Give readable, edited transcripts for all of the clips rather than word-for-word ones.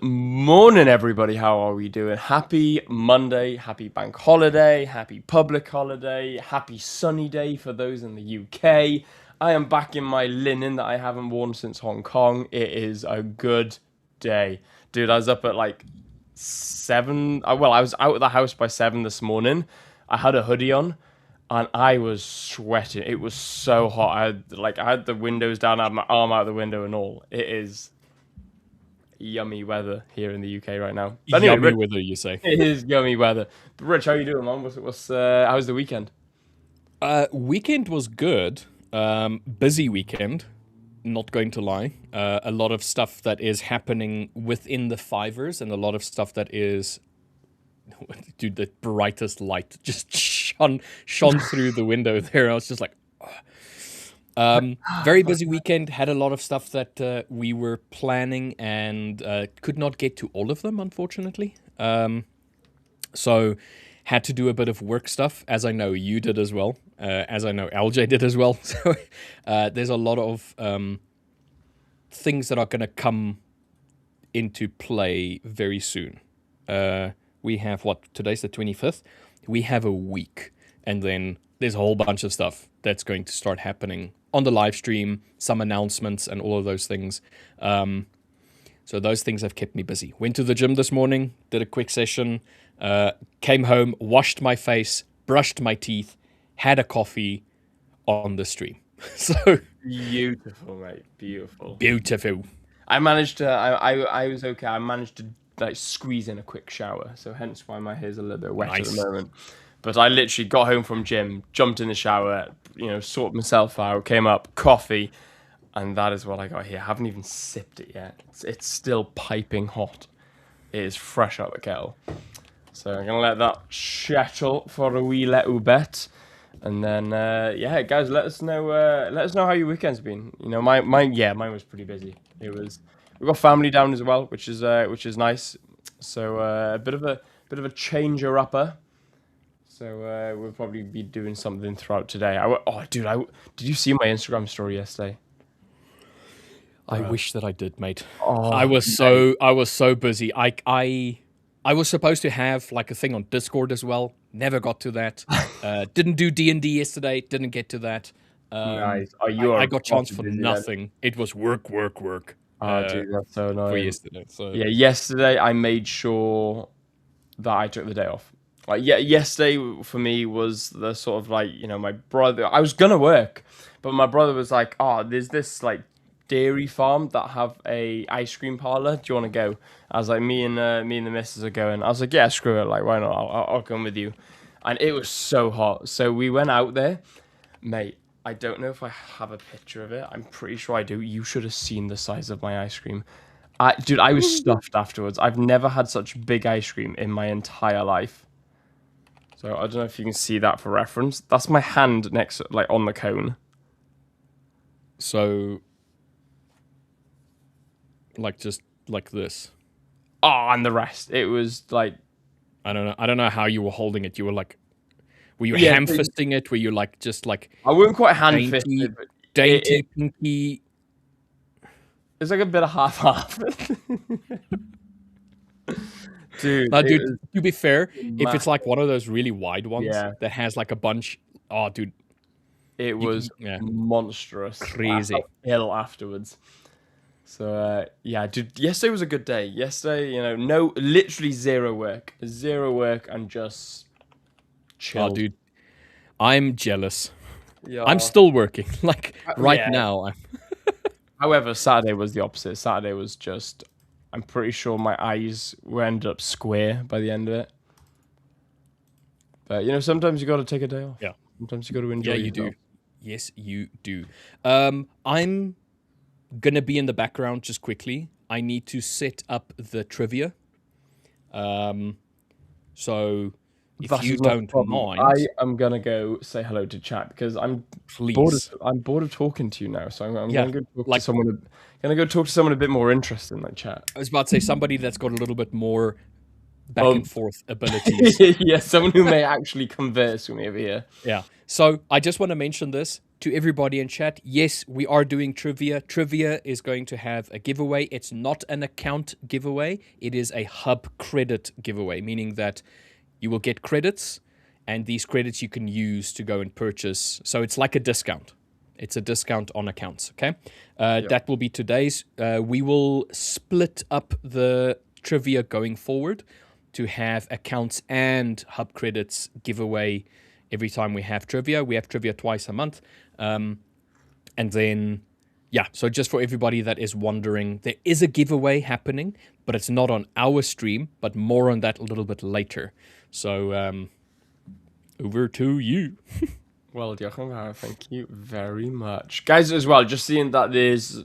Morning, everybody. How are we doing? Happy Monday, happy bank holiday, happy public holiday, happy sunny day for those in the UK. I am back in my linen that I haven't worn since Hong Kong. It is a good day. Dude, I was up at like 7. Well, I was out of the house by 7 this morning. I had a hoodie on and I was sweating. It was so hot. I had the windows down, I had my arm out the window and all. It is yummy weather here in the UK right now. But anyway, Yummy Rich, weather, you say? it is yummy weather. But Rich, how you doing, man? How's the weekend? Weekend was good. Busy weekend, not going to lie. A lot of stuff that is happening within the 5ers and a lot of stuff that is, dude, the brightest light just shone through the window there. I was just like, very busy weekend. Had a lot of stuff that we were planning and could not get to all of them, unfortunately. So had to do a bit of work stuff, as I know you did as well, as I know LJ did as well. So there's a lot of things that are going to come into play very soon. We have today's the 25th. We have a week, and then there's a whole bunch of stuff that's going to start happening on the live stream, some announcements and all of those things. So those things have kept me busy. Went to the gym this morning, did a quick session, came home, washed my face, brushed my teeth, had a coffee on the stream. So Beautiful, mate. Beautiful. beautiful. I managed to. I was okay. I managed to like squeeze in a quick shower, so hence why my hair's a little bit wet at Nice. the moment. But I literally got home from gym, jumped in the shower, sorted myself out, came up, coffee, and that is what I got here. I haven't even sipped it yet. It's still piping hot. It is fresh out the kettle. So I'm gonna let that settle for a wee little bit, and then guys, let us know how your weekend's been. Mine was pretty busy. We got family down as well, which is nice. So a bit of a changer upper. So we'll probably be doing something throughout today. Did you see my Instagram story yesterday? I wish that I did, mate. Oh, I was so busy. I was supposed to have like a thing on Discord as well. Never got to that. Didn't do D&D yesterday. Didn't get to that. nice. I got chance for busy then. nothing. It was work. Oh, dude, that's so For annoying. yesterday. So Yeah, yesterday I made sure that I took the day off. Yesterday for me was the sort of like, my brother. I was gonna work, but my brother was like, "Oh, there's this like dairy farm that have a ice cream parlor. Do you want to go?" I was like, "Me and the missus are going." I was like, "Yeah, screw it. Like, why not? I'll come with you." And it was so hot, so we went out there, mate. I don't know if I have a picture of it. I'm pretty sure I do. You should have seen the size of my ice cream. Dude, I was stuffed afterwards. I've never had such big ice cream in my entire life. So I don't know if you can see that for reference. That's my hand next, like on the cone. So, like just like this. Oh, and the rest. It was like, I don't know how you were holding it. You were like, were you Yeah, ham fisting it? Were you like just like I wouldn't quite hand dainty, fisted, but dainty, pinky? it's like a bit of half. Dude, Now, it dude, was to be fair, if it's massive. like one of those really wide ones Yeah. that has like a bunch, oh, dude, It was yeah. monstrous. Crazy. I felt ill afterwards. So dude, yesterday was a good day. Yesterday, literally zero work, and just chill. Oh, dude, I'm jealous. Yeah. I'm still working. Like right yeah. now, However, Saturday was the opposite. Saturday was just, I'm pretty sure my eyes were ended up square by the end of it. But sometimes you got to take a day off. Yeah. Sometimes you got to enjoy. Yeah, you do. yourself. Yes, you do. I'm gonna be in the background just quickly. I need to set up the trivia. So if That you is not a don't problem. mind, I am gonna go say hello to chat because I'm bored. please. I'm bored of talking to you now. So I'm Yeah, gonna go talk like- to someone. Gonna go talk to someone a bit more interesting, like chat. I was about to say somebody that's got a little bit more back Um, and forth abilities. Yeah, someone who may actually converse with me over here. Yeah. So I just want to mention this. to everybody in chat, yes, we are doing trivia. Trivia is going to have a giveaway. It's not an account giveaway. It is a hub credit giveaway, meaning that you will get credits, and these credits you can use to go and purchase. So it's like a discount. It's a discount on accounts, okay? That will be today's. We will split up the trivia going forward to have accounts and hub credits giveaway every time we have trivia. We have trivia twice a month. And then, yeah, so just for everybody that is wondering, there is a giveaway happening, but it's not on our stream, but more on that a little bit later. So, over to you. Well, Jochen, thank you very much. Guys, as well, just seeing that there's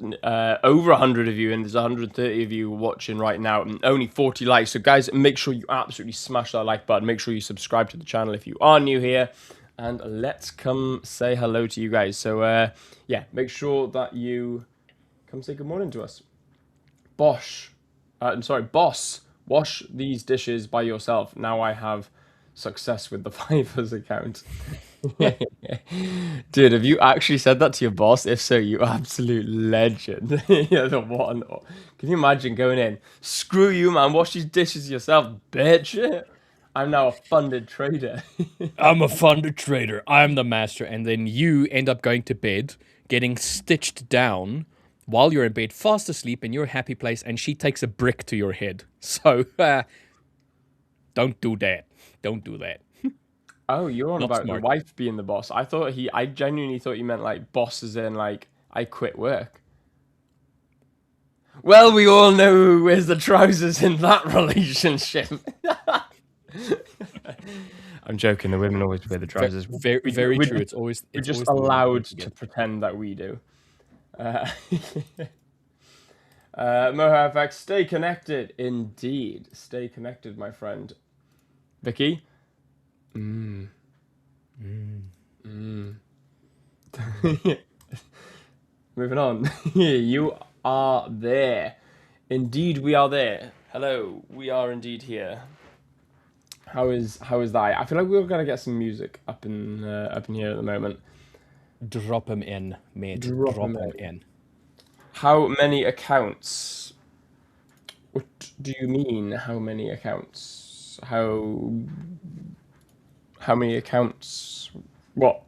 over 100 of you and there's 130 of you watching right now and only 40 likes. So, guys, make sure you absolutely smash that like button. Make sure you subscribe to the channel if you are new here. And let's come say hello to you guys. So, yeah, make sure that you come say good morning to us. Boss, wash these dishes by yourself. Now I have success with the 5ers account. Dude, have you actually said that to your boss? If so, you absolute legend. You're the one. Can you imagine going in? Screw you, man. Wash these dishes yourself, bitch. I'm now a funded trader. I'm a funded trader. I'm the master. And then you end up going to bed, getting stitched down while you're in bed, fast asleep in your happy place, and she takes a brick to your head. So, don't do that. Don't do that. Oh, you're on Not about smart. the wife being the boss. I genuinely thought you meant like boss as in like I quit work. Well, we all know who wears the trousers in that relationship. I'm joking. The women always wear the trousers. Very true. It's always We're it's just always the women allowed who get to pretend that we do. MoHFX, stay connected. Indeed, stay connected, my friend. Vicky. Moving on. You are there. Indeed, we are there. Hello, we are indeed here. How is that? I feel like we're gonna get some music up in here at the moment. Drop him in, mate. Drop Drop 'em him in. in. How many accounts? What do you mean? How many accounts? How many accounts? What?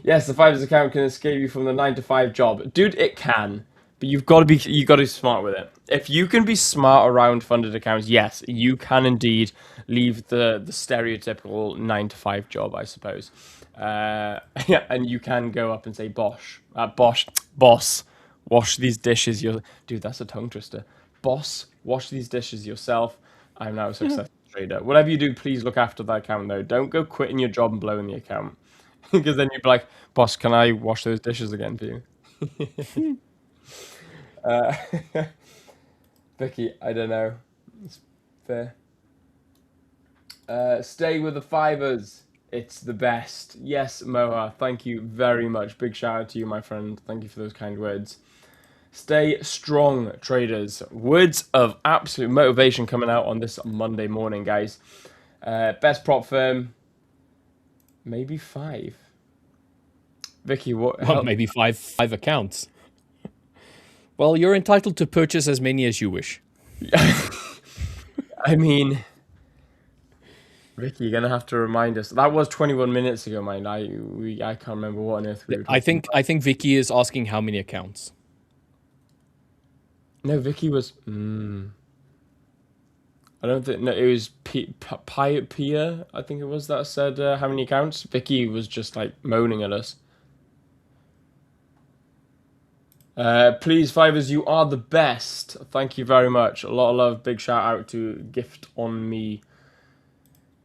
Yes, the 5ers account can escape you from the 9 to 5 job, dude. It can, but you got to be smart with it. If you can be smart around funded accounts, yes, you can indeed leave the stereotypical 9 to 5 job, I suppose. Yeah, and you can go up and say, boss, wash these dishes. Dude, that's a tongue twister. Boss, wash these dishes yourself. I'm now a successful trader. Whatever you do, please look after that account, though. Don't go quitting your job and blowing the account. Because then you'd be like, boss, can I wash those dishes again for you? Vicky, I don't know. It's fair. Stay with the 5ers. It's the best. Yes, Moha, thank you very much. Big shout out to you, my friend. Thank you for those kind words. Stay strong, traders. Words of absolute motivation coming out on this Monday morning, guys. Best prop firm, maybe 5. Vicky, what? Well, maybe five accounts. Well, you're entitled to purchase as many as you wish. I mean, Vicky, you're gonna have to remind us. That was 21 minutes ago, man. I can't remember what on earth we were talking I think Vicky is asking how many accounts. No, Vicky was. I don't think. No, it was Pia. I think it was that said how many accounts. Vicky was just like moaning at us. Please, 5ers, you are the best. Thank you very much. A lot of love. Big shout out to Gift on Me.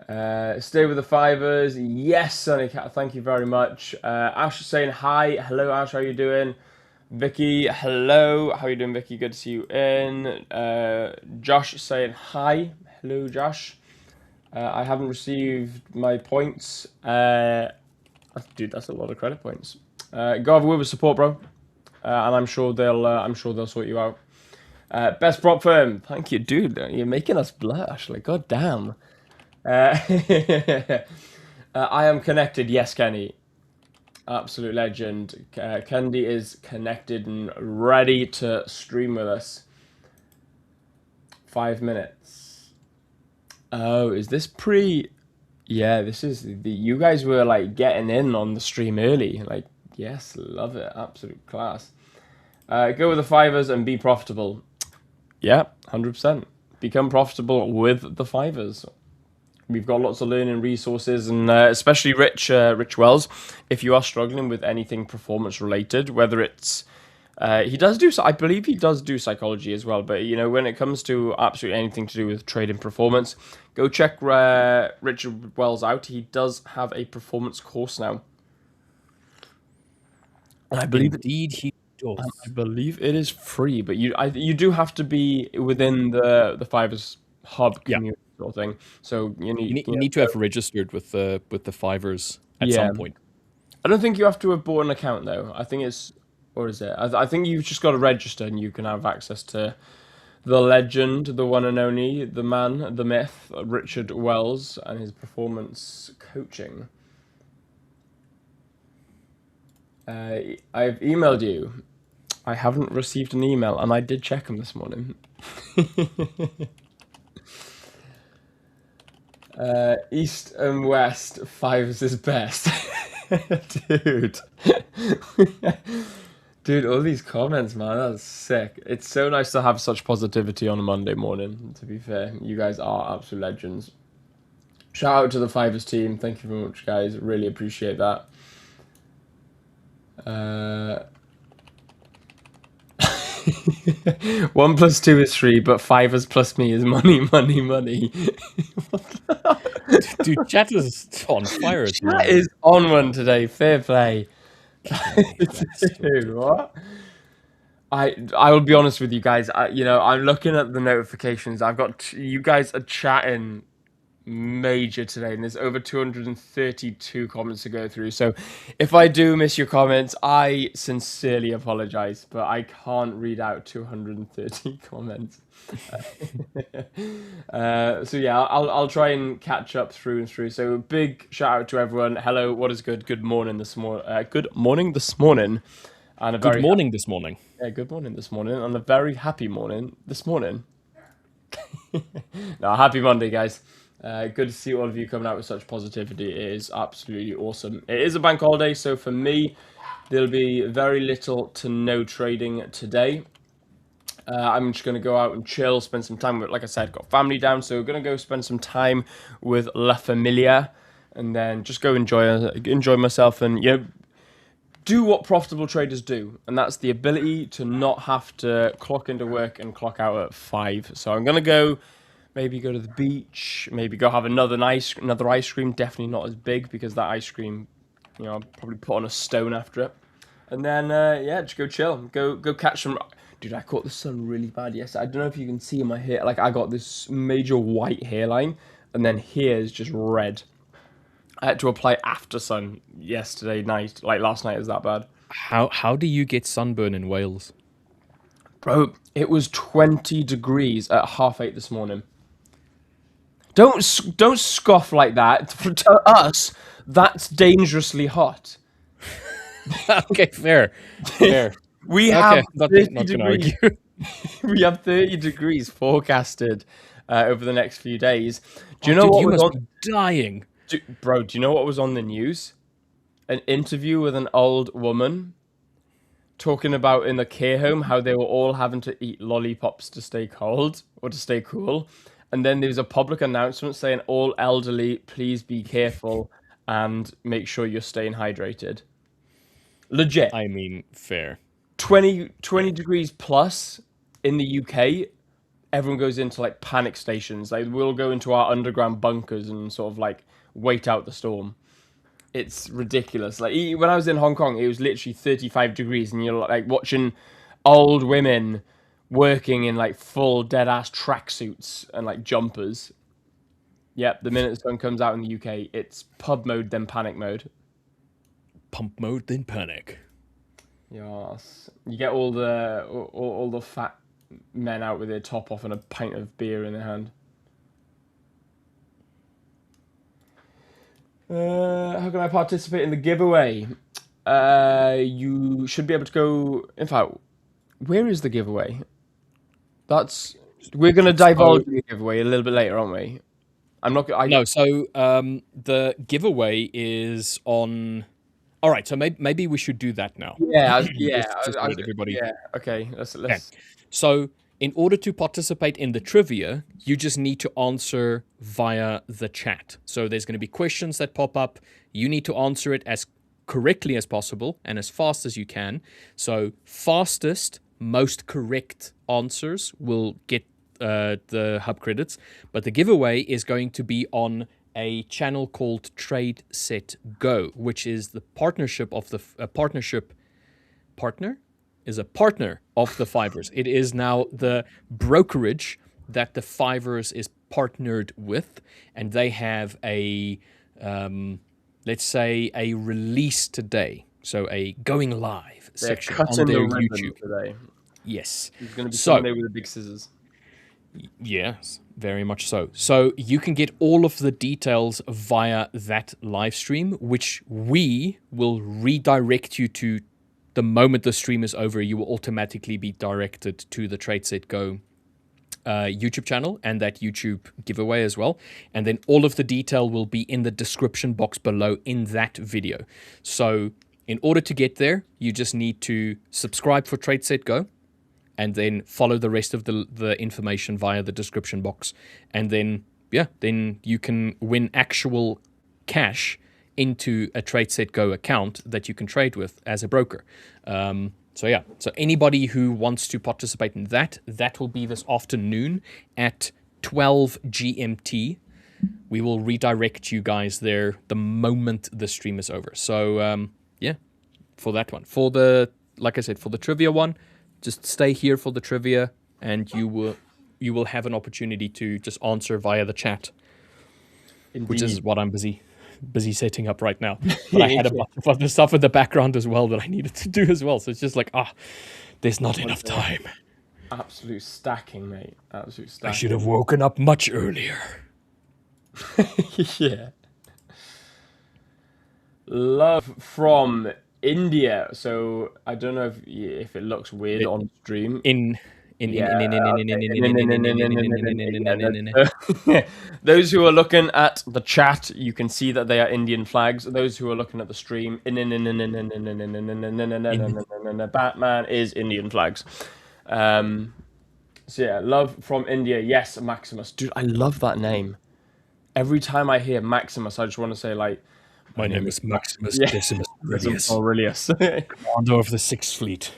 Stay with the 5ers. Yes, Sonny Cat. Thank you very much. Ash is saying hi. Hello, Ash. How you doing? Vicky, hello. How you doing, Vicky? Good to see you in. Josh is saying hi. Hello, Josh. I haven't received my points. Dude, that's a lot of credit points. Go have a word with support, bro. And I'm sure they'll sort you out. Best prop firm. Thank you, dude. You're making us blush. Like, god damn. I am connected. Yes, Kenny. Absolute legend. Kendi is connected and ready to stream with us. 5 minutes. Oh, is this pre? Yeah, this is you guys were like getting in on the stream early. Like, yes, love it. Absolute class. Go with the fivers and be profitable. Yeah, 100%. Become profitable with the fivers. We've got lots of learning resources, and especially Rich Wells. If you are struggling with anything performance related, whether it's he does do, I believe he does do psychology as well. But you know, when it comes to absolutely anything to do with trading performance, go check Richard Wells out. He does have a performance course now. And Indeed, he I does. believe it is free, but you do have to be within the Fivers hub Yeah, community sort of thing. So you need to have registered with the 5ers at yeah. some point. I don't think you have to have bought an account though. I think it's, or is it? I think you've just got to register and you can have access to the legend, the one and only, the man, the myth, Richard Wells, and his performance coaching. I've emailed you. I haven't received an email, and I did check them this morning. East and West, fives is best. Dude. Dude, all these comments, man, that's sick. It's so nice to have such positivity on a Monday morning, to be fair. You guys are absolute legends. Shout out to the Fivers team. Thank you very much, guys. Really appreciate that. 1 + 2 is 3, but Fivers plus me is money, money, money. Dude, chat is on fire at the That moment. is on one today. Fair play. Dude, what? I will be honest with you guys. I'm looking at the notifications. I've got you guys are chatting major today, and there's over 232 comments to go through. So, if I do miss your comments, I sincerely apologize, but I can't read out 230 comments. So yeah, I'll try and catch up through and through. So big shout out to everyone. Hello, what is good? Good morning this morning. Good morning this morning, and a Good very morning this morning. good morning this morning, and a very happy morning this morning. No, happy Monday, guys. Good to see all of you coming out with such positivity. It is absolutely awesome. It is a bank holiday, so for me, there'll be very little to no trading today. I'm just going to go out and chill, spend some time with, like I said, got family down, so going to go spend some time with La Familia, and then just go enjoy myself, and do what profitable traders do, and that's the ability to not have to clock into work and clock out at 5. So I'm going to go. Maybe go to the beach. Maybe go have another ice cream. Definitely not as big because that ice cream, I'll probably put on a stone after it. And then just go chill. Go catch some. Dude, I caught the sun really bad yesterday. I don't know if you can see my hair. Like I got this major white hairline, and then here is just red. I had to apply after sun yesterday night. Like last night, it was that bad. How do you get sunburn in Wales? Bro, it was 20 degrees at 8:30 this morning. Don't scoff like that. To us, that's dangerously hot. Okay, fair. We have Okay, not 30 gonna degrees. argue. We have 30 degrees forecasted over the next few days. Do you know Dude, what you was must on, be dying. bro? Do you know what was on the news? An interview with an old woman talking about in the care home how they were all having to eat lollipops to stay cold or to stay cool. And then there was a public announcement saying, all elderly, please be careful and make sure you're staying hydrated. Legit. I mean, fair. 20 degrees plus in the UK, everyone goes into like panic stations. Like we'll go into our underground bunkers and sort of like wait out the storm. It's ridiculous. Like when I was in Hong Kong, it was literally 35 degrees, and you're like watching old women working in like full dead ass tracksuits and like jumpers. Yep, the minute the sun comes out in the UK, it's pub mode then panic mode. Pump mode, then panic. Yes, you get all the fat men out with their top off and a pint of beer in their hand. How can I participate in the giveaway? You should be able to go. In fact, where is the giveaway? That's we're gonna So divulge the giveaway a little bit later, aren't we? I'm not. no, so the giveaway is on. All right, so maybe we should do that now. Yeah, yeah, Just so that everybody. yeah. Okay, Okay. let's. So, in order to participate in the trivia, you just need to answer via the chat. So, there's going to be questions that pop up. You need to answer it as correctly as possible and as fast as you can. So, fastest, most correct answers will get the hub credits. But the giveaway is going to be on a channel called Trade Set Go, which is the partnership of the partner is a partner of the 5ers. It is now the brokerage that the 5ers is partnered with, and they have a let's say a release today, so a going live They're section on cutting the their ribbon YouTube. today. Yes. There's gonna be So someone there with the big scissors. yes, very much so. So you can get all of the details via that live stream, which we will redirect you to. The moment the stream is over, you will automatically be directed to the Trade Set Go YouTube channel and that YouTube giveaway as well. And then all of the detail will be in the description box below in that video. So in order to get there, you just need to subscribe for Trade Set Go and then follow the rest of the information via the description box. And then, yeah, then you can win actual cash into a Trade Set Go account that you can trade with as a broker. So yeah, so anybody who wants to participate in that will be this afternoon at 12 GMT. We will redirect you guys there the moment the stream is over. So yeah, for that one, like I said, for the trivia one, just stay here for the trivia, and you will have an opportunity to just answer via the chat, which is what I'm busy setting up right now. But I had a bunch of other stuff in the background as well that I needed to do as well. So it's just like, there's not enough time. Absolute stacking, mate. Absolute stacking. I should have woken up much earlier. Yeah. Love from India. So I don't know if it looks weird on stream. Those who are looking at the chat, you can see that they are Indian flags. Those who are looking at the stream, Batman is Indian flags. So yeah, love from India. Yes, Maximus. Dude, I love that name. Every time I hear Maximus, I just want to say like, my name is Maximus Decimus Aurelius, commander of the 6th Fleet.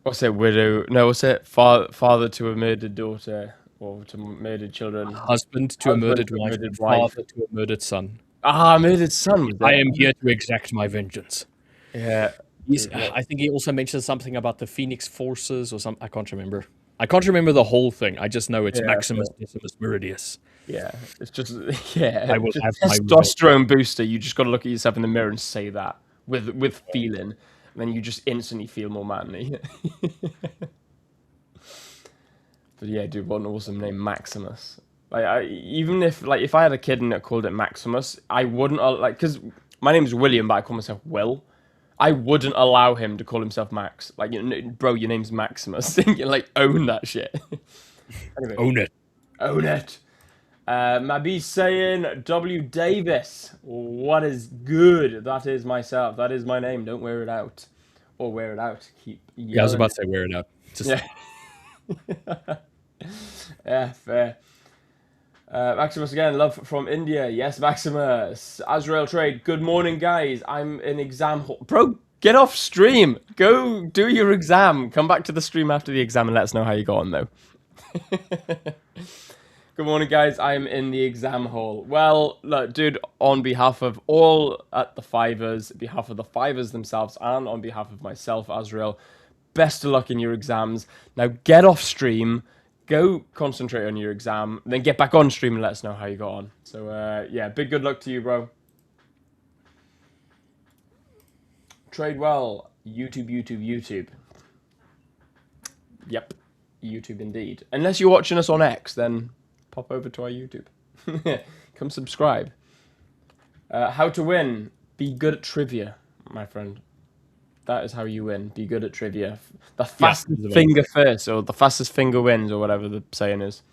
What's it? Widow? No, what's it? Father to a murdered daughter, or to murdered children. Husband to a murdered wife. Father to a murdered son. Murdered son. I am here to exact my vengeance. Yeah. I think he also mentioned something about the Phoenix Forces or something. I can't remember. I can't remember the whole thing. I just know it's Maximus Decimus Meridius. Yeah, it's just I will have testosterone booster. You just got to look at yourself in the mirror and say that with feeling, and then you just instantly feel more manly. But yeah, dude, what an awesome name, Maximus. Like, even if I had a kid and it called it Maximus, I wouldn't because my name's William, but I call myself Will. I wouldn't allow him to call himself Max. Like, bro, your name's Maximus. You like own that shit. Anyway, own it. Mabi saying W Davis. What is good? That is myself. That is my name. Don't wear it out, or wear it out. Keep yelling. Yeah, I was about to say wear it out. Yeah. Yeah, fair. Maximus again, love from India. Yes, Maximus. Azrael Trade, good morning, guys. I'm in exam hall. Bro, get off stream. Go do your exam. Come back to the stream after the exam and let us know how you got on, though. Good morning, guys. I'm in the exam hall. Well, look, dude, on behalf of all at the 5ers, behalf of the 5ers themselves, and on behalf of myself, Azrael, best of luck in your exams. Now, get off stream. Go concentrate on your exam, then get back on stream and let us know how you got on. So, yeah, big good luck to you, bro. Trade well. YouTube. Yep, YouTube indeed. Unless you're watching us on X, then pop over to our YouTube. Come subscribe. How to win? Be good at trivia, my friend. That is how you win. Be good at trivia. The Yeah, fastest finger first, or the fastest finger wins, or whatever the saying is.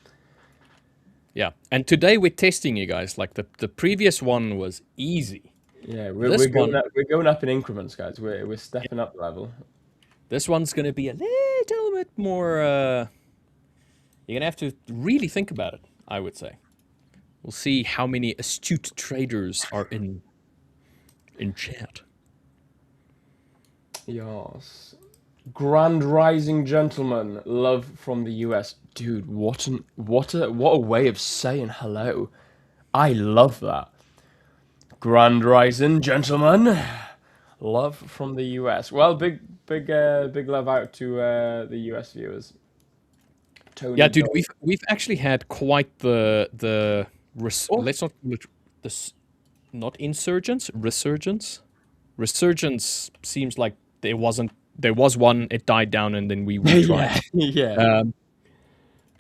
yeah. And today we're testing you guys. Like the previous one was easy. Yeah, This one, we're going up in increments, guys. We're stepping up the level. this one's gonna be a little bit more. You're gonna have to really think about it, I would say. We'll see how many astute traders are in chat. Yes. Grand Rising Gentleman, love from the US. Dude, what a way of saying hello. I love that. Grand Rising Gentleman, love from the US. Well, big love out to the US viewers. Tony Yeah, dude, Gold. we've actually had quite the Oh, let's not call it this, not insurgence, resurgence. Resurgence seems like there was one, it died down, and then we yeah, retried.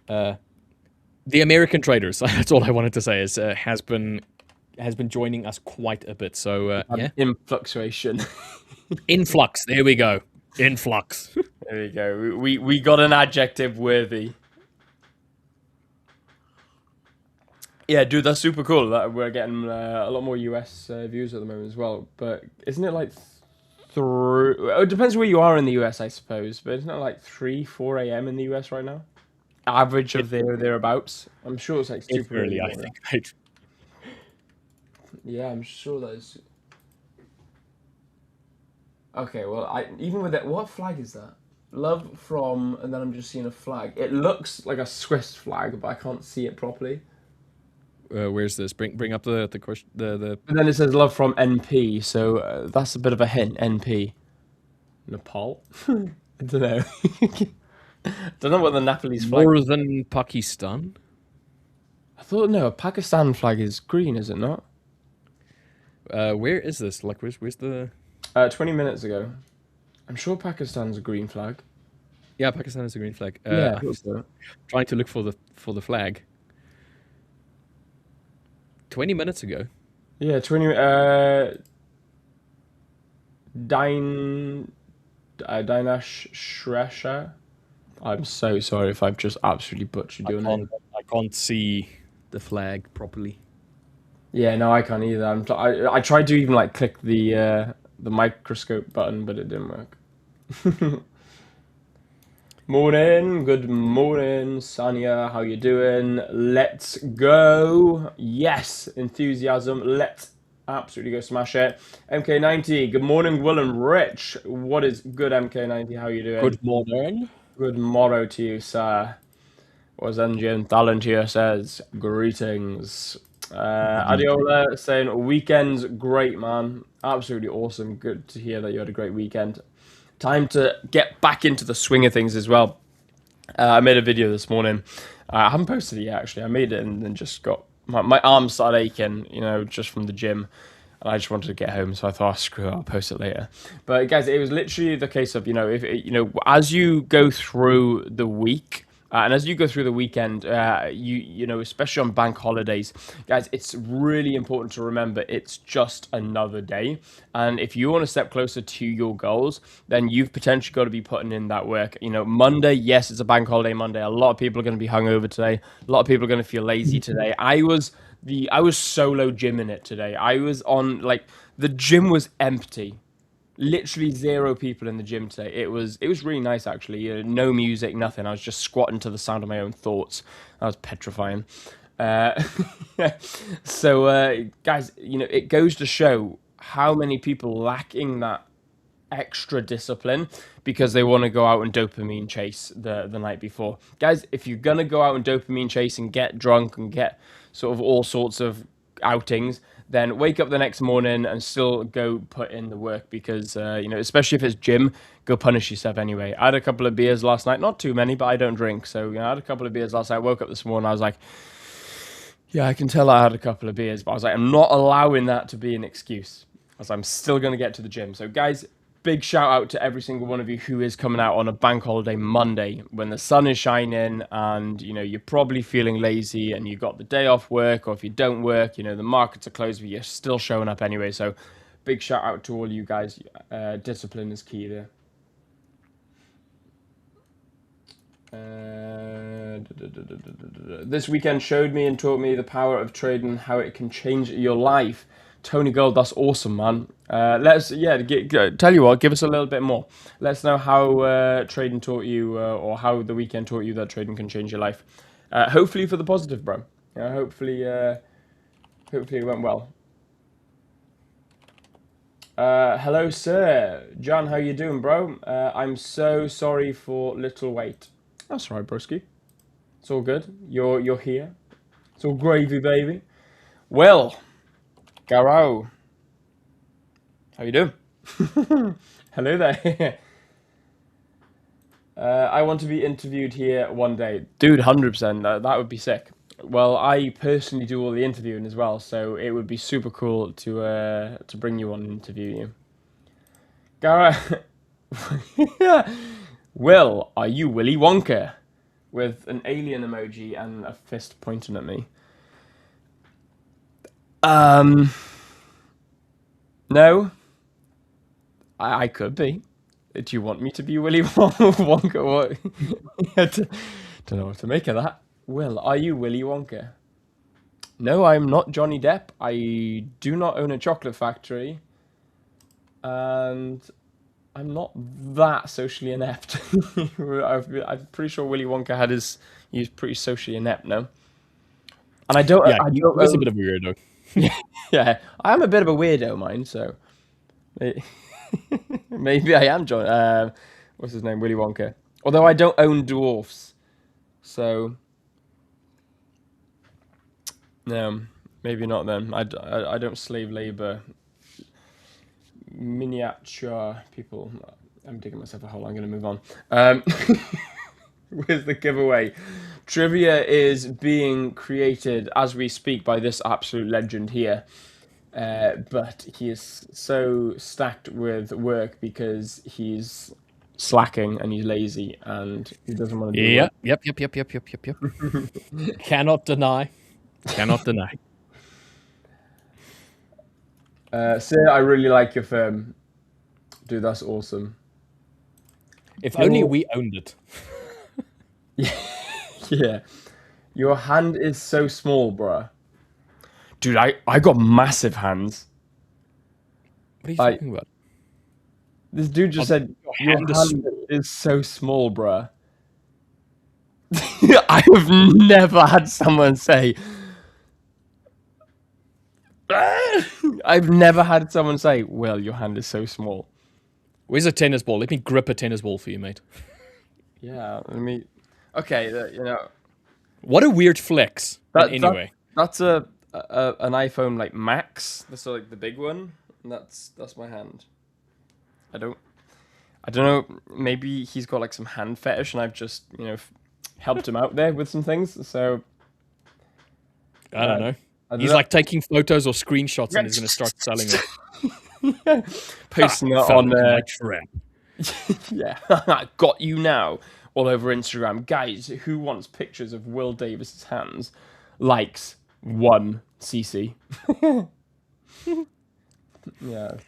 yeah. The American traders, that's all I wanted to say, is has been joining us quite a bit. So yeah, In fluctuation. influx. There we go, influx. There we go. We got an adjective worthy. Yeah, dude, that's super cool. That we're getting a lot more US views at the moment as well. But isn't it like through? It depends where you are in the US, I suppose. But isn't it like 3, 4 a.m. in the US right now? Average of thereabouts. I'm sure it's like It's super early, early. I think. Right? Yeah, I'm sure that is. Okay, well, even with that, what flag is that? Love from, and then I'm just seeing a flag. It looks like a Swiss flag, but I can't see it properly. Where's this? Bring up the question. The And then it says love from NP, so that's a bit of a hint. NP, Nepal. I don't know. Don't know what the Nepalese flag. Northern Pakistan. I thought no, a Pakistan flag is green, is it not? Where is this? Like, where's the? 20 minutes ago. I'm sure Pakistan's a green flag. Yeah, Pakistan is a green flag. Yeah, I I'm thought so. trying to look for the flag. 20 minutes ago. Yeah, 20. Dinash Shresha. I'm so sorry if I've just absolutely butchered your name. I can't see the flag properly. Yeah, no, I can't either. I tried to even like click the microscope button, but it didn't work. Morning, good morning, Sanya. How you doing? Let's go. Yes, enthusiasm. Let's absolutely go smash it. MK90. Good morning, Will and Rich. What is good, MK90? How you doing? Good morning. Good morrow to you, sir. Was Engine Talent here says greetings. Adiola saying weekend's great, man. Absolutely awesome. Good to hear that you had a great weekend. Time to get back into the swing of things as well. I made a video this morning. I haven't posted it yet, actually. I made it and then just got my arms started aching, just from the gym. And I just wanted to get home, so I thought, oh, screw it, I'll post it later. But guys, it was literally the case of, if as you go through the week, and as you go through the weekend, especially on bank holidays, guys, it's really important to remember it's just another day. And if you want to step closer to your goals, then you've potentially got to be putting in that work. Monday, yes, it's a bank holiday Monday. A lot of people are going to be hungover today. A lot of people are going to feel lazy today. I was solo gymming it today. I was on the gym was empty. Literally zero people in the gym today. It was really nice actually. No music, nothing. I was just squatting to the sound of my own thoughts. That was petrifying. So guys, it goes to show how many people lacking that extra discipline because they want to go out and dopamine chase the night before. Guys, if you're gonna go out and dopamine chase and get drunk and get sort of all sorts of outings, then wake up the next morning and still go put in the work because, especially if it's gym, go punish yourself anyway. I had a couple of beers last night, not too many, but I don't drink. So, I had a couple of beers last night, woke up this morning, I was like, yeah, I can tell I had a couple of beers, but I was like, I'm not allowing that to be an excuse as I'm still going to get to the gym. So guys, big shout out to every single one of you who is coming out on a bank holiday Monday when the sun is shining and, you know, you're probably feeling lazy and you got the day off work, or if you don't work, you know, the markets are closed, but you're still showing up anyway. So big shout out to all you guys. Discipline is key there. This weekend showed me and taught me the power of trading, how it can change your life. Tony Gold, that's awesome, man. Tell you what, give us a little bit more. Let us know how trading taught you, or how the weekend taught you that trading can change your life. Hopefully for the positive, bro. Hopefully it went well. Hello, sir. John, how you doing, bro? I'm so sorry for little wait. That's all right, broski. It's all good. You're here. It's all gravy, baby. Well, Garo, how you doing? Hello there. I want to be interviewed here one day, dude. 100%. That would be sick. Well, I personally do all the interviewing as well, so it would be super cool to bring you on and interview you. Gara, Will, are you Willy Wonka? With an alien emoji and a fist pointing at me. No. I could be. Do you want me to be Willy Wonka? What? Don't know what to make of that. Will, are you Willy Wonka? No, I'm not Johnny Depp. I do not own a chocolate factory. And I'm not that socially inept. I'm pretty sure Willy Wonka he's pretty socially inept, no? And I don't. Yeah, I he don't was a own- bit of a weirdo. Yeah, I am a bit of a weirdo, mine. So maybe I am John. What's his name? Willy Wonka. Although I don't own dwarfs, so no, maybe not then. I don't slave labor miniature people. I'm digging myself a hole. I'm going to move on. Where's the giveaway? Trivia is being created as we speak by this absolute legend here. But he is so stacked with work because he's slacking and he's lazy and he doesn't want to do work. Yep. Cannot deny. Cannot deny. Sir, I really like your firm. Dude, that's awesome. If only we owned it. Yeah. Your hand is so small, bruh. Dude, I got massive hands. What are you talking about? This dude just said, your hand is so small, bruh. I have never had someone say... I've never had someone say, well, your hand is so small. Where's a tennis ball? Let me grip a tennis ball for you, mate. Yeah, let me... Okay, you know... What a weird flex. Anyway. That's an iPhone, like, Max. That's, like, the big one. And that's my hand. I don't know, maybe he's got, like, some hand fetish, and I've just, you know, helped him out there with some things, so... I don't know. He's like taking photos or screenshots and he's going to start selling it. Posting it on my trap. Yeah, got you now all over Instagram. Guys, who wants pictures of Will Davis's hands? Likes 1 cc. Yeah.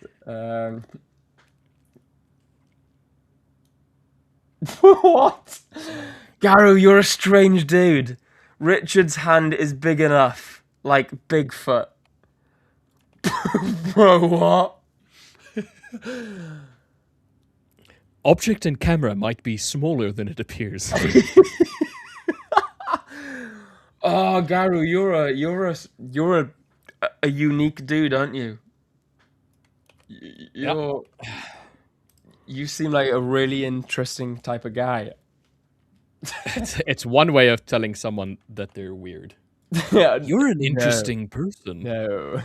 What? Garu, you're a strange dude. Richard's hand is big enough. Like Bigfoot. Bro, what? Object and camera might be smaller than it appears. Oh, Garu, you're a unique dude, aren't you? You seem like a really interesting type of guy. It's one way of telling someone that they're weird. You're an interesting person. No.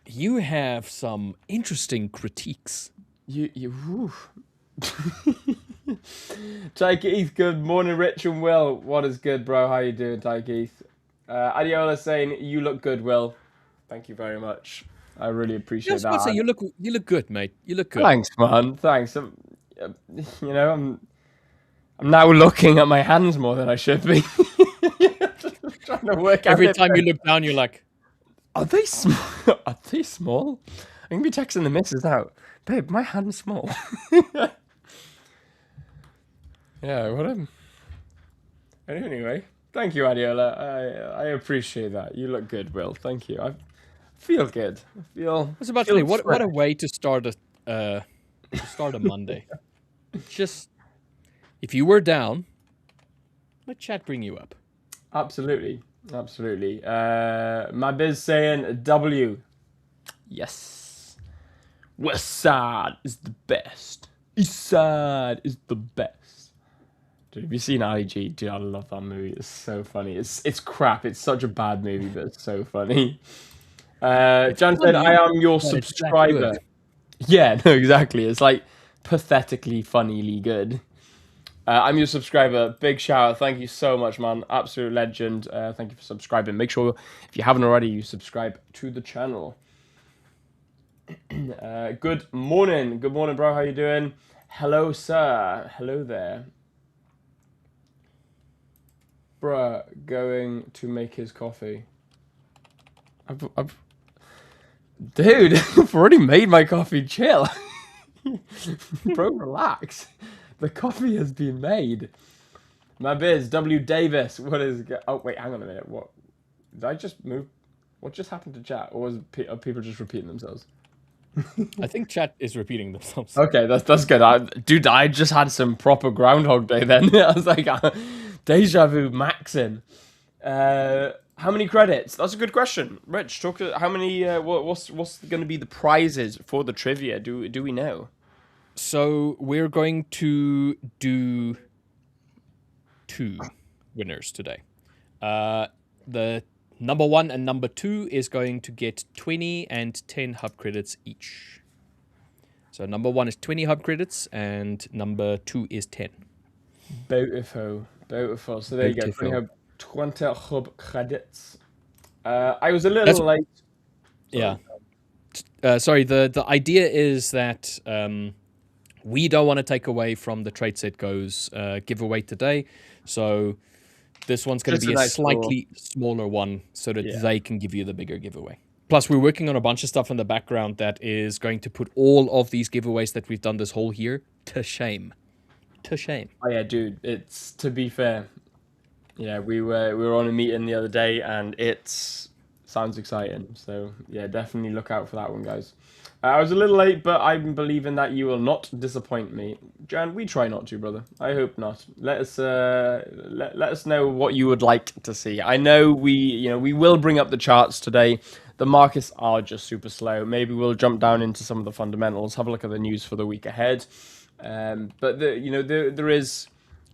You have some interesting critiques. You Ty Keith, good morning, Rich and Will. What is good, bro? How you doing, Ty Keith? Adiola saying, you look good, Will. Thank you very much. I really Yeah, I appreciate was about to say that. you look good, mate. You look good. Thanks, man. Thanks. You know, I'm now looking at my hands more than I should be. Trying to work out Every if time you look down, you're like, are they small? Are they small? I'm gonna be texting the missus out. Babe, my hand's small. Yeah, what a. Anyway, thank you, Adiola. I appreciate that. You look good, Will. Thank you. I feel good. I I was about to feel say, what fresh. a way to start a Monday. Just if you were down, let chat bring you up. Absolutely, absolutely. My biz saying W. Yes. West Side is the best. East Side is the best. Dude, have you seen Ali G? Dude, I love that movie. It's so funny. It's crap. It's such a bad movie, but it's so funny. It's Jan said, "I funny, am your but it's that subscriber." good. Yeah, no, exactly. It's like pathetically, funnily good. I'm your subscriber. Big shout out. Thank you so much, man. Absolute legend. Thank you for subscribing. Make sure, if you haven't already, you subscribe to the channel. Good morning. Good morning, bro. How you doing? Hello, sir. Hello there. Bruh, going to make his coffee. Dude, I've already made my coffee. Chill. Bro, relax. The coffee has been made. My biz, W. Davis. What is... Oh, wait, hang on a minute. What? Did I just move? What just happened to chat? Or are people just repeating themselves? I think chat is repeating themselves. Okay, that's good. Dude, I just had some proper Groundhog Day then. I was like, deja vu maxing. How many credits? That's a good question. Rich, talk. How many? What's going to be the prizes for the trivia? Do we know? So we're going to do 2 winners today. The number 1 and number 2 is going to get 20 and 10 hub credits each. So number 1 is 20 hub credits and number 2 is 10. Beautiful, beautiful. So there you go. Beautiful. 20 hub credits. I was a little That's- late. Yeah. Sorry, the idea is that we don't want to take away from the Trade Set Goes giveaway today. So this one's going to be a nice slightly smaller one so that Yeah. they can give you the bigger giveaway. Plus, we're working on a bunch of stuff in the background that is going to put all of these giveaways that we've done this whole year to shame. To shame. Oh yeah, dude. It's, to be fair. Yeah, we were on a meeting the other day, and sounds exciting. So yeah, definitely look out for that one, guys. I was a little late, but I'm believing that you will not disappoint me, Jan. We try not to, brother. I hope not. Let us let us know what you would like to see. I know we will bring up the charts today. The markets are just super slow. Maybe we'll jump down into some of the fundamentals. Have a look at the news for the week ahead. But there is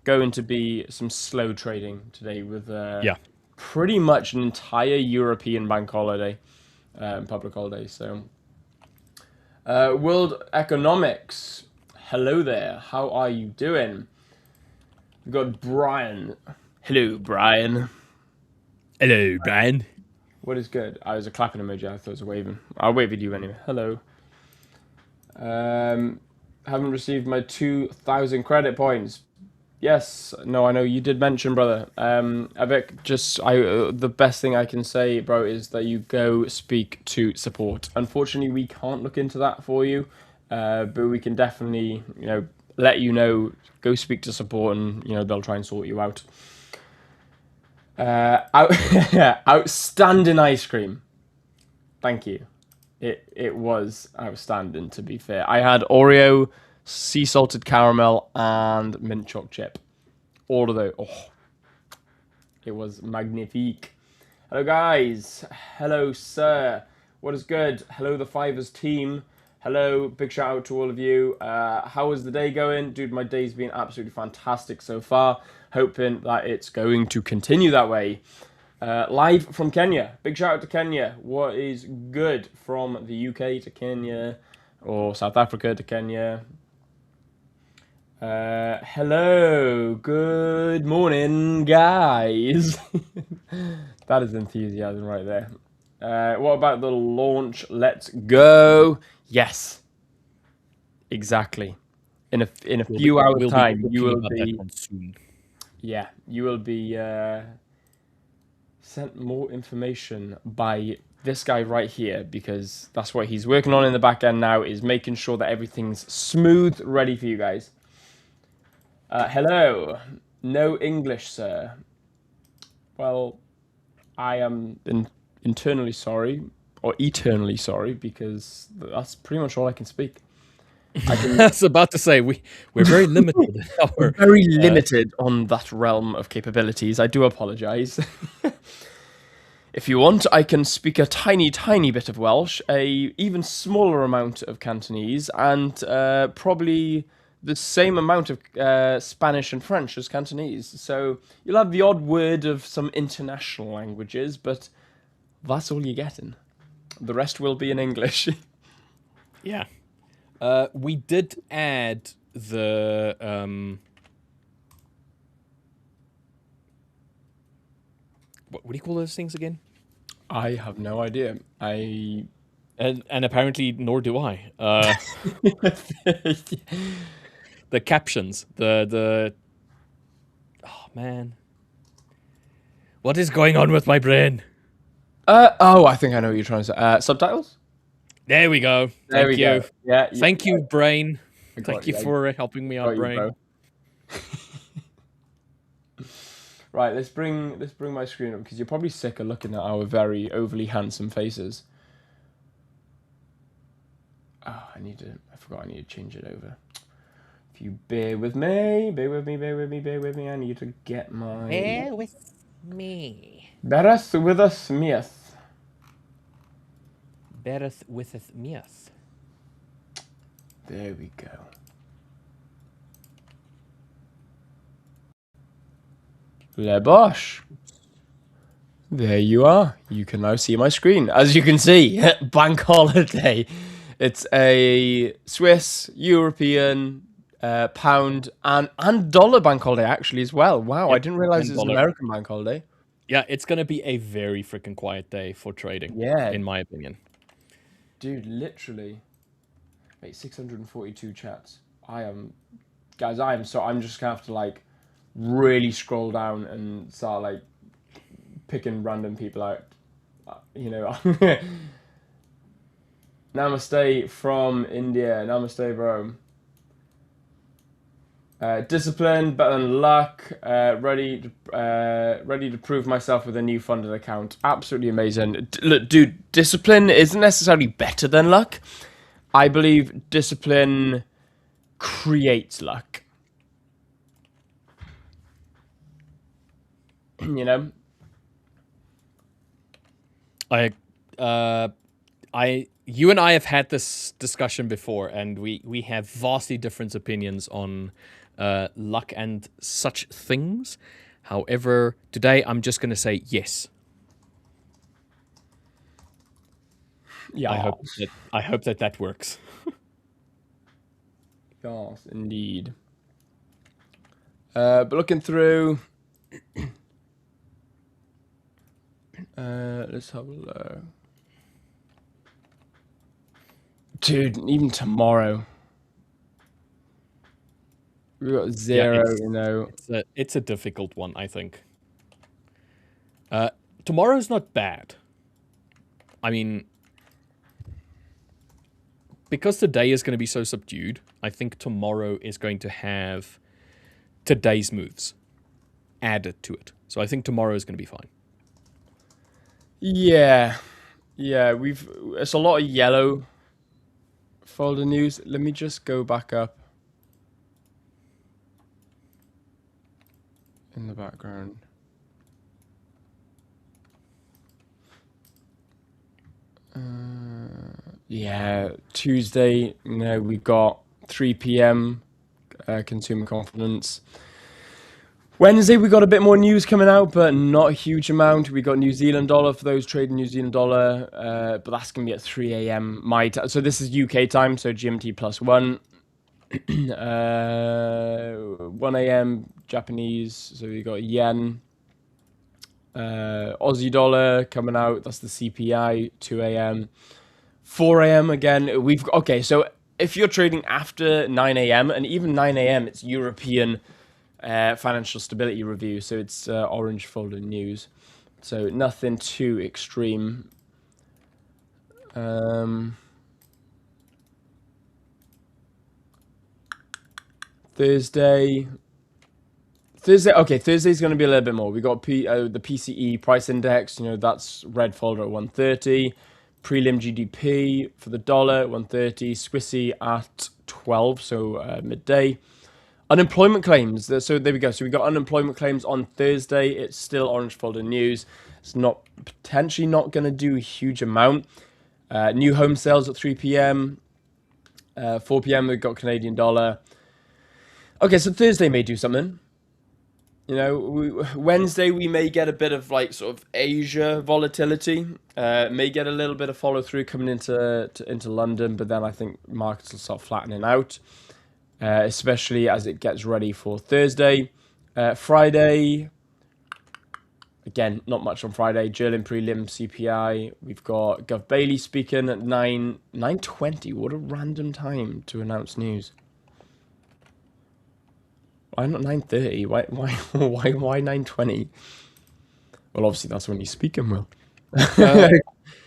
going to be some slow trading today with pretty much an entire European bank holiday, public holiday. So, world economics. Hello there. How are you doing? We've got Brian. Hello, Brian. Hello, Brian. What is good? I was a clapping emoji. I thought it was a waving. I'll wave at you anyway. Hello. Haven't received my 2,000 credit points. Yes, no, I know you did mention, brother. Avec, the best thing I can say, bro, is that you go speak to support. Unfortunately, we can't look into that for you, but we can definitely, let you know. Go speak to support, and they'll try and sort you out. Outstanding ice cream. Thank you. It was outstanding, to be fair. I had Oreo, sea salted caramel, and mint choc chip. All of those. Oh, it was magnifique. Hello, guys. Hello, sir. What is good? Hello, the 5ers team. Hello, big shout out to all of you. How is the day going? Dude, my day's been absolutely fantastic so far. Hoping that it's going to continue that way. Live from Kenya. Big shout out to Kenya. What is good from the UK to Kenya, or South Africa to Kenya? Hello. Good morning, guys. That is enthusiasm right there. What about the launch? Let's go. Yes, exactly. In a few hours We'll be time, you talking will about that be one soon. you will be sent more information by this guy right here, because that's what he's working on in the back end now, is making sure that everything's smooth, ready for you guys. Hello. No English, sir. Well, I am internally sorry, or eternally sorry, because that's pretty much all I can speak. I was about to say we're very limited in We're our. very limited on that realm of capabilities. I do apologize. If you want, I can speak a tiny, tiny bit of Welsh, a even smaller amount of Cantonese, and probably the same amount of Spanish and French as Cantonese. So you'll have the odd word of some international languages, but that's all you're getting. The rest will be in English. Yeah. We did add the what do you call those things again? I have no idea. I And apparently nor do I. The captions, the oh man, what is going on with my brain? I think I know what you're trying to say. Subtitles? There we go. There we Thank go. you. Yeah, Thank you, brain. I got Thank you you. for helping me Got out, you, brain. bro. Right, let's bring my screen up, because you're probably sick of looking at our very overly handsome faces. Oh, I forgot I need to change it over. If you bear with me, bear with me, bear with me, bear with me, I need to get my... Bear with me. Beareth with us, Smith. Beareth witheth meeth. There we go. Le Bosch. There you are. You can now see my screen. As you can see, bank holiday. It's a Swiss, European, pound, and dollar bank holiday actually as well. Wow, I Yep, didn't realize and it was an dollar. American bank holiday. Yeah, it's gonna be a very freaking quiet day for trading, Yeah, in my opinion. dude, literally. Wait, 642 chats. Guys, I'm just gonna have to like really scroll down and start like picking random people out. You know. Namaste from India. Namaste, bro. Discipline, better than luck. Ready to prove myself with a new funded account. Absolutely amazing. Look, dude, discipline isn't necessarily better than luck. I believe discipline creates luck. You know. You and I have had this discussion before, and we have vastly different opinions on luck and such things. However, today I'm just going to say yes. Yeah. I hope that works. Yes, indeed. But looking through, let's have a look. Dude, even tomorrow, we got zero. You know, it's a difficult one, I think. Tomorrow's not bad. I mean, because today is going to be so subdued, I think tomorrow is going to have today's moves added to it. So I think tomorrow is going to be fine. yeah, it's a lot of yellow folder news. Let me just go back up in the background. Yeah, Tuesday, you know, we got 3 p.m. Consumer confidence. Wednesday, we got a bit more news coming out, but not a huge amount. We got New Zealand dollar for those trading New Zealand dollar, but that's going to be at 3 a.m. my time. So this is UK time, so GMT plus 1. 1 a.m. Japanese, so we got yen. Aussie dollar coming out. That's the CPI, 2 a.m. 4 a.m. again. Okay, so if you're trading after 9 a.m. and even 9 a.m., it's European financial stability review. So it's orange folder news. So nothing too extreme. Thursday. Okay, Thursday's going to be a little bit more. We got the PCE price index, that's red folder at 130. Prelim GDP for the dollar at 130. Swissy at 12, so midday. Unemployment claims. So there we go. So we got unemployment claims on Thursday. It's still orange folder news. It's potentially not going to do a huge amount. New home sales at 3 p.m. 4 p.m. we've got Canadian dollar. Okay, so Thursday may do something. Wednesday we may get a bit of sort of Asia volatility. May get a little bit of follow through coming into London, but then I think markets will start flattening out, especially as it gets ready for Thursday. Friday, again, not much on Friday. German prelim CPI. We've got Gov Bailey speaking at 9:20. What a random time to announce news. Why not 9:30? Why 9:20? Well, obviously that's when he's speaking, Will.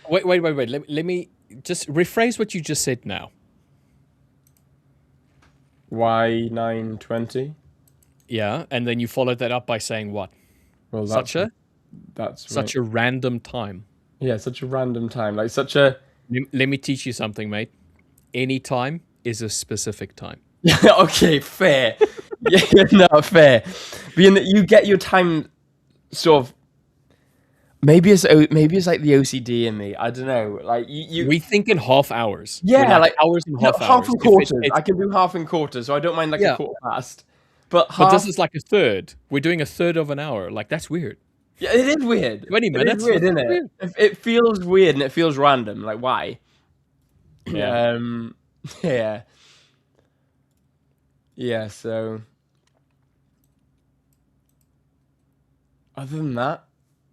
Wait. Let me just rephrase what you just said now. Why 9:20? Yeah, and then you followed that up by saying what? Well, Such a random time. Yeah, such a random time. Let me teach you something, mate. Any time is a specific time. Yeah, okay, fair. Yeah, no, fair. But you get your time sort of. Maybe it's like the OCD in me. I don't know. We think in half hours. Yeah, like hours and half hours. Half and quarters. I can do half and quarters, so I don't mind a quarter past. But this is like a third. We're doing a third of an hour. That's weird. Yeah, it is weird. 20 minutes. It is weird, isn't it? It feels weird and it feels random. Why? Yeah. Yeah. Yeah, so other than that,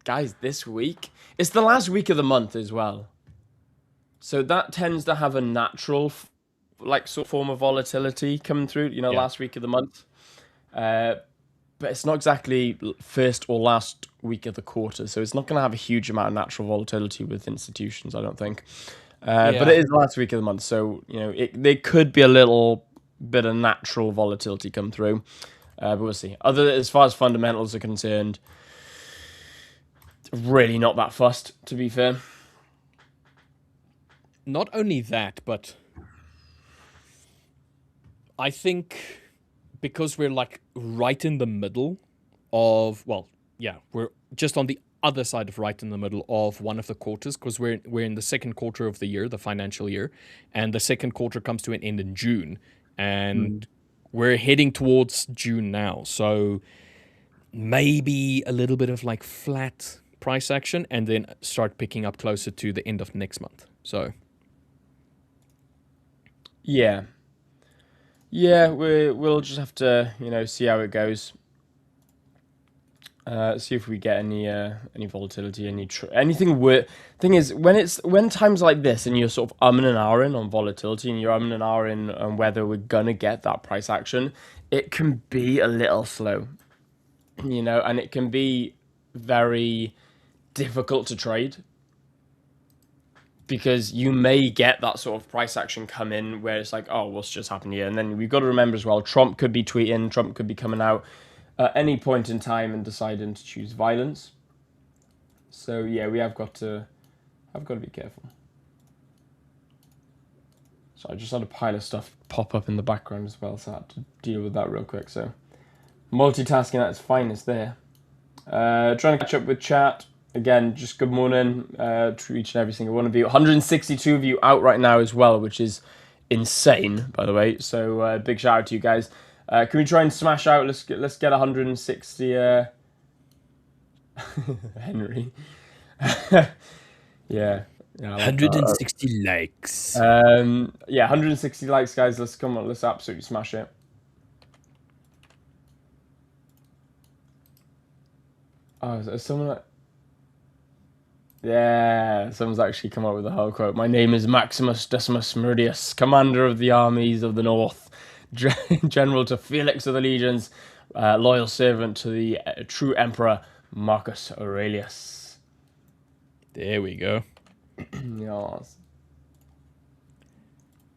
guys, this week, it's the last week of the month as well. So that tends to have a natural sort of form of volatility coming through, last week of the month. But it's not exactly first or last week of the quarter, so it's not going to have a huge amount of natural volatility with institutions, I don't think. But it is the last week of the month, so there could be a little bit of natural volatility come through, but we'll see. As far as fundamentals are concerned, really not that fussed, to be fair. Not only that, but I think because we're right in the middle of, we're just on the other side of right in the middle of one of the quarters, because we're in the second quarter of the year, the financial year, and the second quarter comes to an end in June, and we're heading towards June now. So maybe a little bit of flat price action, and then start picking up closer to the end of next month. So yeah, we'll just have to see how it goes. See if we get any volatility, anything weird. Thing is, when times like this and you're sort of umming and ahhing on volatility and you're umming and ahhing on whether we're gonna get that price action, it can be a little slow, and it can be very difficult to trade because you may get that sort of price action come in where it's oh, what's just happened here? And then we've got to remember as well, Trump could be tweeting, Trump could be coming out at any point in time and deciding to choose violence. So yeah, we have got to be careful. So I just had a pile of stuff pop up in the background as well, so I had to deal with that real quick. So multitasking at its finest there. Trying to catch up with chat. Again, just good morning to each and every single one of you. 162 of you out right now as well, which is insane, by the way. So big shout out to you guys. Can we try and smash out? Let's get 160. Henry. yeah. 160 likes. Yeah, 160 likes, guys. Let's come on. Let's absolutely smash it. Oh, is someone Yeah, someone's actually come up with a whole quote. My name is Maximus Decimus Meridius, commander of the armies of the north, general to Felix of the legions, loyal servant to the true emperor Marcus Aurelius. There we go. Yes.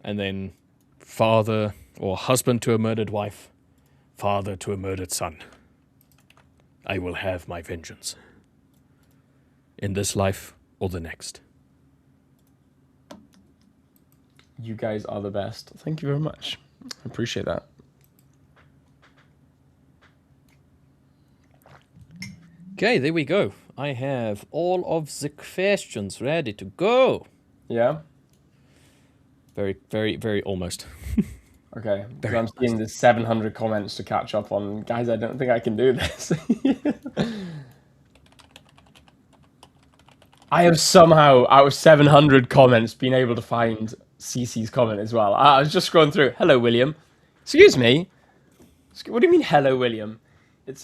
And then father or husband to a murdered wife, father to a murdered son. I will have my vengeance. In this life or the next. You guys are the best. Thank you very much. I appreciate that. Okay, there we go. I have all of the questions ready to go. Yeah? Very, very, very almost. Okay. Because I'm seeing there's 700 comments to catch up on. Guys, I don't think I can do this. I have somehow, out of 700 comments, been able to find CC's comment as well. I was just scrolling through. Hello, William. Excuse me. What do you mean, hello, William?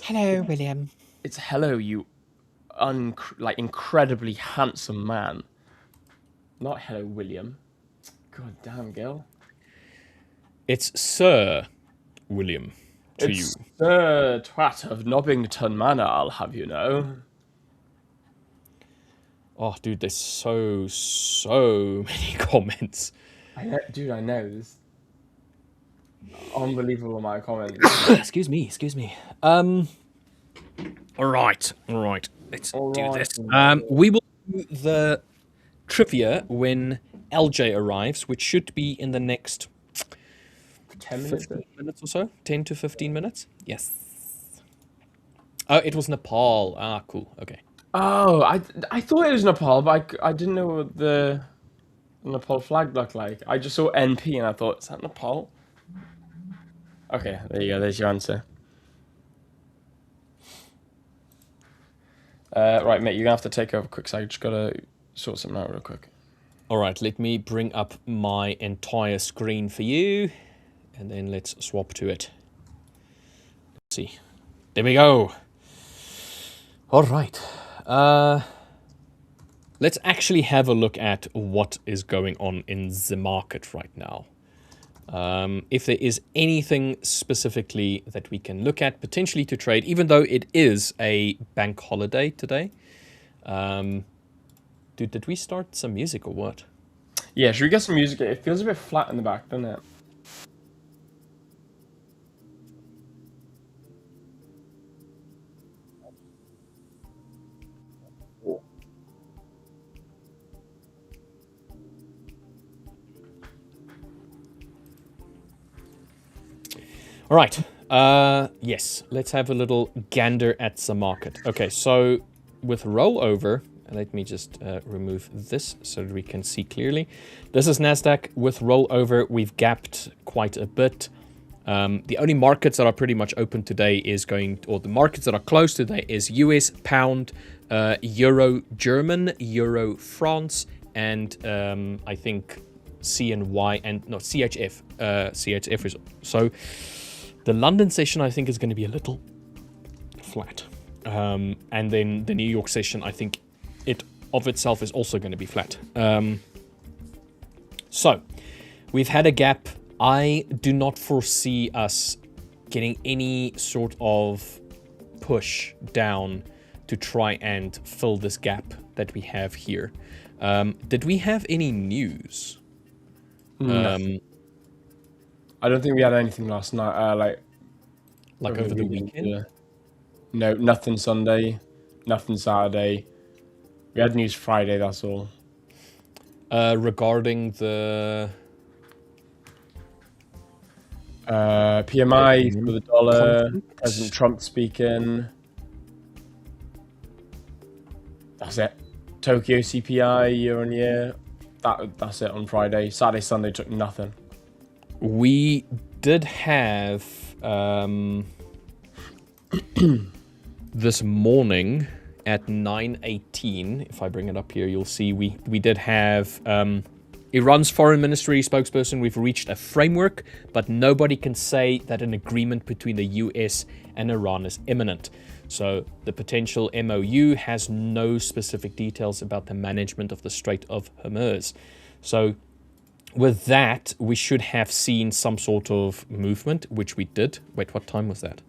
Hello, William. It's hello, you incredibly handsome man. Not hello, William. God damn, girl. It's Sir William to It's you. Sir Twat of Nobbington Manor, I'll have you know. Oh, dude, there's so many comments. I know, dude, I know. This unbelievable amount of comments. Excuse me. All right. Let's do this. We will do the trivia when LJ arrives, which should be in the next 10 minutes? 15 minutes or so. 10 to 15 minutes. Yes. Oh, it was Nepal. Ah, cool. Okay. Oh, I thought it was Nepal, but I didn't know what the Nepal flag looked like. I just saw NP and I thought, is that Nepal? Okay, there you go. There's your answer. Right, mate, you're going to have to take over quick, so I just got to sort something out real quick. All right, let me bring up my entire screen for you, and then let's swap to it. Let's see. There we go. All right. Let's actually have a look at what is going on in the market right now. If there is anything specifically that we can look at, potentially to trade, even though it is a bank holiday today. Dude, did we start some music or what? Yeah, should we get some music? It feels a bit flat in the back, doesn't it? All right. Yes, let's have a little gander at the market. Okay, so with rollover, let me just remove this so that we can see clearly. This is NASDAQ. With rollover, we've gapped quite a bit. The only markets that are pretty much open today or the markets that are closed today is US, Pound, Euro, German, Euro, France, and I think CNY and not CHF. CHF is so. The London session, I think, is going to be a little flat. And then the New York session, I think it of itself is also going to be flat. So we've had a gap. I do not foresee us getting any sort of push down to try and fill this gap that we have here. Did we have any news? I don't think we had anything last night. Like over the weekend? No, nothing Sunday, nothing Saturday. We had news Friday, that's all. Regarding the PMI for the dollar, President Trump speaking. That's it. Tokyo CPI year on year. That's it on Friday. Saturday, Sunday took nothing. We did have this morning at 9:18. If I bring it up here, you'll see we did have Iran's foreign ministry spokesperson, we've reached a framework, but nobody can say that an agreement between the US and Iran is imminent. So the potential MOU has no specific details about the management of the Strait of Hormuz. So with that, we should have seen some sort of movement, which we did. Wait, what time was that?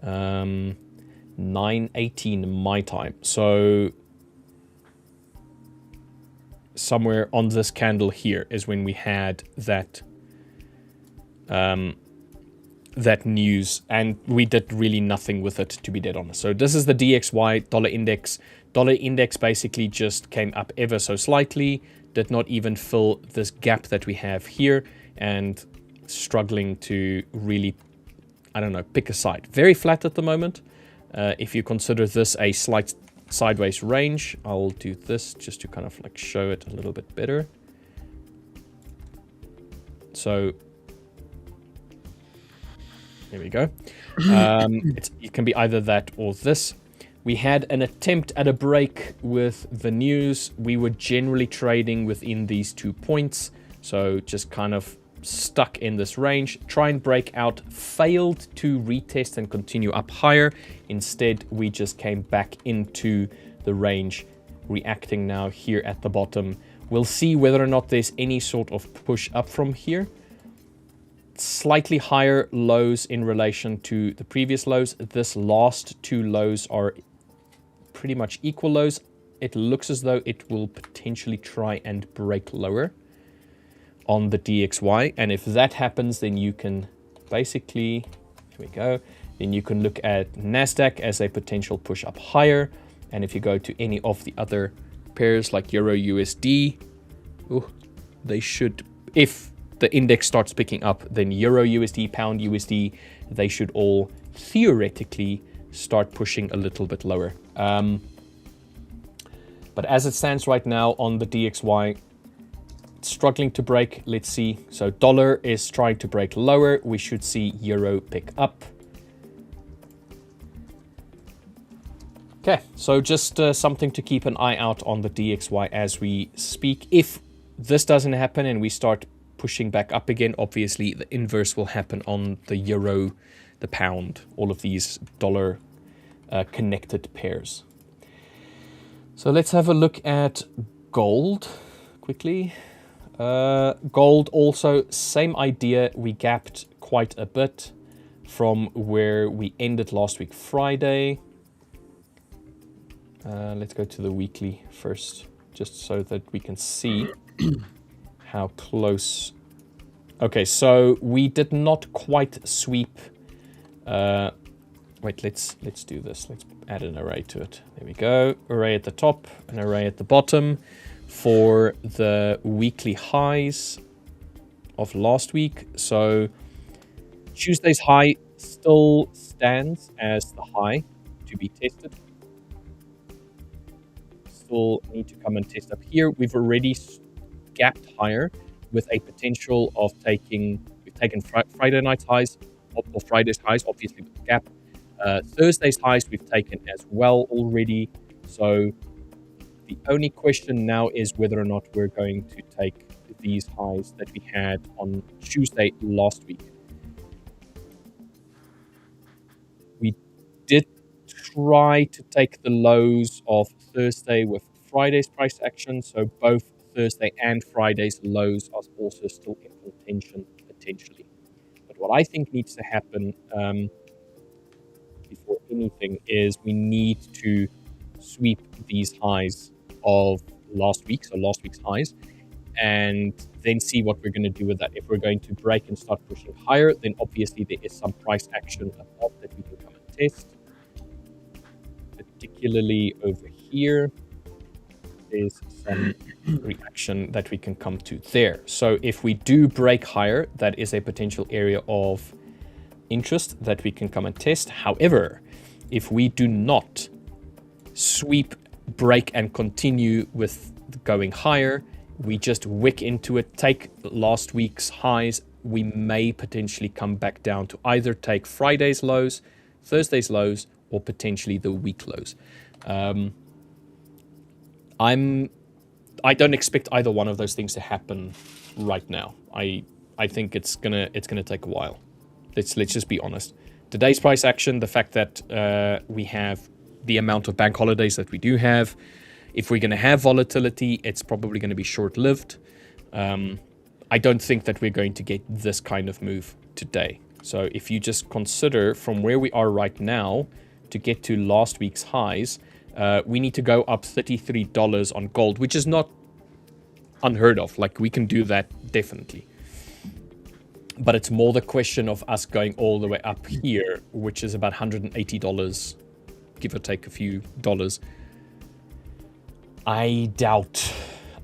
9:18 my time. So somewhere on this candle here is when we had that that news, and we did really nothing with it, to be dead honest. So this is the DXY dollar index. Dollar index basically just came up ever so slightly, did not even fill this gap that we have here, and struggling to really, I don't know, pick a side. Very flat at the moment. If you consider this a slight sideways range, I'll do this just to kind of like show it a little bit better. So here we go. It can be either that or this. We had an attempt at a break with the news. We were generally trading within these 2 points. So just kind of stuck in this range. Try and break out. Failed to retest and continue up higher. Instead, we just came back into the range, reacting now here at the bottom. We'll see whether or not there's any sort of push up from here. Slightly higher lows in relation to the previous lows. This last 2 lows are pretty much equal lows. It looks as though it will potentially try and break lower on the DXY. And if that happens, then you can basically, here we go, then you can look at NASDAQ as a potential push up higher. And if you go to any of the other pairs like Euro USD, they should, if the index starts picking up, then Euro USD, Pound USD, they should all theoretically start pushing a little bit lower. But as it stands right now on the DXY, struggling to break. Let's see. So dollar is trying to break lower. We should see euro pick up. Okay, so just something to keep an eye out on the DXY as we speak. If this doesn't happen and we start pushing back up again, obviously the inverse will happen on the euro, the pound, all of these dollar connected pairs. So let's have a look at gold quickly. Gold also, same idea. We gapped quite a bit from where we ended last week Friday. Let's go to the weekly first, just so that we can see how close. Okay, so we did not quite sweep. Wait, let's do this. Let's add an array to it. There we go. Array at the top, an array at the bottom for the weekly highs of last week. So Tuesday's high still stands as the high to be tested. Still need to come and test up here. We've already gapped higher with a potential of we've taken Friday night's highs, or Friday's highs, obviously with the gap. Thursday's highs we've taken as well already. So the only question now is whether or not we're going to take these highs that we had on Tuesday last week. We did try to take the lows of Thursday with Friday's price action. So both Thursday and Friday's lows are also still in contention potentially. But what I think needs to happen before anything is we need to sweep these highs of last week, so last week's highs, and then see what we're going to do with that. If we're going to break and start pushing higher, then obviously there is some price action above that we can come and test. Particularly over here, there's some reaction that we can come to there. So if we do break higher, that is a potential area of interest that we can come and test. However, if we do not sweep, break, and continue with going higher, we just wick into it, take last week's highs, we may potentially come back down to either take Friday's lows, Thursday's lows, or potentially the week lows. I don't expect either one of those things to happen right now. I think it's gonna take a while. Let's just be honest. Today's price action, the fact that we have the amount of bank holidays that we do have, if we're going to have volatility, it's probably going to be short-lived. I don't think that we're going to get this kind of move today. So if you just consider from where we are right now to get to last week's highs, we need to go up $33 on gold, which is not unheard of. Like, we can do that definitely. But it's more the question of us going all the way up here, which is about $180, give or take a few dollars. I doubt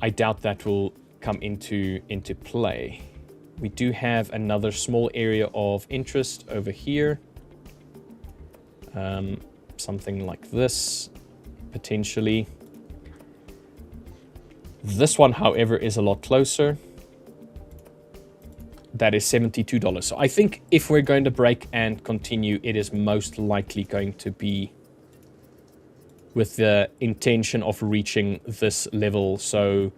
that will come into play. We do have another small area of interest over here. Something like this, potentially. This one, however, is a lot closer. That is $72. So I think if we're going to break and continue, it is most likely going to be with the intention of reaching this level. So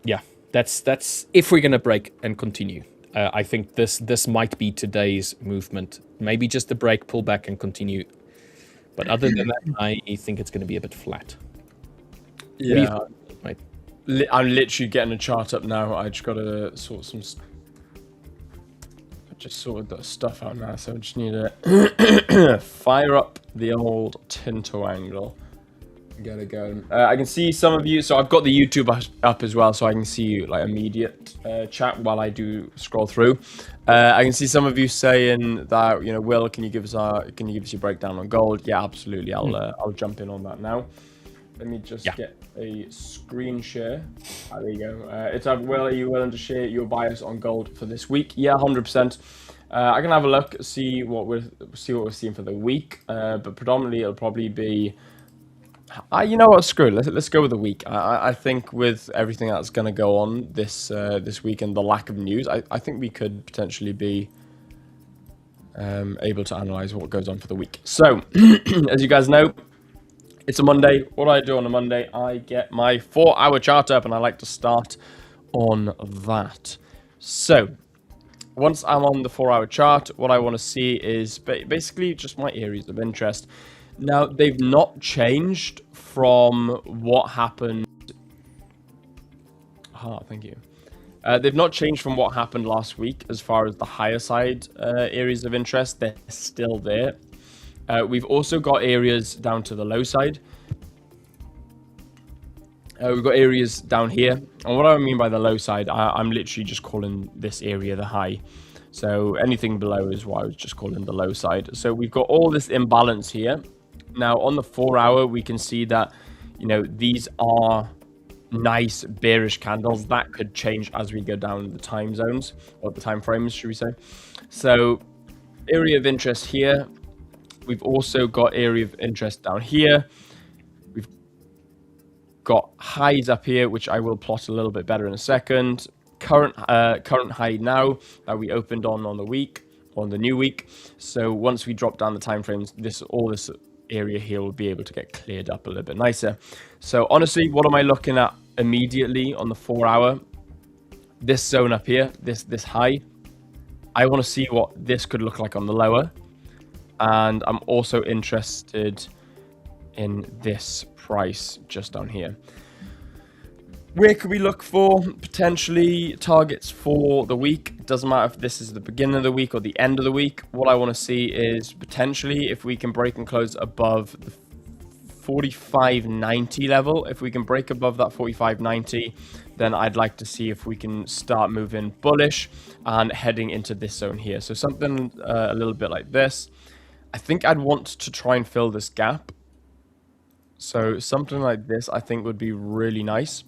yeah, that's if we're going to break and continue. I think this might be today's movement. Maybe just a break, pull back, and continue. But other than that, I think it's going to be a bit flat. Yeah, I'm literally getting a chart up now. I just got to sort some. I just sorted that stuff out now, so I just need to fire up the old Tinto angle. Get it going. I can see some of you. So I've got the YouTube up as well, so I can see like immediate chat while I do scroll through. I can see some of you saying that, you know, Will, can you give us your breakdown on gold? Yeah, absolutely. I'll jump in on that now. Let me just get a screen share. There you go. It's Will, are you willing to share your bias on gold for this week? Yeah, 100%. I can have a look, see what we're seeing for the week. But predominantly it'll probably be. You know what? Screw it. Let's go with the week. I think with everything that's going to go on this week and the lack of news, I think we could potentially be able to analyze what goes on for the week. So, as you guys know, it's a Monday. What do I do on a Monday? I get my 4-hour chart up, and I like to start on that. So, once I'm on the 4-hour chart, what I want to see is basically just my areas of interest. Now, they've not changed from what happened. Thank you. They've not changed from what happened last week as far as the higher side areas of interest. They're still there. We've also got areas down to the low side. We've got areas down here. And what I mean by the low side, I'm literally just calling this area the high. So anything below is what I was just calling the low side. So we've got all this imbalance here. Now, on the 4-hour, we can see that, you know, these are nice bearish candles. That could change as we go down the time zones, or the time frames, should we say. So area of interest here. We've also got area of interest down here. We've got highs up here, which I will plot a little bit better in a second. Current high now that we opened on the week, on the new week. So once we drop down the time frames, all this area here will be able to get cleared up a little bit nicer. So honestly, what am I looking at immediately on the 4-hour? This zone up here, this high. I want to see what this could look like on the lower. And I'm also interested in this price just down here. Where could we look for potentially targets for the week? Doesn't matter if this is the beginning of the week or the end of the week. What I want to see is potentially if we can break and close above the 45.90 level. If we can break above that 45.90, then I'd like to see if we can start moving bullish and heading into this zone here. So something a little bit like this. I think I'd want to try and fill this gap. So something like this I think would be really nice.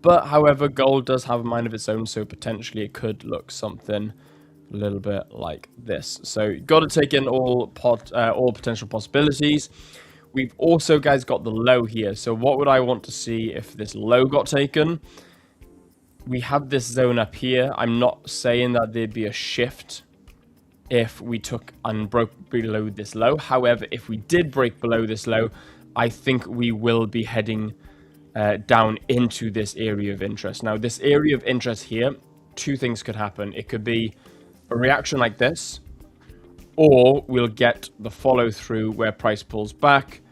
But however, gold does have a mind of its own, so potentially it could look something a little bit like this. So you've got to take in all potential possibilities. We've also, guys, got the low here. So what would I want to see if this low got taken? We have this zone up here. I'm not saying that there'd be a shift if we took and broke below this low. However, if we did break below this low, I think we will be heading down into this area of interest. Now, this area of interest here, two things could happen. It could be a reaction like this, or we'll get the follow through where price pulls back,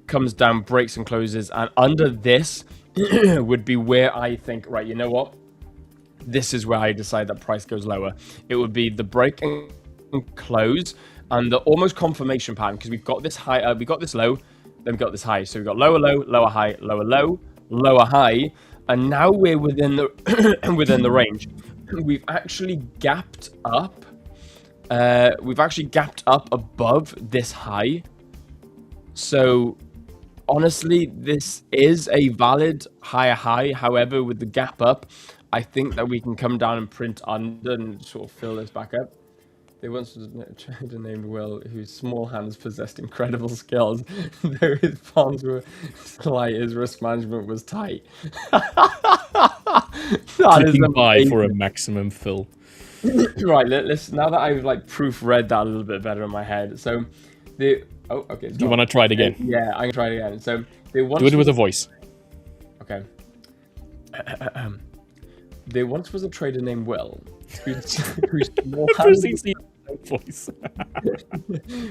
comes down, breaks and closes, and under this would be where I think, right, you know what? This is where I decide that price goes lower. It would be the break and close and the almost confirmation pattern, because we've got this high, we got this low, then we got this high. So we've got lower low, lower high, lower low, lower high, and now we're within the within the range. We've actually gapped up. We've actually gapped up above this high. So honestly, this is a valid higher high. However, with the gap up, I think that we can come down and print under and sort of fill this back up. There once was a trader named Will whose small hands possessed incredible skills, though his palms were slight, his risk management was tight. Clicking buy for a maximum fill. Right, let's now that I've like proofread that a little bit better in my head. So okay. Do you want to try it again? Yeah, I can try it again. So do it with a voice. Okay. There once was a trader named Will whose small hands voice.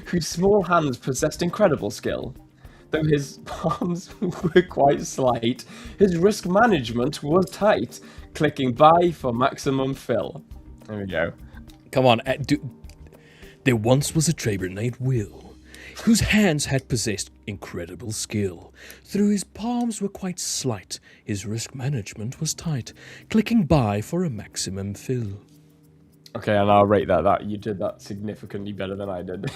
whose small hands possessed incredible skill. Though his palms were quite slight, his risk management was tight. Clicking buy for maximum fill. There we go. Come on. There once was a trader named Will, whose hands had possessed incredible skill. Though his palms were quite slight, his risk management was tight. Clicking buy for a maximum fill. Okay, and I'll rate that. You did that significantly better than I did.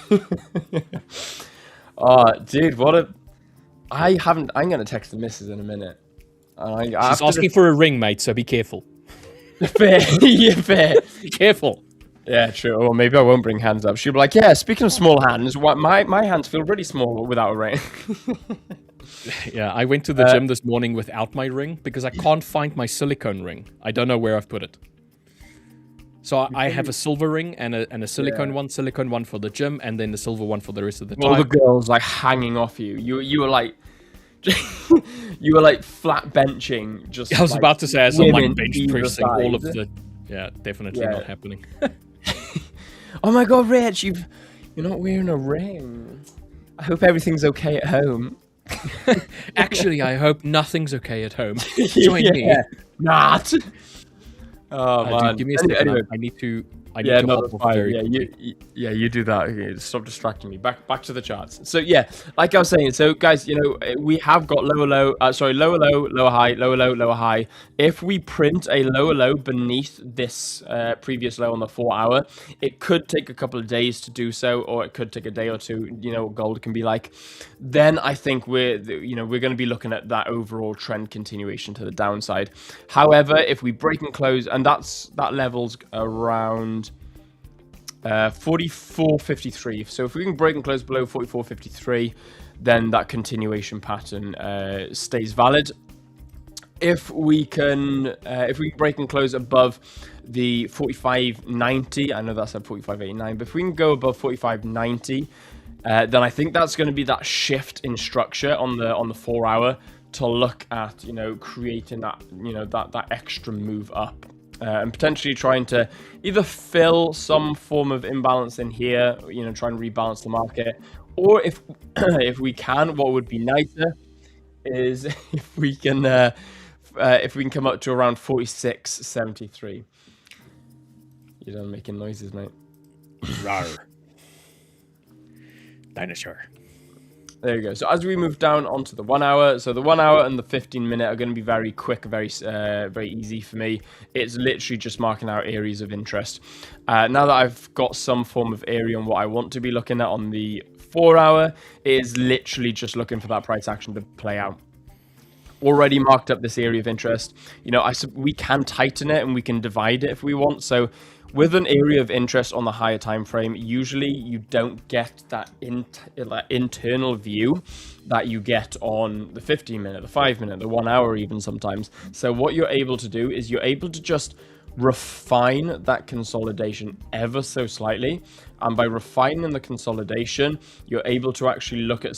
Oh, dude, what a... I'm going to text the missus in a minute. She's asking for a ring, mate, so be careful. Fair. Yeah, fair. Be careful. Yeah, true. Or maybe I won't bring hands up. She'll be like, yeah, speaking of small hands, my hands feel really small without a ring. Yeah, I went to the gym this morning without my ring because I can't find my silicone ring. I don't know where I've put it. So I have a silver ring and a silicone one for the gym, and then the silver one for the rest of the time. All the girls like hanging off you. You were like, you were like flat benching. Just I was like, about to say, as I'm like bench pressing side. all of the. Yeah, definitely not happening. Oh my god, Rich, you're not wearing a ring. I hope everything's okay at home. Actually, I hope nothing's okay at home. Join me. Not. Oh man. Dude, give me a second. Anyway. I need to hop off very quickly. You do that. Okay, stop distracting me. Back to the charts. So yeah, like I was saying. So guys, we have got lower low, lower high, lower low, lower high. If we print a lower low beneath this previous low on the 4 hour, it could take a couple of days to do so, or it could take a day or two. You know what gold can be like. Then I think we're going to be looking at that overall trend continuation to the downside. However, if we break and close, and that level's around 44.53. So if we can break and close below 44.53, then that continuation pattern stays valid. If we can break and close above the 45.90, I know that's at 45.89, but if we can go above 45.90, then I think that's going to be that shift in structure on the 4 hour to look at creating that that extra move up. And potentially trying to either fill some form of imbalance in here, try and rebalance the market, or if we can, what would be nicer is if we can come up to around 46.73. You're done making noises, mate. Rawr. Dinosaur. There you go. So as we move down onto the 1 hour, so the 1 hour and the 15 minute are going to be very quick, very easy for me. It's literally just marking out areas of interest. Now that I've got some form of area on what I want to be looking at on the 4 hour, it is literally just looking for that price action to play out. Already marked up this area of interest. We can tighten it and we can divide it if we want. So with an area of interest on the higher time frame, usually you don't get that internal view that you get on the 15 minute, the 5 minute, the 1 hour even sometimes. So what you're able to do is you're able to just refine that consolidation ever so slightly. And by refining the consolidation, you're able to actually look at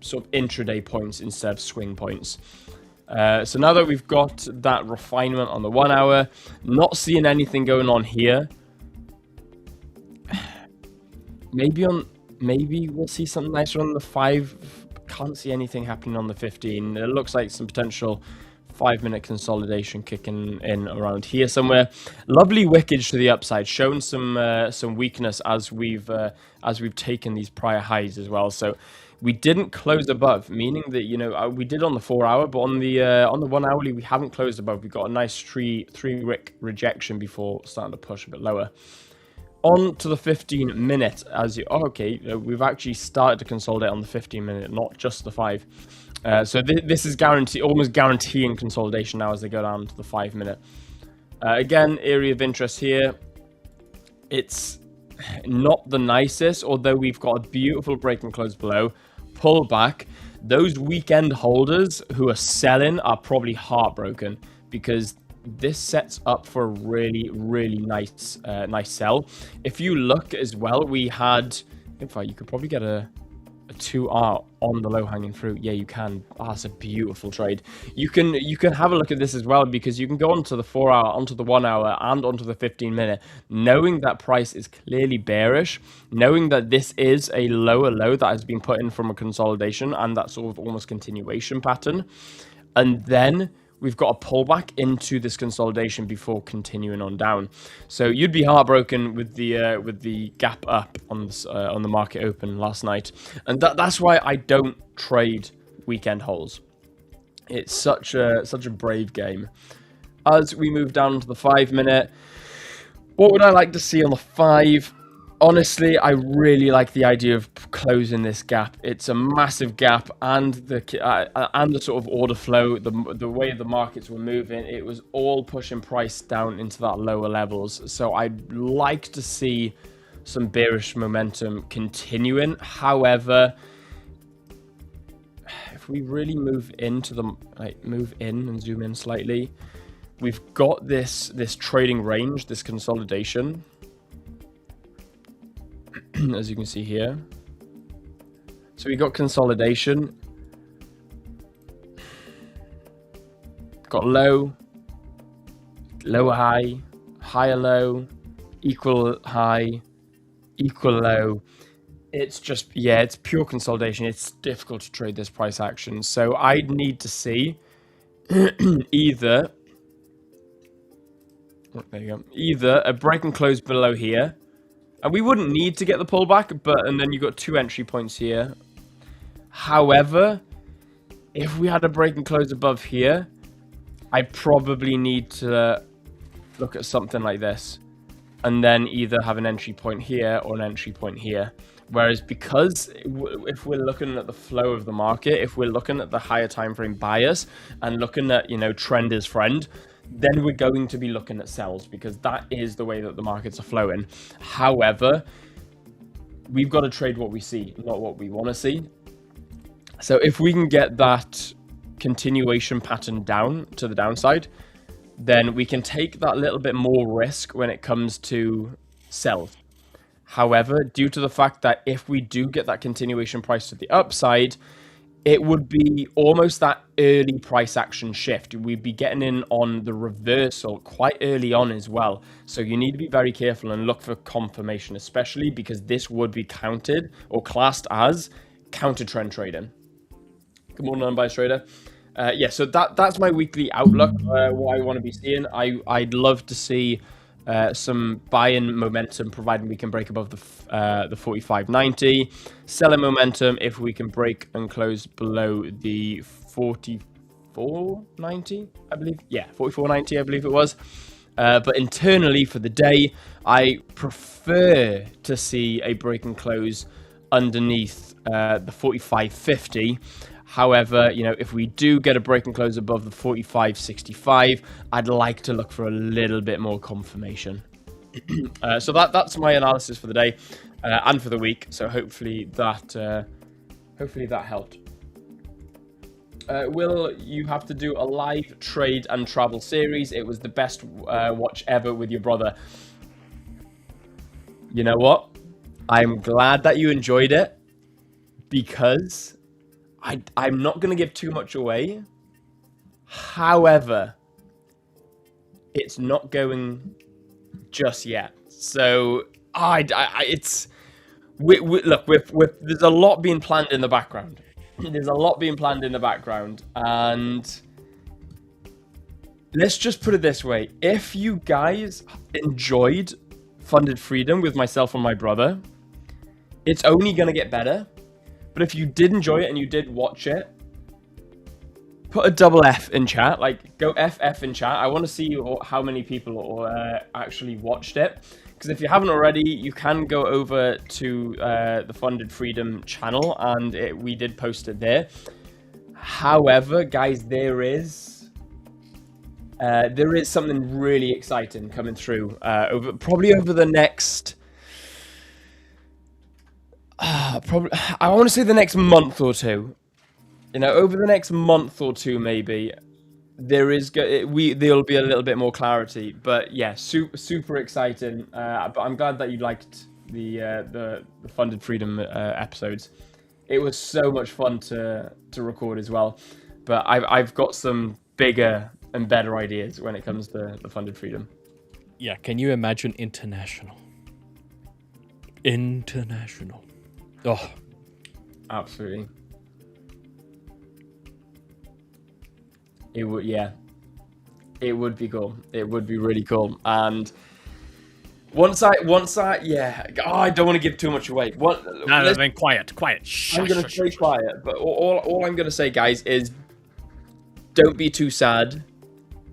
sort of intraday points instead of swing points. So now that we've got that refinement on the 1 hour, not seeing anything going on here. Maybe we'll see something nicer on the 5. Can't see anything happening on the 15. It looks like some potential 5-minute consolidation kicking in around here somewhere. Lovely wickage to the upside, showing some weakness as we've taken these prior highs as well. So we didn't close above, meaning that we did on the 4 hour, but on the 1 hourly we haven't closed above. We got a nice three wick rejection before starting to push a bit lower. On to the 15-minute, we've actually started to consolidate on the 15-minute, not just the 5. So this is almost guaranteeing consolidation now as they go down to the 5-minute. Again, area of interest here. It's not the nicest, although we've got a beautiful break and close below. Pull back. Those weekend holders who are selling are probably heartbroken because this sets up for a really, really nice sell. If you look as well, we had, in fact, you could probably get a 2R on the low hanging fruit. Yeah, you can. That's a beautiful trade. You can have a look at this as well, because you can go onto the 4 hour, onto the 1 hour, and onto the 15-minute, knowing that price is clearly bearish, knowing that this is a lower low that has been put in from a consolidation and that sort of almost continuation pattern, and then we've got a pullback into this consolidation before continuing on down. So you'd be heartbroken with the gap up on the market open last night, and that's why I don't trade weekend holds. It's such a brave game. As we move down to the 5-minute, what would I like to see on the 5? Honestly, I really like the idea of closing this gap. It's a massive gap, and the sort of order flow, the way the markets were moving, it was all pushing price down into that lower levels. So I'd like to see some bearish momentum continuing. However, if we really move in and zoom in slightly, we've got this trading range, this consolidation. As you can see here, so we got consolidation, got low, lower high, higher low, equal high, equal low. It's just, it's pure consolidation. It's difficult to trade this price action. So I'd need to see either a break and close below here. And we wouldn't need to get the pullback, and then you've got 2 entry points here. However, if we had a break and close above here, I'd probably need to look at something like this, and then either have an entry point here or an entry point here. Whereas because if we're looking at the flow of the market, if we're looking at the higher time frame bias and looking at, trend is friend, then we're going to be looking at sells, because that is the way that the markets are flowing. However, we've got to trade what we see, not what we want to see. So if we can get that continuation pattern down to the downside, then we can take that little bit more risk when it comes to sells. However, due to the fact that if we do get that continuation price to the upside, it would be almost that early price action shift. We'd be getting in on the reversal quite early on as well. So you need to be very careful and look for confirmation, especially because this would be counted or classed as counter trend trading. Good morning, unbiased trader. So that's my weekly outlook. What I want to be seeing. I'd love to see some buy-in momentum, providing we can break above the 45.90. Selling momentum if we can break and close below the 44.90, I believe. Yeah, 44.90, I believe it was. But internally for the day, I prefer to see a break and close underneath the 45.50. However, if we do get a break and close above the 45.65, I'd like to look for a little bit more confirmation. So that's my analysis for the day and for the week. So hopefully that helped. Will you have to do a live trade and travel series? It was the best watch ever with your brother. You know what? I'm glad that you enjoyed it, because I'm not going to give too much away. However, it's not going just yet. So it's look, there's a lot being planned in the background. There's a lot being planned in the background, and let's just put it this way: if you guys enjoyed Funded Freedom with myself and my brother, it's only gonna get better. But if you did enjoy it and you did watch it, put a double F in chat. Like, go FF in chat. I want to see how many people actually watched it. Because if you haven't already, you can go over to the Funded Freedom channel, and we did post it there. However, guys, there is something really exciting coming through probably over the next. I want to say the next month or two. You know, over the next month or two, maybe there'll be a little bit more clarity. But yeah, super exciting. But I'm glad that you liked the Funded Freedom episodes. It was so much fun to record as well. But I've got some bigger and better ideas when it comes to the Funded Freedom. Yeah, can you imagine international? International. Oh, absolutely. It would, yeah. It would be cool. It would be really cool. And once I, yeah. Oh, I don't want to give too much away. No, then quiet. I'm gonna stay quiet. But all I'm gonna say, guys, is don't be too sad,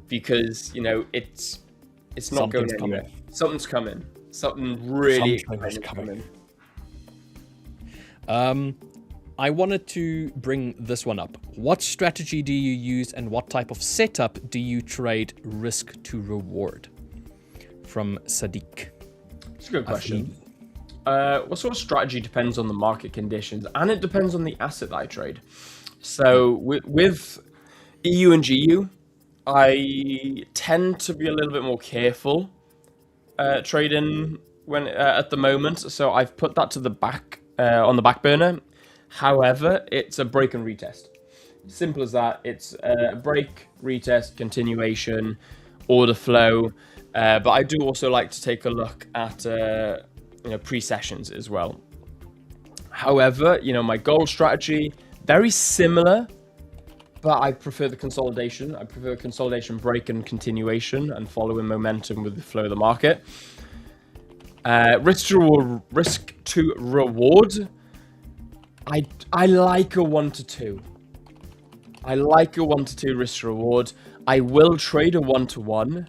because you know it's not going anywhere. Something's coming. Something really exciting coming. I wanted to bring this one up. What strategy do you use, and what type of setup do you trade risk to reward? From Sadiq. It's a good question. What sort of strategy depends on the market conditions, and it depends on the asset that I trade. So with EU and GU, I tend to be a little bit more careful trading when at the moment. So I've put that to the back on the back burner. However, it's a break and retest. Simple as that. It's a break, retest, continuation, order flow. But I do also like to take a look at pre-sessions as well. However, my goal strategy, very similar, but I prefer the consolidation. I prefer consolidation, break, and continuation, and following momentum with the flow of the market. Risk to reward. I like a 1 to 2. I like a 1 to 2 risk to reward. I will trade a 1 to 1.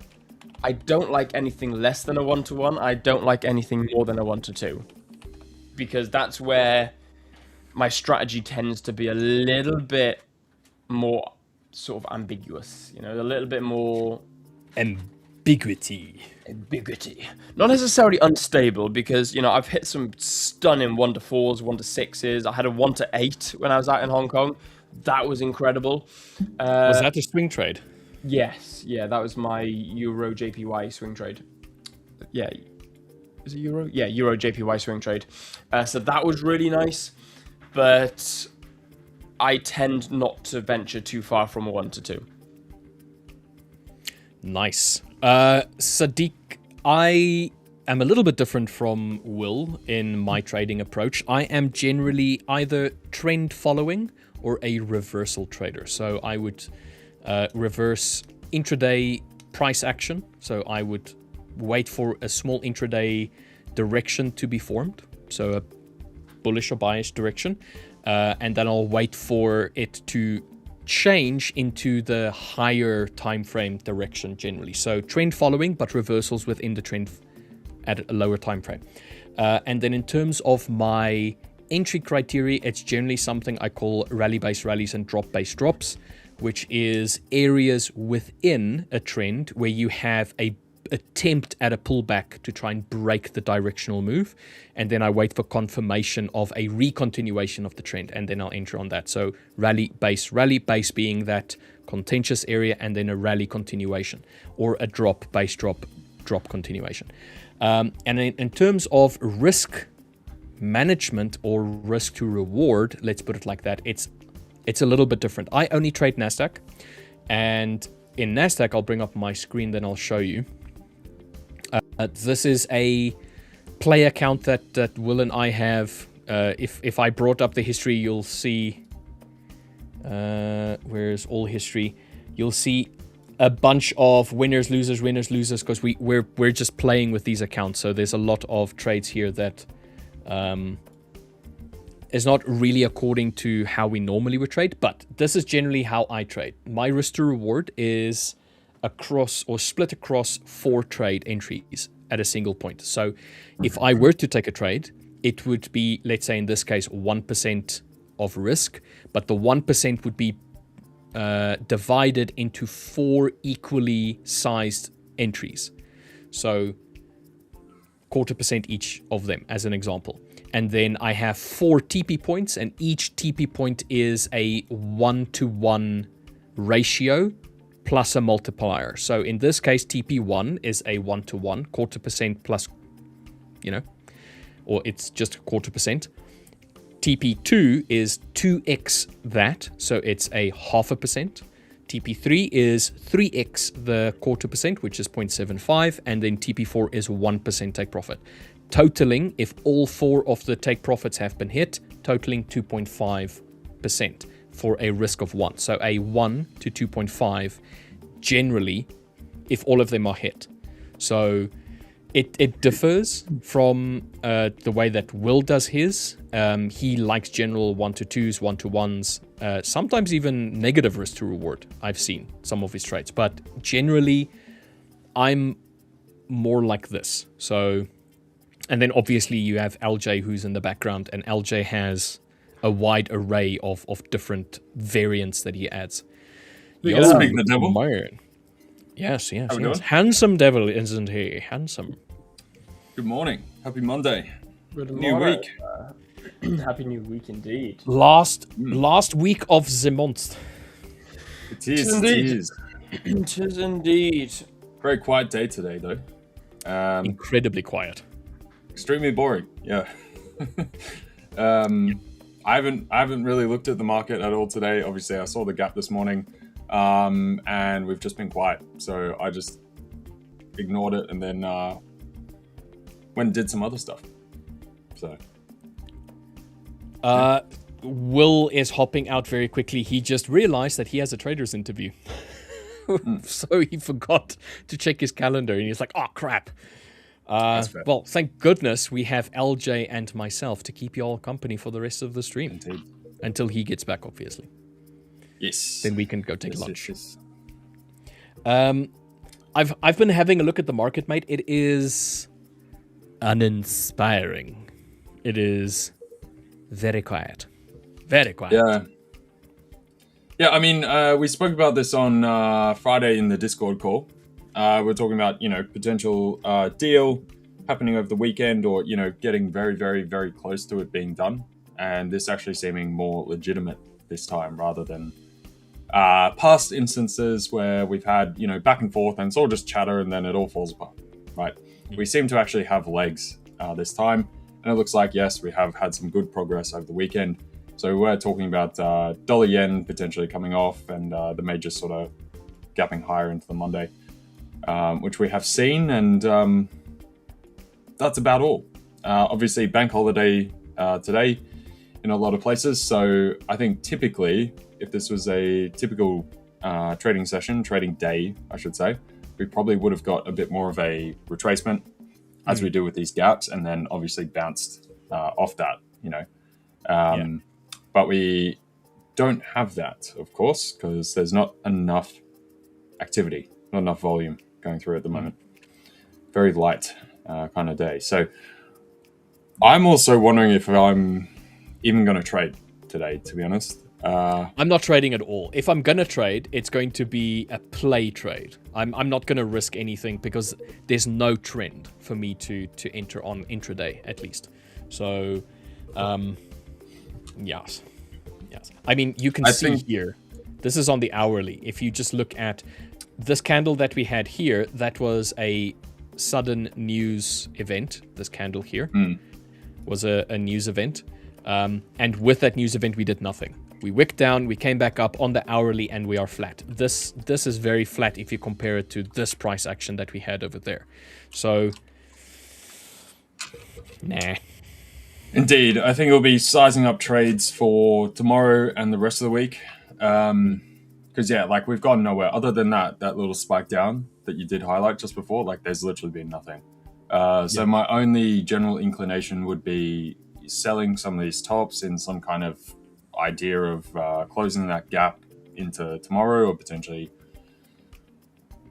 I don't like anything less than a 1 to 1. I don't like anything more than a 1 to 2. Because that's where my strategy tends to be a little bit more sort of ambiguous. A little bit more ambiguity. Not necessarily unstable, because I've hit some stunning 1 to 4s, 1 to 6s. I had a 1 to 8 when I was out in Hong Kong. That was incredible. Was that a swing trade? Yes, yeah, that was my Euro JPY swing trade. Yeah, is it Euro? Yeah, Euro JPY swing trade. So that was really nice, but I tend not to venture too far from a 1 to 2. Nice. Sadiq, I am a little bit different from Will in my trading approach. I am generally either trend following or a reversal trader. So I would reverse intraday price action. So I would wait for a small intraday direction to be formed. So a bullish or bearish direction. And then I'll wait for it to change into the higher time frame direction generally. So trend following, but reversals within the trend at a lower time frame. And then in terms of my entry criteria, it's generally something I call rally-based rallies and drop-based drops, which is areas within a trend where you have a attempt at a pullback to try and break the directional move, and then I wait for confirmation of a recontinuation of the trend, and then I'll enter on that. So rally base being that contentious area, and then a rally continuation, or a drop base drop continuation. And in terms of risk management or risk to reward, let's put it like that, it's It's a little bit different. I only trade NASDAQ, and in NASDAQ, I'll bring up my screen, then I'll show you. This is a play account that Will and I have. If I brought up the history, you'll see. Where's all history? You'll see a bunch of winners, losers, because we're just playing with these accounts. So there's a lot of trades here that is not really according to how we normally would trade, but this is generally how I trade. My risk to reward is across or split across 4 trade entries at a single point. So if I were to take a trade, it would be, let's say in this case, 1% of risk, but the 1% would be divided into 4 equally sized entries. So 0.25% each of them, as an example. And then I have 4 TP points, and each TP point is a 1-to-1 ratio plus a multiplier. So in this case, TP1 is a 1-to-1, 0.25% plus, or it's just 0.25%. TP2 is 2x that, so it's a 0.5%. TP3 is 3x the 0.25%, which is 0.75, and then TP4 is 1% take profit. Totaling, if all 4 of the take profits have been hit, totaling 2.5% for a risk of 1. So a 1 to 2.5 generally, if all of them are hit. So it differs from the way that Will does his. He likes general 1-to-2s, 1-to-1s, sometimes even negative risk to reward. I've seen some of his trades, but generally I'm more like this. So, and then obviously you have LJ who's in the background, and LJ has a wide array of different variants that he adds. Speaking the devil. Man. Yes. How we doing? Handsome devil, isn't he? Handsome. Good morning. Happy Monday. Good New morning. week. Happy new week indeed. Last week of the month. It is. Indeed. It is indeed. Very quiet day today, though. Incredibly quiet. Extremely boring. Yeah. I haven't really looked at the market at all today. Obviously, I saw the gap this morning, and we've just been quiet. So I just ignored it and then went and did some other stuff. So. Will is hopping out very quickly. He just realized that he has a trader's interview. So he forgot to check his calendar, and he's like, oh, crap. Well, thank goodness we have LJ and myself to keep you all company for the rest of the stream. Indeed. Until he gets back, obviously. Yes. Then we can go take lunch. Yes. I've been having a look at the market, mate. It is uninspiring. It is very quiet. Very quiet. Yeah. Yeah, I mean, we spoke about this on Friday in the Discord call. We're talking about, potential deal happening over the weekend, or, getting very, very, very close to it being done. And this actually seeming more legitimate this time rather than past instances where we've had, back and forth and it's all just chatter and then it all falls apart, right? We seem to actually have legs this time. And it looks like, yes, we have had some good progress over the weekend. So we're talking about dollar yen potentially coming off, and the major sort of gapping higher into the Monday, which we have seen. And that's about all. Obviously, bank holiday today in a lot of places. So I think typically, if this was a typical trading day, I should say, we probably would have got a bit more of a retracement as we do with these gaps, and then obviously bounced off that, But we don't have that, of course, because there's not enough activity, not enough volume going through at the moment. Very light kind of day. So I'm also wondering if I'm even going to trade today, to be honest. I'm not trading at all. If I'm going to trade, it's going to be a play trade. I'm not going to risk anything because there's no trend for me to enter on intraday, at least. So, yes. I mean, you can see here, this is on the hourly. If you just look at this candle that we had here, that was a sudden news event. This candle here was a news event. And with that news event, we did nothing. We wicked down, we came back up on the hourly, and we are flat. This is very flat if you compare it to this price action that we had over there. So, nah. Indeed, I think it'll be sizing up trades for tomorrow and the rest of the week. Because like we've gone nowhere other than that little spike down that you did highlight just before. Like there's literally been nothing. So my only general inclination would be selling some of these tops in some kind of idea of closing that gap into tomorrow or potentially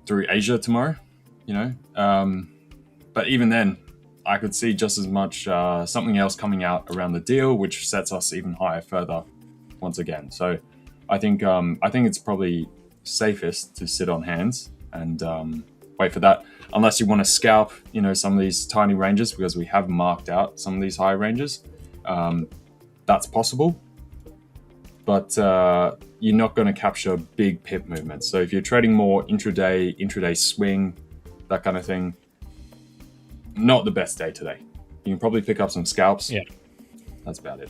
through Asia tomorrow. But even then, I could see just as much something else coming out around the deal, which sets us even higher further once again. So I think it's probably safest to sit on hands and wait for that, unless you want to scalp, some of these tiny ranges, because we have marked out some of these high ranges. That's possible, but you're not going to capture big pip movements. So if you're trading more intraday swing, that kind of thing, not the best day today. You can probably pick up some scalps. Yeah. That's about it.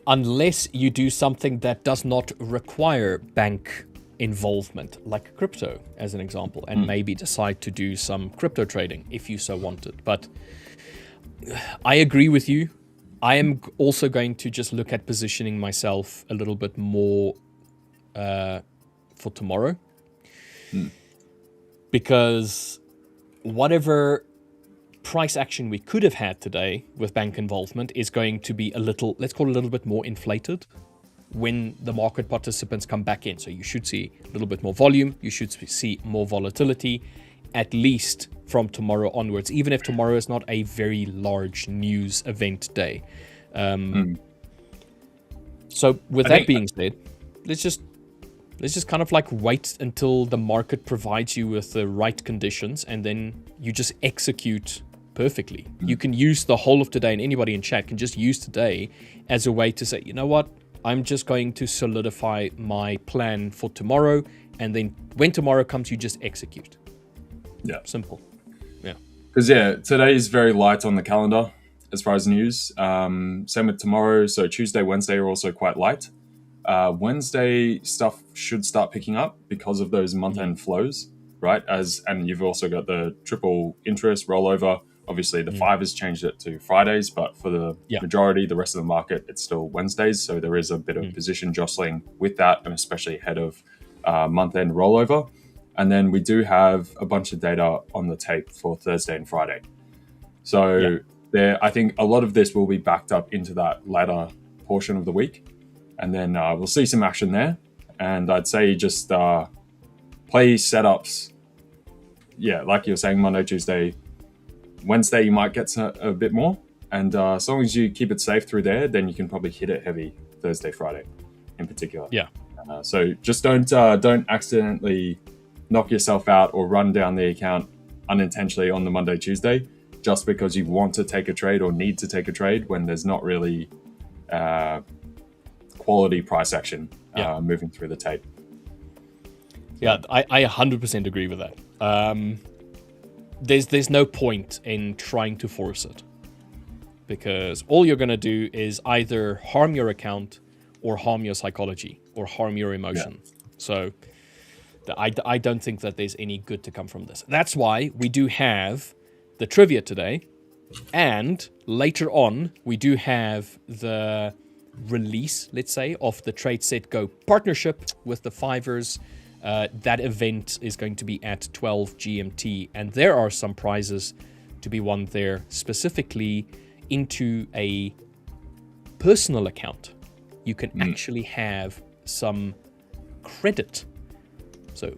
Unless you do something that does not require bank involvement, like crypto, as an example, and maybe decide to do some crypto trading if you so wanted. But I agree with you. I am also going to just look at positioning myself a little bit more for tomorrow. Because whatever price action we could have had today with bank involvement is going to be let's call it a little bit more inflated when the market participants come back in. So you should see a little bit more volume. You should see more volatility, at least from tomorrow onwards, even if tomorrow is not a very large news event day. So with that being said, let's just kind of like wait until the market provides you with the right conditions, and then you just execute perfectly. You can use the whole of today, and anybody in chat can just use today as a way to say, you know what, I'm just going to solidify my plan for tomorrow, and then when tomorrow comes, you just execute. Yeah. Simple. Yeah. Because today is very light on the calendar as far as news. Same with tomorrow. So Tuesday, Wednesday are also quite light. Wednesday stuff should start picking up because of those month-end flows, right? And you've also got the triple interest rollover. Obviously, the 5ers changed it to Fridays, but for the majority, the rest of the market, it's still Wednesdays. So there is a bit of position jostling with that, and especially ahead of month-end rollover. And then we do have a bunch of data on the tape for Thursday and Friday. So I think a lot of this will be backed up into that latter portion of the week. And then we'll see some action there. And I'd say just play setups. Yeah, like you were saying, Monday, Tuesday, Wednesday, you might get a bit more. And as long as you keep it safe through there, then you can probably hit it heavy Thursday, Friday in particular. Yeah. So just don't accidentally knock yourself out or run down the account unintentionally on the Monday, Tuesday, just because you want to take a trade or need to take a trade when there's not really quality price action moving through the tape. Yeah, I 100% agree with that. There's no point in trying to force it, because all you're going to do is either harm your account or harm your psychology or harm your emotion. So I don't think that there's any good to come from this. That's why we do have the trivia today, and later on we do have the release, let's say, of the Trade Set Go partnership with the 5ers. That event is going to be at 12 GMT, and there are some prizes to be won there, specifically into a personal account. You can actually have some credit. So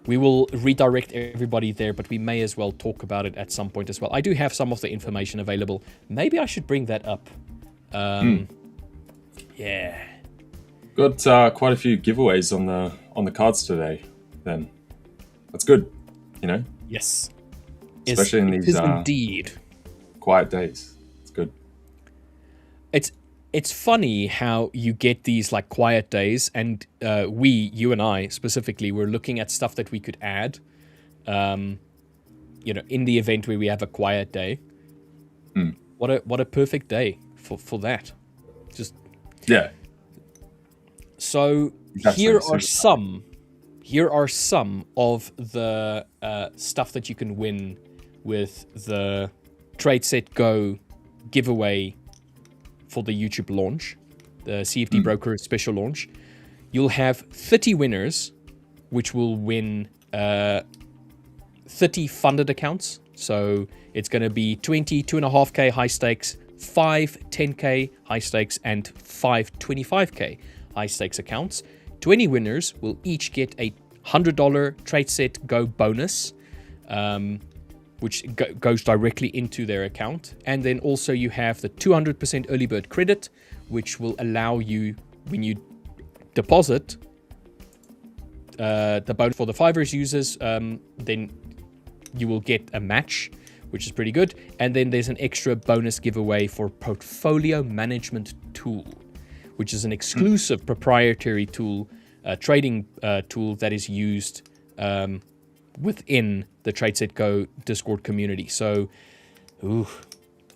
we will redirect everybody there, but we may as well talk about it at some point as well. I do have some of the information available. Maybe I should bring that up. Yeah. Got quite a few giveaways on the cards today. Then that's good, Yes. especially in these indeed quiet days. It's good. It's funny how you get these like quiet days, and you and I specifically, were looking at stuff that we could add, in the event where we have a quiet day. What a perfect day for that. Just So That's here nice. are some of the stuff that you can win with the Trade Set Go giveaway for the YouTube launch, the CFD Broker special launch. You'll have 30 winners, which will win 30 funded accounts. So it's going to be 20 2.5K high stakes, 5 10K high stakes, and 5 25K high stakes accounts. 20 winners will each get a $100 Trade Set Go bonus, which goes directly into their account. And then also you have the 200% early bird credit, which will allow you, when you deposit the bonus for the 5ers users, then you will get a match, which is pretty good. And then there's an extra bonus giveaway for Portfolio Management Tool, which is an exclusive proprietary tool, trading tool that is used within the Trade Set Go Discord community. So,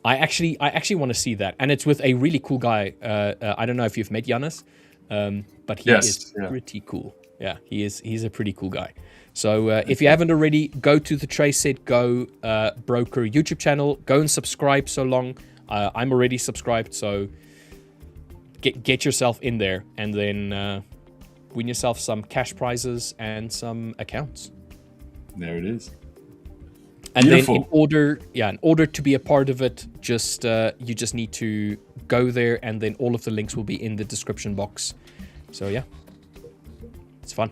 I actually want to see that, and it's with a really cool guy. I don't know if you've met Giannis, but he is pretty cool. Yeah, he's a pretty cool guy. So if you haven't already, go to the Trade Set Go Broker YouTube channel. Go and subscribe. So long, I'm already subscribed. So get yourself in there, and then win yourself some cash prizes and some accounts. There it is. And Beautiful. then in order to be a part of it, you just need to go there, and then all of the links will be in the description box. So yeah, it's fun.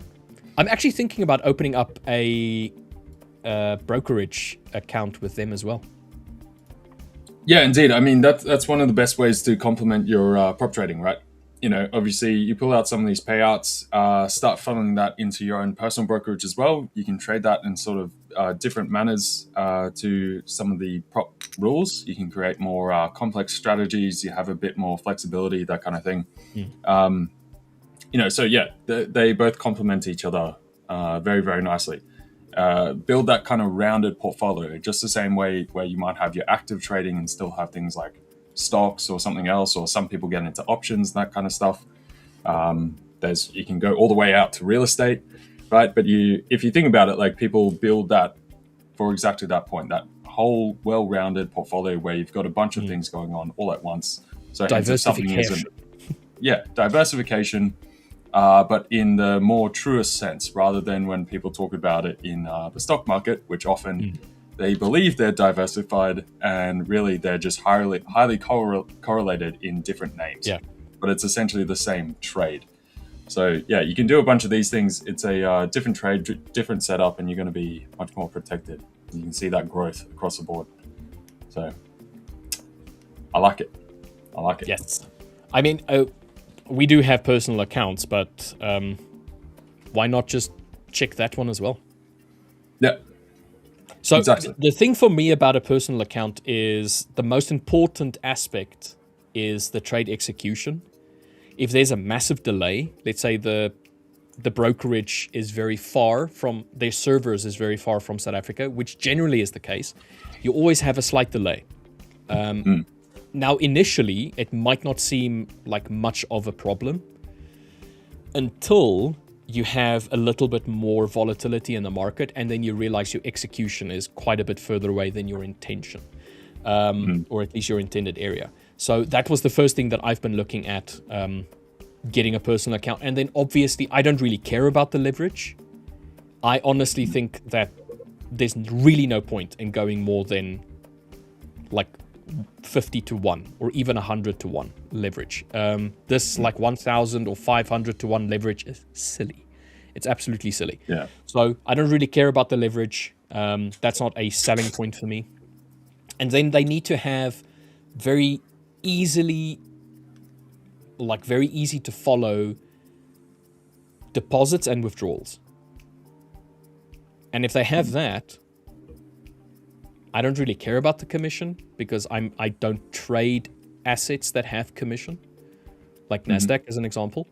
I'm actually thinking about opening up a brokerage account with them as well. Yeah, indeed. I mean, that's one of the best ways to complement your prop trading, right? You know, obviously, you pull out some of these payouts, start funneling that into your own personal brokerage as well. You can trade that in sort of different manners to some of the prop rules. You can create more complex strategies. You have a bit more flexibility, that kind of thing. You know, so yeah, they both complement each other very, very nicely. Build that kind of rounded portfolio, just the same way where you might have your active trading and still have things like stocks or something else, or some people get into options, that kind of stuff. You can go all the way out to real estate, right? But if you think about it, like, people build that for exactly that point, that whole well-rounded portfolio where you've got a bunch of things going on all at once. So Diversification. Diversification, but in the more truest sense, rather than when people talk about it in the stock market, which often they believe they're diversified, and really they're just highly correlated in different names. Yeah. But it's essentially the same trade. So yeah, you can do a bunch of these things. It's a different trade, different setup, and you're going to be much more protected. You can see that growth across the board. So I like it. Yes. I mean, we do have personal accounts, but why not just check that one as well? Yeah. So exactly. The thing for me about a personal account is the most important aspect is the trade execution. If there's a massive delay, let's say the brokerage is very far from, their servers is very far from South Africa, which generally is the case, you always have a slight delay. Now, initially, it might not seem like much of a problem until you have a little bit more volatility in the market, and then you realize your execution is quite a bit further away than your intention, or at least your intended area. So that was the first thing that I've been looking at, getting a personal account. And then obviously, I don't really care about the leverage. I honestly think that there's really no point in going more than like 50 to 1 or even 100 to 1 leverage. This like 1,000 or 500 to 1 leverage is silly. It's absolutely silly. Yeah. So I don't really care about the leverage. That's not a selling point for me. And then they need to have very easy to follow deposits and withdrawals. And if they have that, I don't really care about the commission, because I don't trade assets that have commission, like NASDAQ as an example.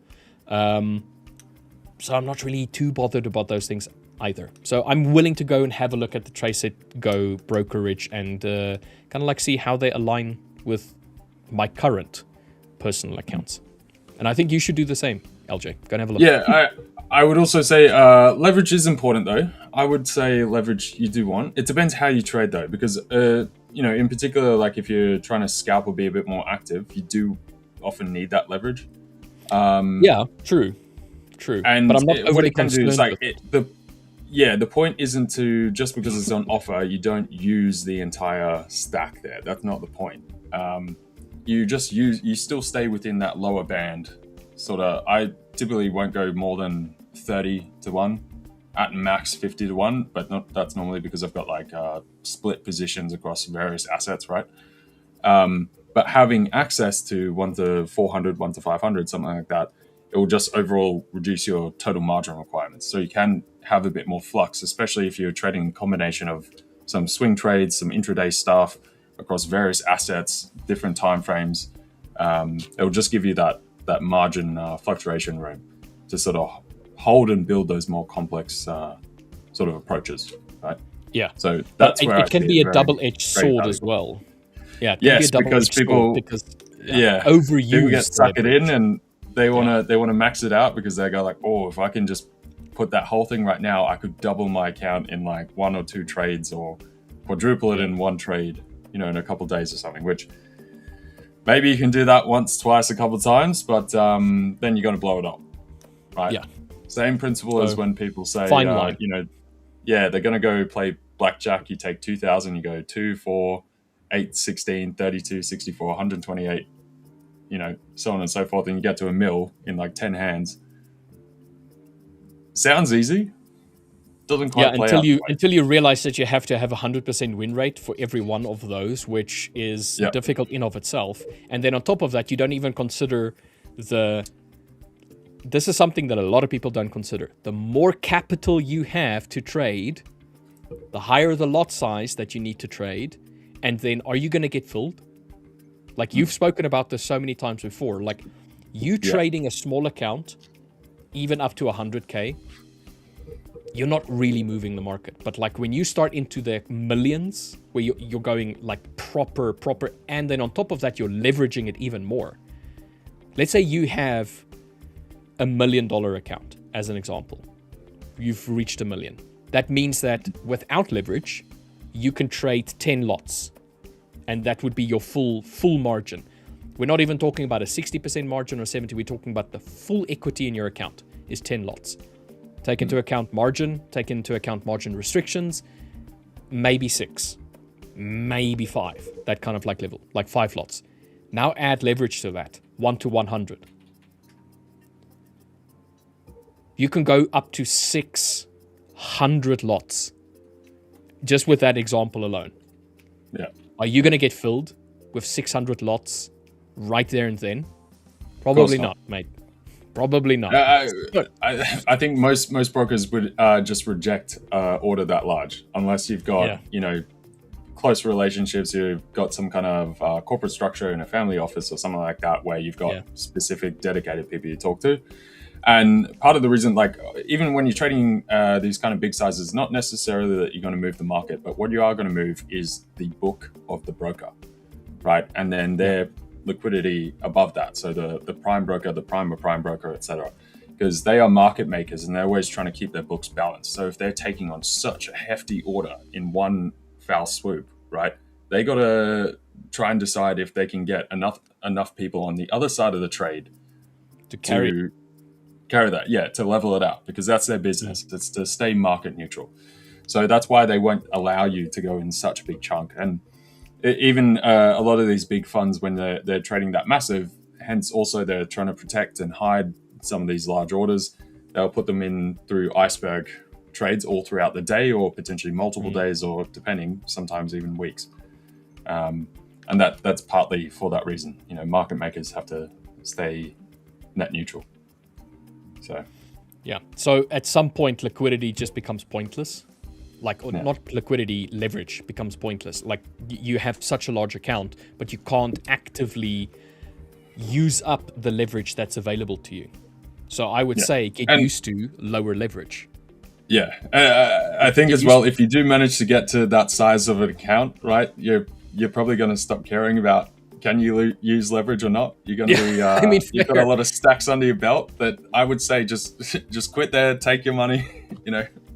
So I'm not really too bothered about those things either. So I'm willing to go and have a look at the Trade Set Go brokerage and kind of like see how they align with my current personal accounts. And I think you should do the same. LJ, go and have a look. Yeah, I would also say leverage is important though. I would say leverage you do want. It depends how you trade though, because in particular, like if you're trying to scalp or be a bit more active, you do often need that leverage. Yeah, true. And but I'm not what overly it can do concerned is like with the point isn't to just because it's on offer, you don't use the entire stack there. That's not the point. You still stay within that lower band. Sort of, I typically won't go more than 30 to 1, at max 50 to 1, but that's normally because I've got like split positions across various assets, right? But having access to 1 to 400, 1 to 500, something like that, it will just overall reduce your total margin requirements. So you can have a bit more flux, especially if you're trading a combination of some swing trades, some intraday stuff across various assets, different time frames. It will just give you that margin fluctuation room to sort of hold and build those more complex sort of approaches, right? Yeah. So that's where it can be a double-edged sword as well. Yeah. It can be a double-edged sword because overused. People get sucked in and they want to max it out because they go like, oh, if I can just put that whole thing right now, I could double my account in like 1 or 2 trades or quadruple it in 1 trade, in a couple of days or something, which maybe you can do that once, twice, a couple of times, but then you're going to blow it up, right? Yeah. Same principle as when people say, fine line. they're going to go play blackjack. You take 2,000, you go 2, 4, 8, 16, 32, 64, 128, so on and so forth, and you get to a mil in like 10 hands. Sounds easy. Doesn't quite play out until you realize that you have to have 100% win rate for every one of those, which is difficult in of itself. And then on top of that, you don't even consider this is something that a lot of people don't consider. The more capital you have to trade, the higher the lot size that you need to trade. And then are you going to get filled? Like you've spoken about this so many times before, like you trading a small account, even up to 100K, you're not really moving the market. But like when you start into the millions, where you're going like proper, and then on top of that, you're leveraging it even more. Let's say you have $1 million account, as an example. You've reached $1 million. That means that without leverage, you can trade 10 lots. And that would be your full margin. We're not even talking about a 60% margin or 70%. We're talking about the full equity in your account is 10 lots. Take into account margin, take into account margin restrictions, maybe 6, maybe 5, that kind of like level, like 5 lots. Now add leverage to that, 1 to 100. You can go up to 600 lots just with that example alone. Yeah. Are you going to get filled with 600 lots right there and then? Probably not, mate. Probably not. I think most brokers would just reject order that large unless you've got close relationships. You've got some kind of corporate structure in a family office or something like that, where you've got specific dedicated people you talk to. And part of the reason, like even when you're trading these kind of big sizes, not necessarily that you're going to move the market, but what you are going to move is the book of the broker, right? And then their liquidity above that. So the prime broker, the prime or prime broker, etc. Because they are market makers and they're always trying to keep their books balanced. So if they're taking on such a hefty order in one foul swoop, right? They got to try and decide if they can get enough people on the other side of the trade to carry that, to level it out, because that's their business. It's to stay market neutral. So that's why they won't allow you to go in such a big chunk. And even a lot of these big funds, when they're trading that massive, hence also they're trying to protect and hide some of these large orders. They'll put them in through iceberg trades all throughout the day, or potentially multiple days, or depending, sometimes even weeks. And that's partly for that reason. Market makers have to stay net neutral. So at some point, liquidity just becomes pointless. Not liquidity, leverage becomes pointless. Like you have such a large account, but you can't actively use up the leverage that's available to you. So I would say get used to lower leverage. Yeah, I think as well, if you do manage to get to that size of an account, right, you're probably going to stop caring about can you use leverage or not? You're going to be, I mean, you've got fair. a lot of stacks under your belt that I would say just quit there, take your money,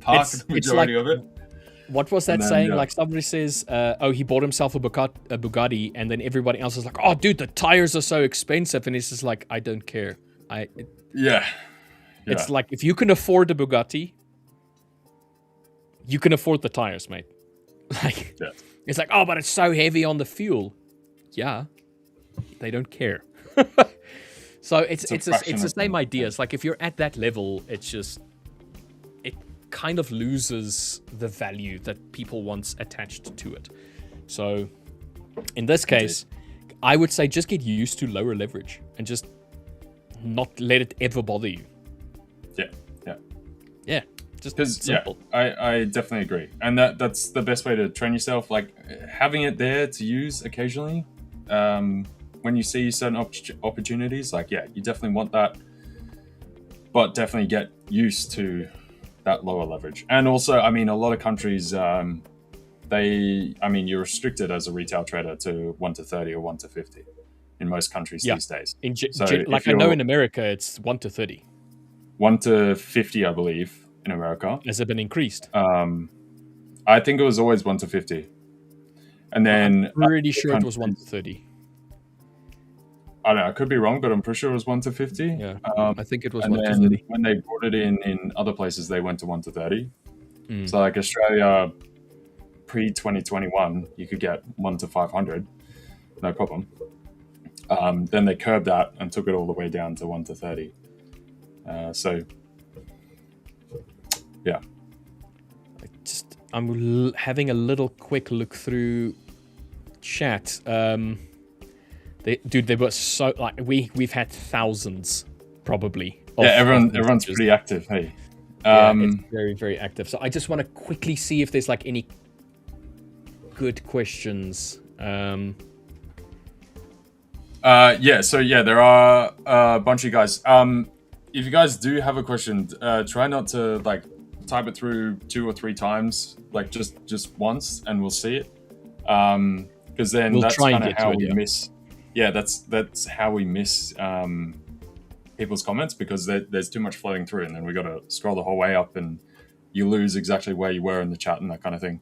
park the majority of it. What was that And then, saying? yeah. Like somebody says, he bought himself a Bugatti, and then everybody else is like, oh, dude, the tires are so expensive. And he's just like, I don't care. Yeah. It's like, if you can afford a Bugatti, you can afford the tires, mate. Like, Yeah. it's like, oh, but it's so heavy on the fuel. Yeah. They don't care. So it's the same idea. It's like, if you're at that level, it's just, it kind of loses the value that people once attached to it. So in this case, I would say just get used to lower leverage and just not let it ever bother you. Yeah, just Because simple. I definitely agree, and that's the best way to train yourself. Like having it there to use occasionally, when you see certain opportunities. Like you definitely want that, but definitely get used to that lower leverage. And also, I mean, a lot of countries, you're restricted as a retail trader to 1-30 or 1-50 in most countries these days. I know in America it's 1-30. 1-50, I believe, in America. Has it been increased? I think it was always 1-50. And then I'm pretty sure it was 1-30. I don't know, I could be wrong, but I'm pretty sure it was 1-50. Yeah, I think it was and 1-30. then when they brought it in other places, they went to 1-30. So like Australia, pre-2021, you could get 1-500, no problem. Then they curbed that and took it all the way down to 1-30. Yeah. I'm having a little quick look through chat. They were so like we've had thousands probably. Everyone's pretty active. Hey, it's very, very active. So I just want to quickly see if there's like any good questions. So there are a bunch of guys. If you guys do have a question, try not to like type it through 2 or 3 times, like just once, and we'll see it. Because then we'll that's kind of how we miss. Yeah, that's how we miss people's comments, because there's too much floating through, and then we got to scroll the whole way up, and you lose exactly where you were in the chat and that kind of thing.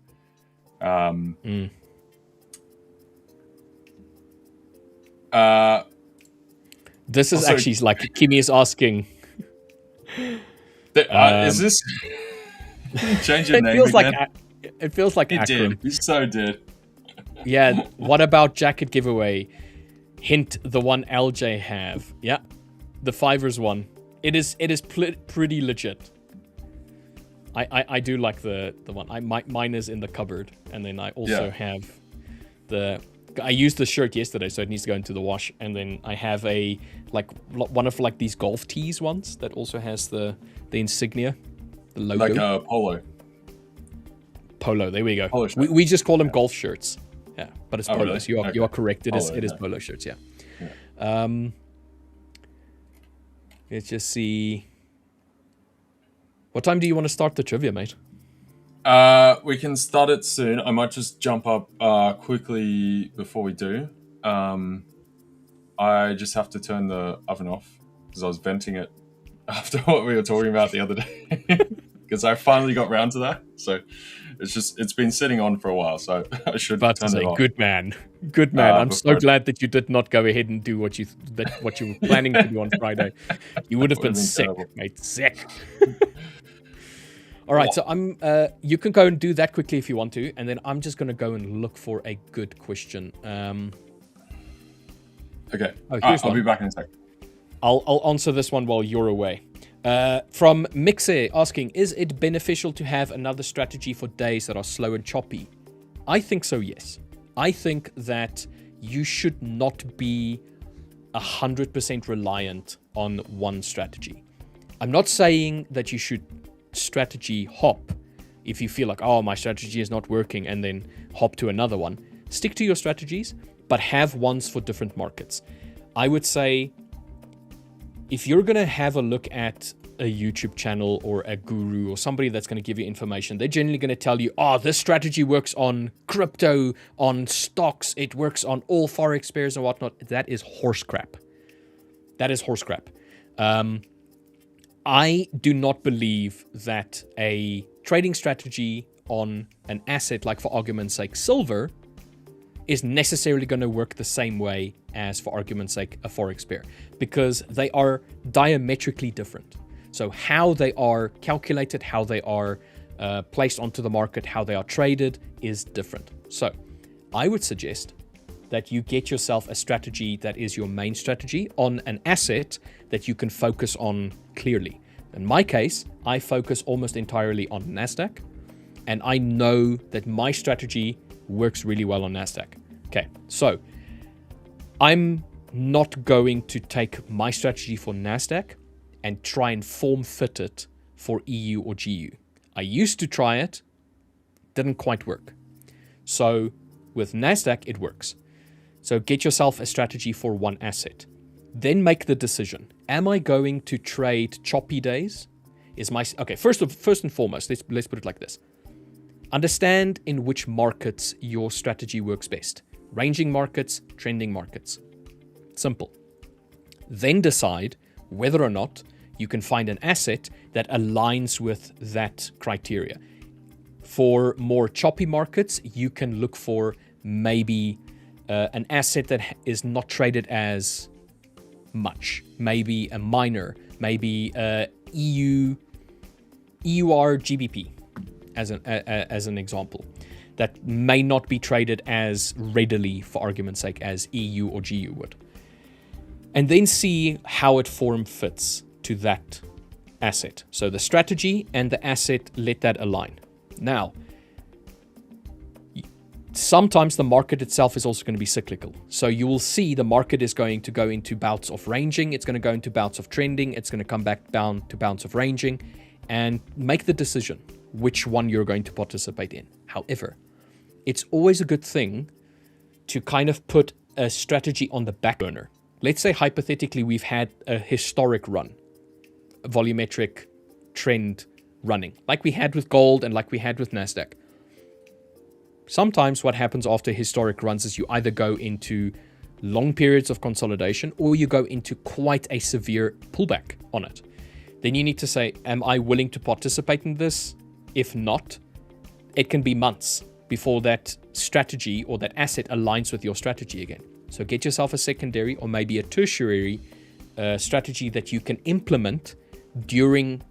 This is also, actually like Kimi is asking. Is this change your name again? It feels like it Akron. did. You so did. Yeah. What about jacket giveaway? Hint, the one LJ have. Yeah, the 5ers one. It is pretty legit. I do like the one. Mine is in the cupboard, and then I also have the. I used the shirt yesterday, so it needs to go into the wash. And then I have one of these golf tees ones that also has the insignia, the logo. Like a polo. Polo. There we go. Polo shirt. We just call them golf shirts. Yeah, but it's polos. Really? You are correct. It polo, is polo shirts. Yeah. Let's just see. What time do you want to start the trivia, mate? We can start it soon. I might just jump up quickly before we do. I just have to turn the oven off because I was venting it after what we were talking about the other day. Because I finally got round to that. So it's been sitting on for a while. So I should turn it off. Good man. I'm so glad that you did not go ahead and do what you were planning to do on Friday. You would have been sick, mate. Sick. All right, so you can go and do that quickly if you want to, and then I'm just going to go and look for a good question. Okay. I'll be back in a sec. I'll answer this one while you're away. From Mixer asking, is it beneficial to have another strategy for days that are slow and choppy? I think so, yes. I think that you should not be 100% reliant on one strategy. I'm not saying that you should strategy hop if you feel like, oh, my strategy is not working, and then hop to another one. Stick to your strategies, but have ones for different markets. I would say if you're going to have a look at a YouTube channel or a guru or somebody that's going to give you information. They're generally going to tell you, oh, this strategy works on crypto, on stocks, it works on all Forex pairs and whatnot. That is horse crap. That is horse crap. I do not believe that a trading strategy on an asset like, for argument's sake, silver, is necessarily going to work the same way as, for argument's sake, a Forex pair, because they are diametrically different. So how they are calculated, how they are placed onto the market, how they are traded is different. So I would suggest that you get yourself a strategy that is your main strategy on an asset that you can focus on clearly. In my case, I focus almost entirely on NASDAQ, and I know that my strategy works really well on NASDAQ. Okay, so I'm not going to take my strategy for NASDAQ and try and form fit it for EU or GU. I used to try it, didn't quite work. So with NASDAQ, it works. So get yourself a strategy for one asset. Then make the decision. Am I going to trade choppy days? First and foremost, let's put it like this. Understand in which markets your strategy works best. Ranging markets, trending markets. Simple. Then decide whether or not you can find an asset that aligns with that criteria. For more choppy markets, you can look for maybe an asset that is not traded as much, maybe a minor, maybe EUR GBP as an example, that may not be traded as readily, for argument's sake, as EU or GU would. And then see how it form fits to that asset. So the strategy and the asset, let that align. Now, sometimes the market itself is also going to be cyclical. So you will see the market is going to go into bouts of ranging. It's going to go into bouts of trending. It's going to come back down to bouts of ranging, and make the decision which one you're going to participate in. However, it's always a good thing to kind of put a strategy on the back burner. Let's say hypothetically we've had a historic run, a volumetric trend running, like we had with gold and like we had with NASDAQ. Sometimes what happens after historic runs is you either go into long periods of consolidation or you go into quite a severe pullback on it. Then you need to say, am I willing to participate in this? If not, it can be months before that strategy or that asset aligns with your strategy again. So get yourself a secondary or maybe a tertiary strategy that you can implement during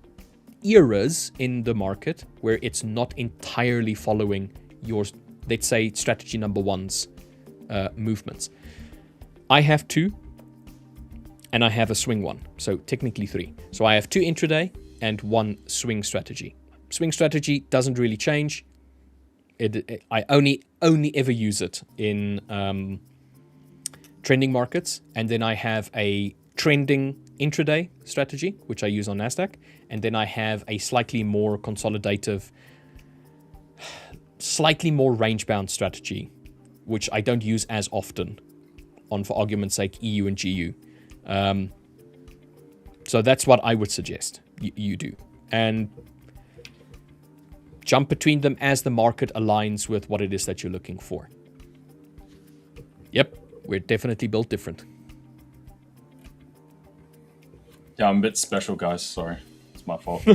eras in the market where it's not entirely following your, let's say, strategy number one's movements. I have two, and I have a swing one. So technically three. So I have two intraday and one swing strategy. Swing strategy doesn't really change. I only ever use it in trending markets. And then I have a trending intraday strategy, which I use on NASDAQ. And then I have a slightly more consolidative, slightly more range-bound strategy, which I don't use as often on, for argument's sake, EU and GU. So that's what I would suggest you do. And jump between them as the market aligns with what it is that you're looking for. Yep, we're definitely built different. Yeah, I'm a bit special, guys. Sorry. It's my fault.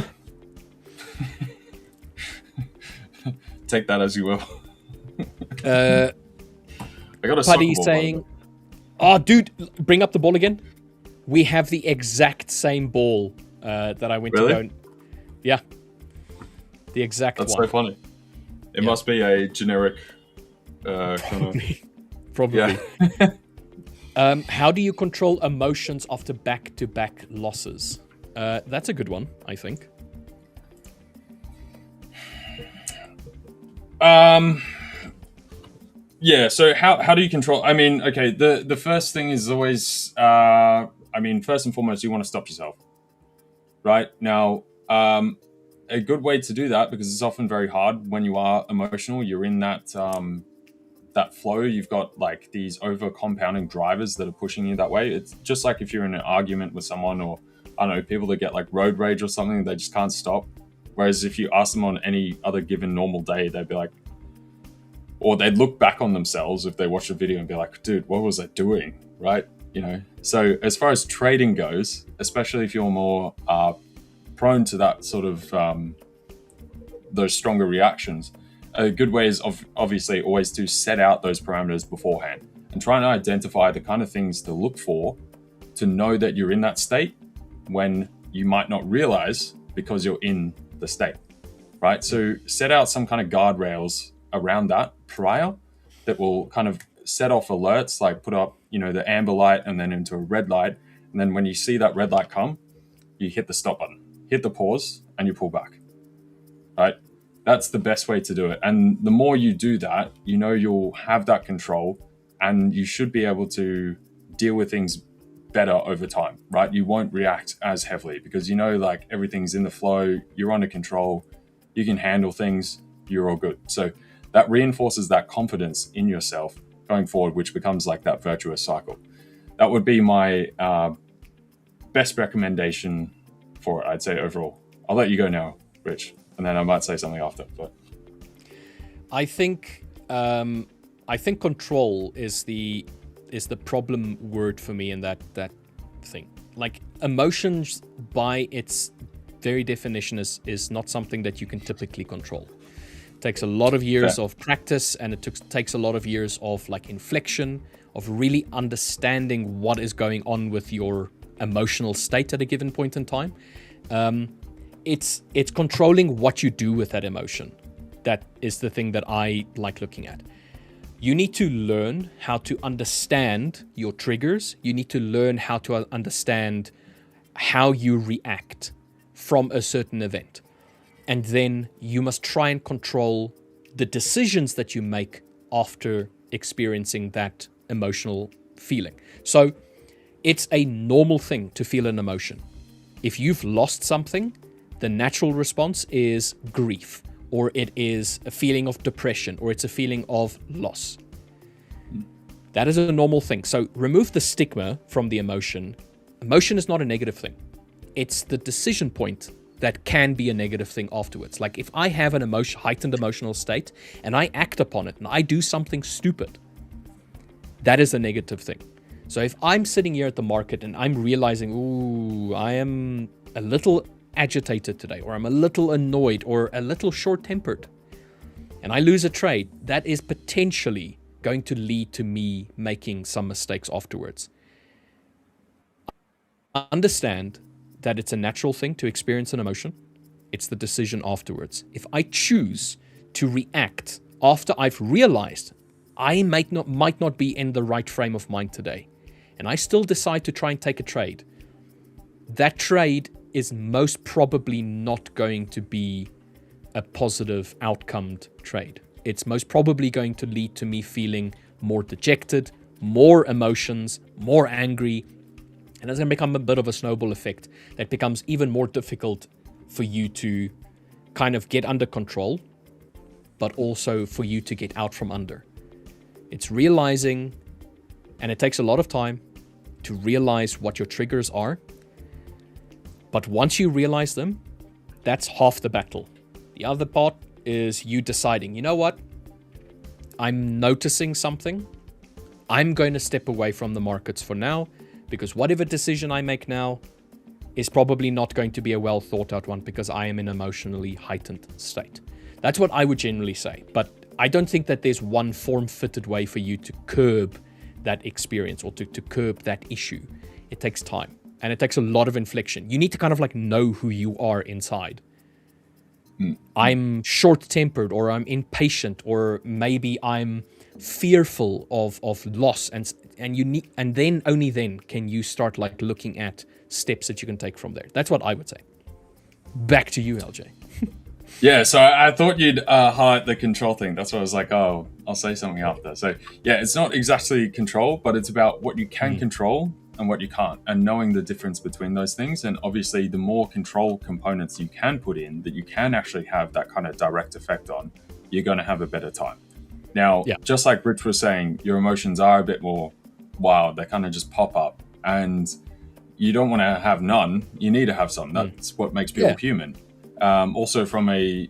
Take that as you will. I got a Buddy saying, oh, dude, bring up the ball again. We have the exact same ball that I went to go. Yeah. The exact That's one. so funny. It must be a generic Probably. Yeah. How do you control emotions after back-to-back losses? That's a good one, I think. Yeah, so how do you control? I mean, okay, the first thing is always, first and foremost, you want to stop yourself. Right? Now, a good way to do that, because it's often very hard when you are emotional, you're in that that flow, you've got like these over compounding drivers that are pushing you that way. It's just like if you're in an argument with someone or I don't know, people that get like road rage or something, they just can't stop. Whereas if you ask them on any other given normal day, they'd be like, or they'd look back on themselves if they watch a video and be like, dude, what was I doing? Right? You know, so as far as trading goes, especially if you're more prone to that sort of those stronger reactions, a good way is obviously always to set out those parameters beforehand and try and identify the kind of things to look for to know that you're in that state when you might not realize because you're in the state, right? So set out some kind of guardrails around that prior that will kind of set off alerts, like put up, you know, the amber light and then into a red light. And then when you see that red light come, you hit the stop button, hit the pause, and you pull back, right? That's the best way to do it. And the more you do that, you know, you'll have that control and you should be able to deal with things better over time, right? You won't react as heavily because you know, like everything's in the flow, you're under control, you can handle things, you're all good. So that reinforces that confidence in yourself going forward, which becomes like that virtuous cycle. That would be my best recommendation for it, I'd say overall. I'll let you go now, Rich, and then I might say something after. But I think control is the problem word for me in that thing. Like emotions by its very definition is not something that you can typically control. It takes a lot of years of practice, and it takes a lot of years of like inflection, of really understanding what is going on with your emotional state at a given point in time. It's controlling what you do with that emotion. That is the thing that I like looking at. You need to learn how to understand your triggers. You need to learn how to understand how you react from a certain event. And then you must try and control the decisions that you make after experiencing that emotional feeling. So it's a normal thing to feel an emotion. If you've lost something, the natural response is grief, or it is a feeling of depression, or it's a feeling of loss. That is a normal thing. So remove the stigma from the emotion. Emotion is not a negative thing. It's the decision point that can be a negative thing afterwards. Like if I have an heightened emotional state and I act upon it and I do something stupid, that is a negative thing. So if I'm sitting here at the market and I'm realizing, ooh, I am a little agitated today, or I'm a little annoyed, or a little short-tempered, and I lose a trade, that is potentially going to lead to me making some mistakes afterwards. Understand that it's a natural thing to experience an emotion. It's the decision afterwards. If I choose to react after I've realized I might not be in the right frame of mind today, and I still decide to try and take a trade, that trade is most probably not going to be a positive outcomed trade. It's most probably going to lead to me feeling more dejected, more emotions, more angry, and it's going to become a bit of a snowball effect that becomes even more difficult for you to kind of get under control, but also for you to get out from under. It's realizing, and it takes a lot of time to realize what your triggers are. But once you realize them, that's half the battle. The other part is you deciding, you know what? I'm noticing something. I'm going to step away from the markets for now, because whatever decision I make now is probably not going to be a well thought out one, because I am in an emotionally heightened state. That's what I would generally say. But I don't think that there's one form-fitted way for you to curb that experience or to curb that issue. It takes time, and it takes a lot of inflection. You need to kind of like know who you are inside. I'm short-tempered, or I'm impatient, or maybe I'm fearful of loss, and then only then can you start like looking at steps that you can take from there. That's what I would say. Back to you, LJ. Yeah, so I thought you'd highlight the control thing. That's why I was like, oh, I'll say something after. So yeah, it's not exactly control, but it's about what you can control and what you can't, and knowing the difference between those things. And obviously, the more control components you can put in that you can actually have that kind of direct effect on, you're going to have a better time. Now, just like Rich was saying, your emotions are a bit more wild. They kind of just pop up. And you don't want to have none. You need to have some. That's what makes people human. Also, from a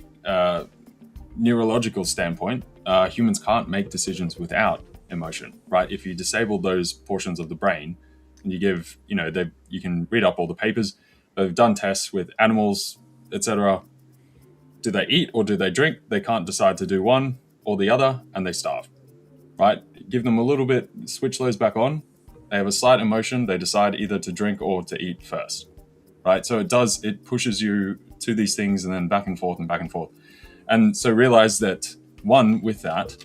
neurological standpoint, humans can't make decisions without emotion, right? If you disable those portions of the brain, and you give, you can read up all the papers. They've done tests with animals, etc. Do they eat or do they drink? They can't decide to do one or the other, and they starve, right? Give them a little bit, switch those back on. They have a slight emotion. They decide either to drink or to eat first, right? So it pushes you to these things and then back and forth and back and forth. And so realize that, one, with that,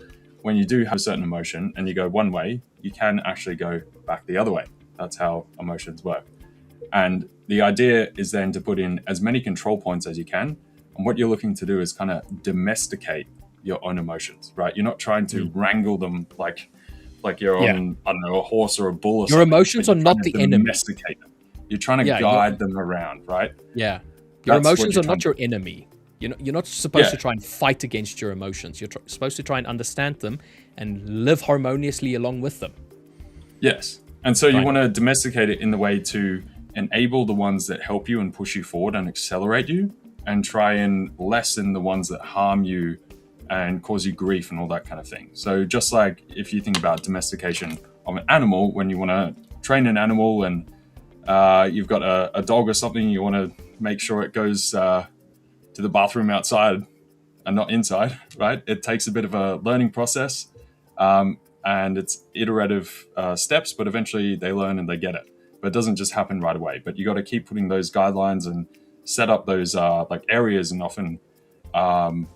when you do have a certain emotion and you go one way, you can actually go back the other way. That's how emotions work. And the idea is then to put in as many control points as you can. And what you're looking to do is kind of domesticate your own emotions, right? You're not trying to wrangle them like you're on, I don't know, a horse or a bull or something. Your emotions are not the enemy. Domesticate them. You're trying to guide them around, right? Yeah. Your emotions are not your enemy. You're not supposed to try and fight against your emotions. You're supposed to try and understand them and live harmoniously along with them. Yes. And so you want to domesticate it in the way to enable the ones that help you and push you forward and accelerate you, and try and lessen the ones that harm you and cause you grief and all that kind of thing. So just like if you think about domestication of an animal, when you want to train an animal and you've got a dog or something, you want to make sure it goes to the bathroom outside and not inside, right? It takes a bit of a learning process, and it's iterative steps, but eventually they learn and they get it. But it doesn't just happen right away. But you got to keep putting those guidelines and set up those areas, and often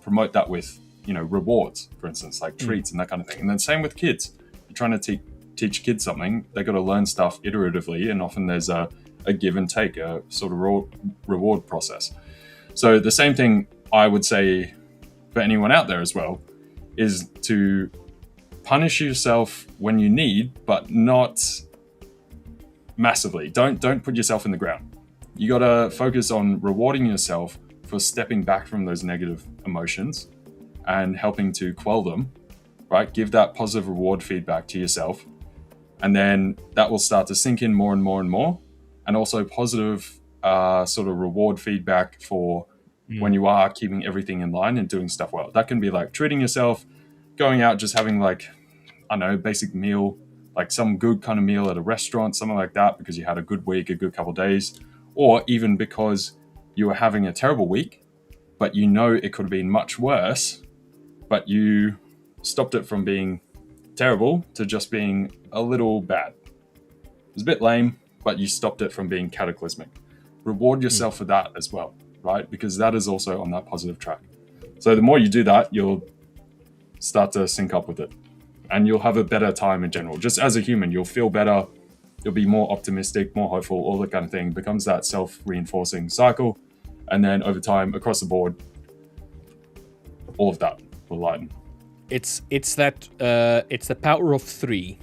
promote that with rewards, for instance, like treats and that kind of thing. And then same with kids. You're trying to teach kids something, they got to learn stuff iteratively, and often there's a give and take, a sort of reward process. So the same thing I would say for anyone out there as well is to punish yourself when you need, but not massively. Don't put yourself in the ground. You got to focus on rewarding yourself for stepping back from those negative emotions and helping to quell them, right? Give that positive reward feedback to yourself. And then that will start to sink in more and more and more. And also positive sort of reward feedback for when you are keeping everything in line and doing stuff well. That can be like treating yourself, going out, just having basic meal, like some good kind of meal at a restaurant, something like that, because you had a good week, a good couple of days, or even because you were having a terrible week, but it could have been much worse, but you stopped it from being terrible to just being a little bad. It was a bit lame, but you stopped it from being cataclysmic. Reward yourself for that as well, right? Because that is also on that positive track. So the more you do that, you'll start to sync up with it, and you'll have a better time in general. Just as a human, you'll feel better. You'll be more optimistic, more hopeful, all that kind of thing. It becomes that self-reinforcing cycle. And then over time, across the board, all of that will lighten. It's the power of 3.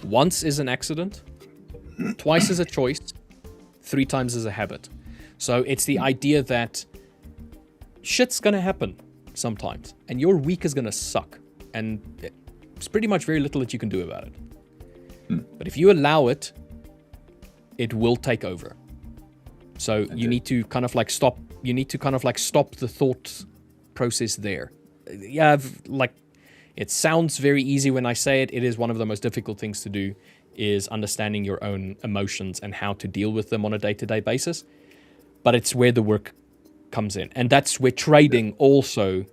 Once is an accident, twice is a choice, 3 times is a habit. So it's the idea that shit's gonna happen sometimes, and your week is gonna suck, and it's pretty much very little that you can do about it. But if you allow it, it will take over. So you need to kind of stop. You need to kind of stop the thought process there. Yeah, it sounds very easy when I say it. It is one of the most difficult things to do, is understanding your own emotions and how to deal with them on a day-to-day basis. But it's where the work comes in. And that's where trading also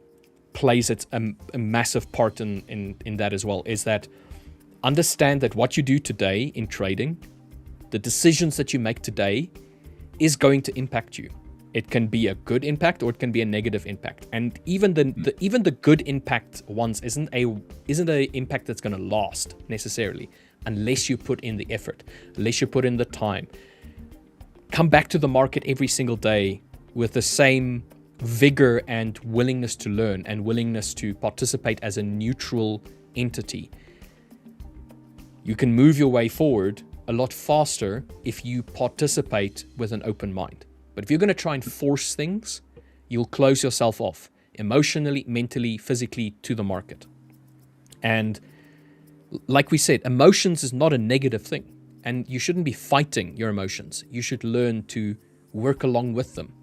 plays a massive part in that as well, is that understand that what you do today in trading, the decisions that you make today, is going to impact you. It can be a good impact or it can be a negative impact. And even the good impact ones isn't a impact that's going to last necessarily, unless you put in the effort, unless you put in the time. Come back to the market every single day with the same vigor and willingness to learn and willingness to participate as a neutral entity. You can move your way forward a lot faster if you participate with an open mind. But if you're going to try and force things, you'll close yourself off emotionally, mentally, physically to the market. And like we said, emotions is not a negative thing. and you shouldn't be fighting your emotions. You should learn to work along with them.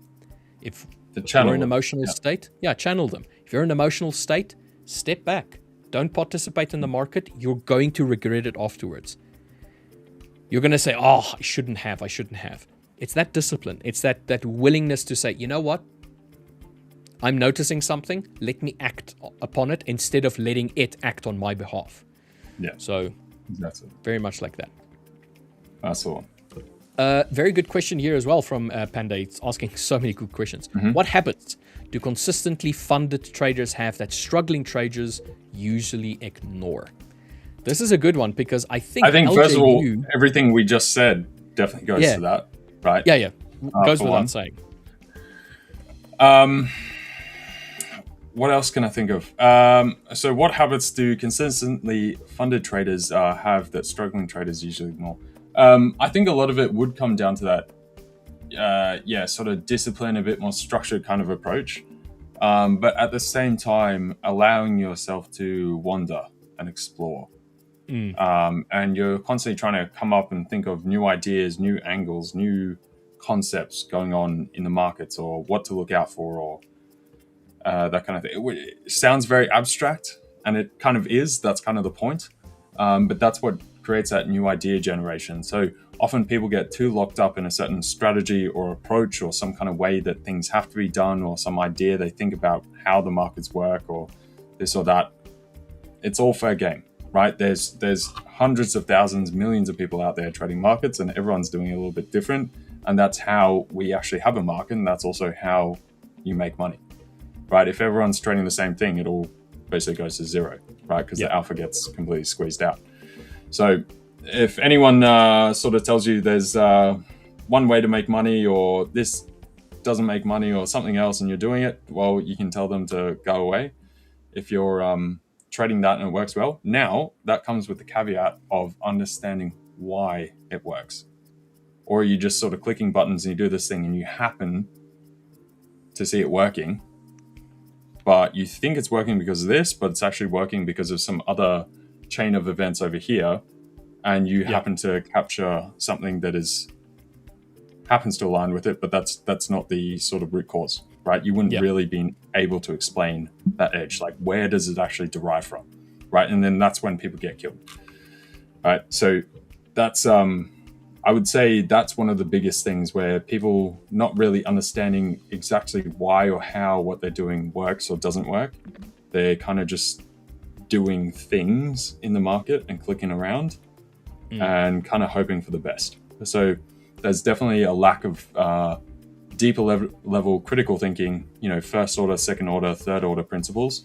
If you're in an emotional state, channel them. If you're in an emotional state, step back. Don't participate in the market. You're going to regret it afterwards. You're going to say, oh, I shouldn't have. It's that discipline. It's that willingness to say, you know what? I'm noticing something. Let me act upon it instead of letting it act on my behalf. Yeah. So exactly. Very much like that. That's the one. Very good question here as well from Panda. It's asking so many good questions. What habits do consistently funded traders have that struggling traders usually ignore? This is a good one because I think LJ, first of all, everything we just said definitely goes to that, right? Yeah. Goes without saying. What else can I think of? So what habits do consistently funded traders have that struggling traders usually ignore? I think a lot of it would come down to that, sort of discipline, a bit more structured kind of approach. But at the same time, allowing yourself to wander and explore. And you're constantly trying to come up and think of new ideas, new angles, new concepts going on in the markets, or what to look out for, or that kind of thing. It sounds very abstract, and it kind of is. That's kind of the point. But that's what creates that new idea generation. So often people get too locked up in a certain strategy or approach or some kind of way that things have to be done, or some idea they think about how the markets work or this or that. It's all fair game, right? There's hundreds of thousands, millions of people out there trading markets, and everyone's doing it a little bit different. And that's how we actually have a market, and that's also how you make money, right? If everyone's trading the same thing, it all basically goes to zero, right? Because the alpha gets completely squeezed out. So if anyone sort of tells you there's one way to make money, or this doesn't make money, or something else, and you're doing it, well, you can tell them to go away. If you're trading that and it works well, now that comes with the caveat of understanding why it works. Or you just sort of clicking buttons and you do this thing and you happen to see it working, but you think it's working because of this, but it's actually working because of some other chain of events over here, and you happen to capture something that happens to align with it, but that's not the sort of root cause, right? You wouldn't really be able to explain that edge, like where does it actually derive from, right? And then that's when people get killed, right? So that's I would say that's one of the biggest things, where people not really understanding exactly why or how what they're doing works or doesn't work. They're kind of just doing things in the market and clicking around and kind of hoping for the best. So there's definitely a lack of deeper level critical thinking, first order, second order, third order principles.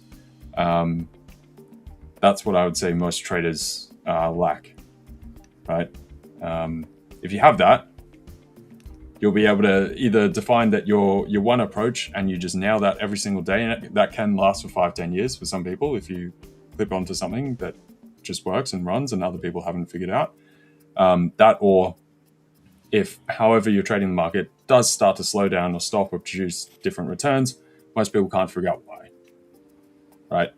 That's what I would say most traders lack, right? If you have that, you'll be able to either define that your one approach and you just nail that every single day, and that can last for 5-10 years for some people if you clip onto something that just works and runs and other people haven't figured out. That, or if however you're trading the market does start to slow down or stop or produce different returns, most people can't figure out why, right?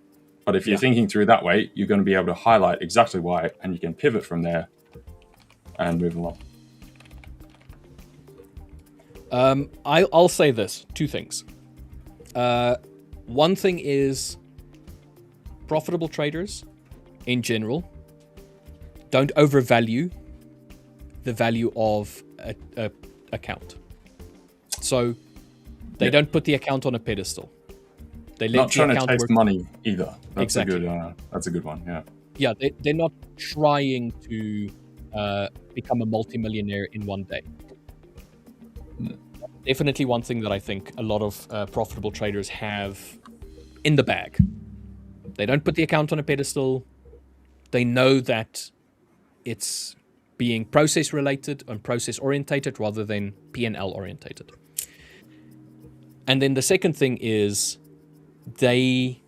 But if you're thinking through that way, you're going to be able to highlight exactly why, and you can pivot from there and move along. I'll say this, two things. One thing is profitable traders in general don't overvalue the value of a account. So they don't put the account on a pedestal. They let not trying the to account taste work. money either. That's Exactly. That's a good one. Yeah. Yeah, they're not trying to become a multimillionaire in one day. Definitely one thing that I think a lot of profitable traders have in the bag. They don't put the account on a pedestal. They know that it's being process related and process orientated rather than P&L orientated. And then the second thing is they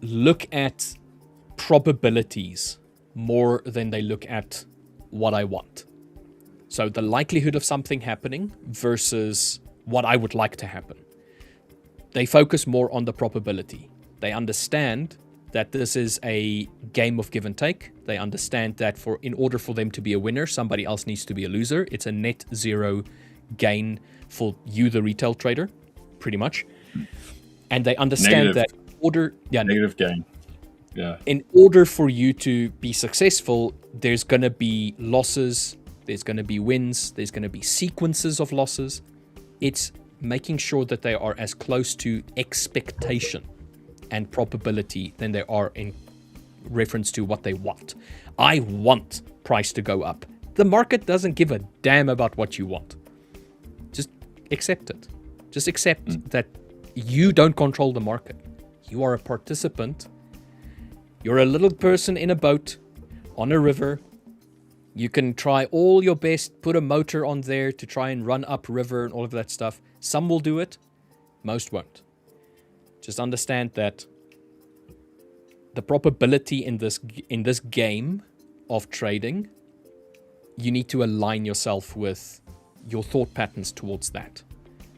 look at probabilities more than they look at what I want. So the likelihood of something happening versus what I would like to happen. They focus more on the probability. They understand that this is a game of give and take. They understand that in order for them to be a winner, somebody else needs to be a loser. It's a net zero gain for you, the retail trader, pretty much. And they understand Negative. Negative gain. Yeah. In order for you to be successful, there's going to be losses, there's going to be wins, there's going to be sequences of losses. It's making sure that they are as close to expectation and probability than they are in reference to what they want. I want price to go up. The market doesn't give a damn about what you want. Just accept it. Just accept that you don't control the market. You are a participant. You're a little person in a boat on a river. You can try all your best, put a motor on there to try and run up river and all of that stuff. Some will do it, most won't. Just understand that the probability in this game of trading, you need to align yourself with your thought patterns towards that.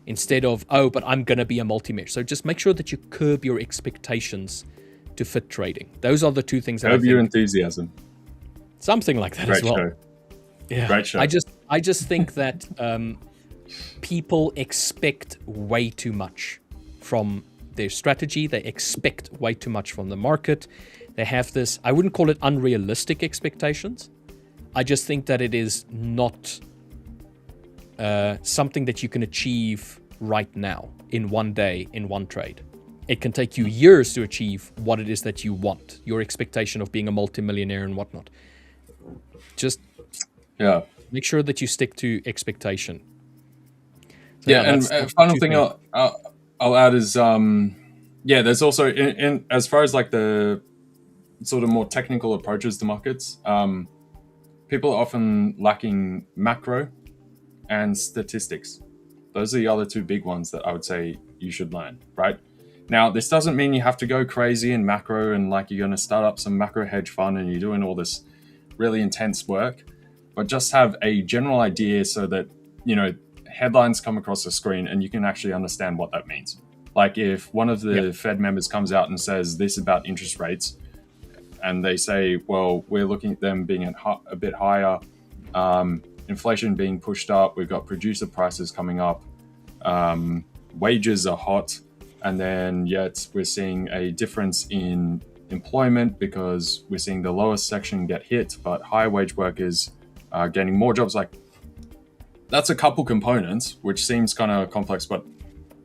Instead of, but I'm going to be a multi-measure. So just make sure that you curb your expectations to fit trading. Those are the two things that curb your enthusiasm. Something like that. Great as well. Show. Yeah. Great show. I just think that people expect way too much from their strategy. They expect way too much from the market. They have this, I wouldn't call it unrealistic expectations. I just think that it is not something that you can achieve right now in one day, in one trade. It can take you years to achieve what it is that you want, your expectation of being a multimillionaire and whatnot. Just make sure that you stick to expectation. So and final thing I'll add is, there's also, in as far as like the sort of more technical approaches to markets, people are often lacking macro and statistics. Those are the other two big ones that I would say you should learn, right? Now, this doesn't mean you have to go crazy in macro and like you're going to start up some macro hedge fund and you're doing all this really intense work, but just have a general idea so that, headlines come across the screen and you can actually understand what that means. Like if one of the Fed members comes out and says this about interest rates and they say, well, we're looking at them being a bit higher, inflation being pushed up, we've got producer prices coming up, wages are hot, and then yet we're seeing a difference in employment because we're seeing the lowest section get hit, but higher wage workers are getting more jobs. Like that's a couple components, which seems kind of complex, but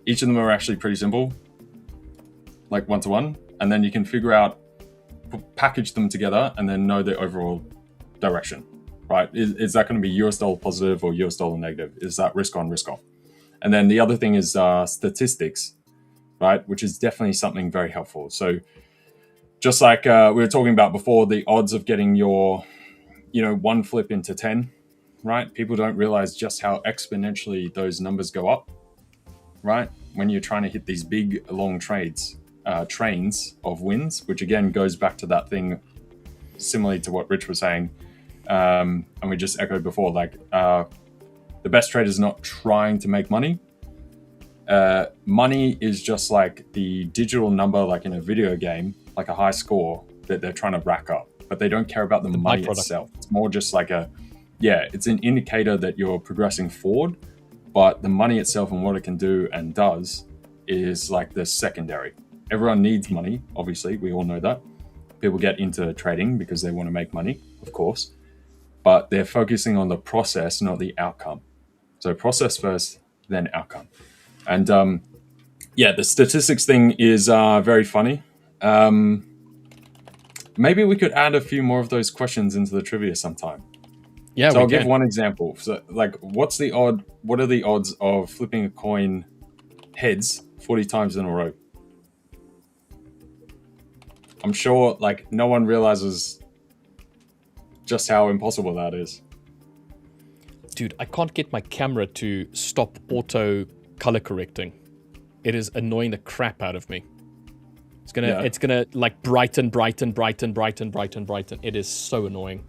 each of them are actually pretty simple, like one-to-one. And then you can figure out, package them together and then know the overall direction, right? Is that going to be US dollar positive or US dollar negative? Is that risk on, risk off? And then the other thing is statistics, right? Which is definitely something very helpful. So just like we were talking about before, the odds of getting your, one flip into 10, right? People don't realize just how exponentially those numbers go up, right? When you're trying to hit these big, long trains of wins, which again goes back to that thing similarly to what Rich was saying. And we just echoed before, like the best trader is not trying to make money. Money is just like the digital number, like in a video game, like a high score that they're trying to rack up, but they don't care about the money itself. It's more just like it's an indicator that you're progressing forward, but the money itself and what it can do and does is like the secondary. Everyone needs money, obviously, we all know that. People get into trading because they want to make money, of course, but they're focusing on the process, not the outcome. So process first, then outcome. And the statistics thing is very funny. Maybe we could add a few more of those questions into the trivia sometime. Yeah, so I'll give one example. So, like, what are the odds of flipping a coin heads 40 times in a row? I'm sure, like, no one realizes just how impossible that is. Dude, I can't get my camera to stop auto color correcting. It is annoying the crap out of me. It's gonna like brighten. It is so annoying.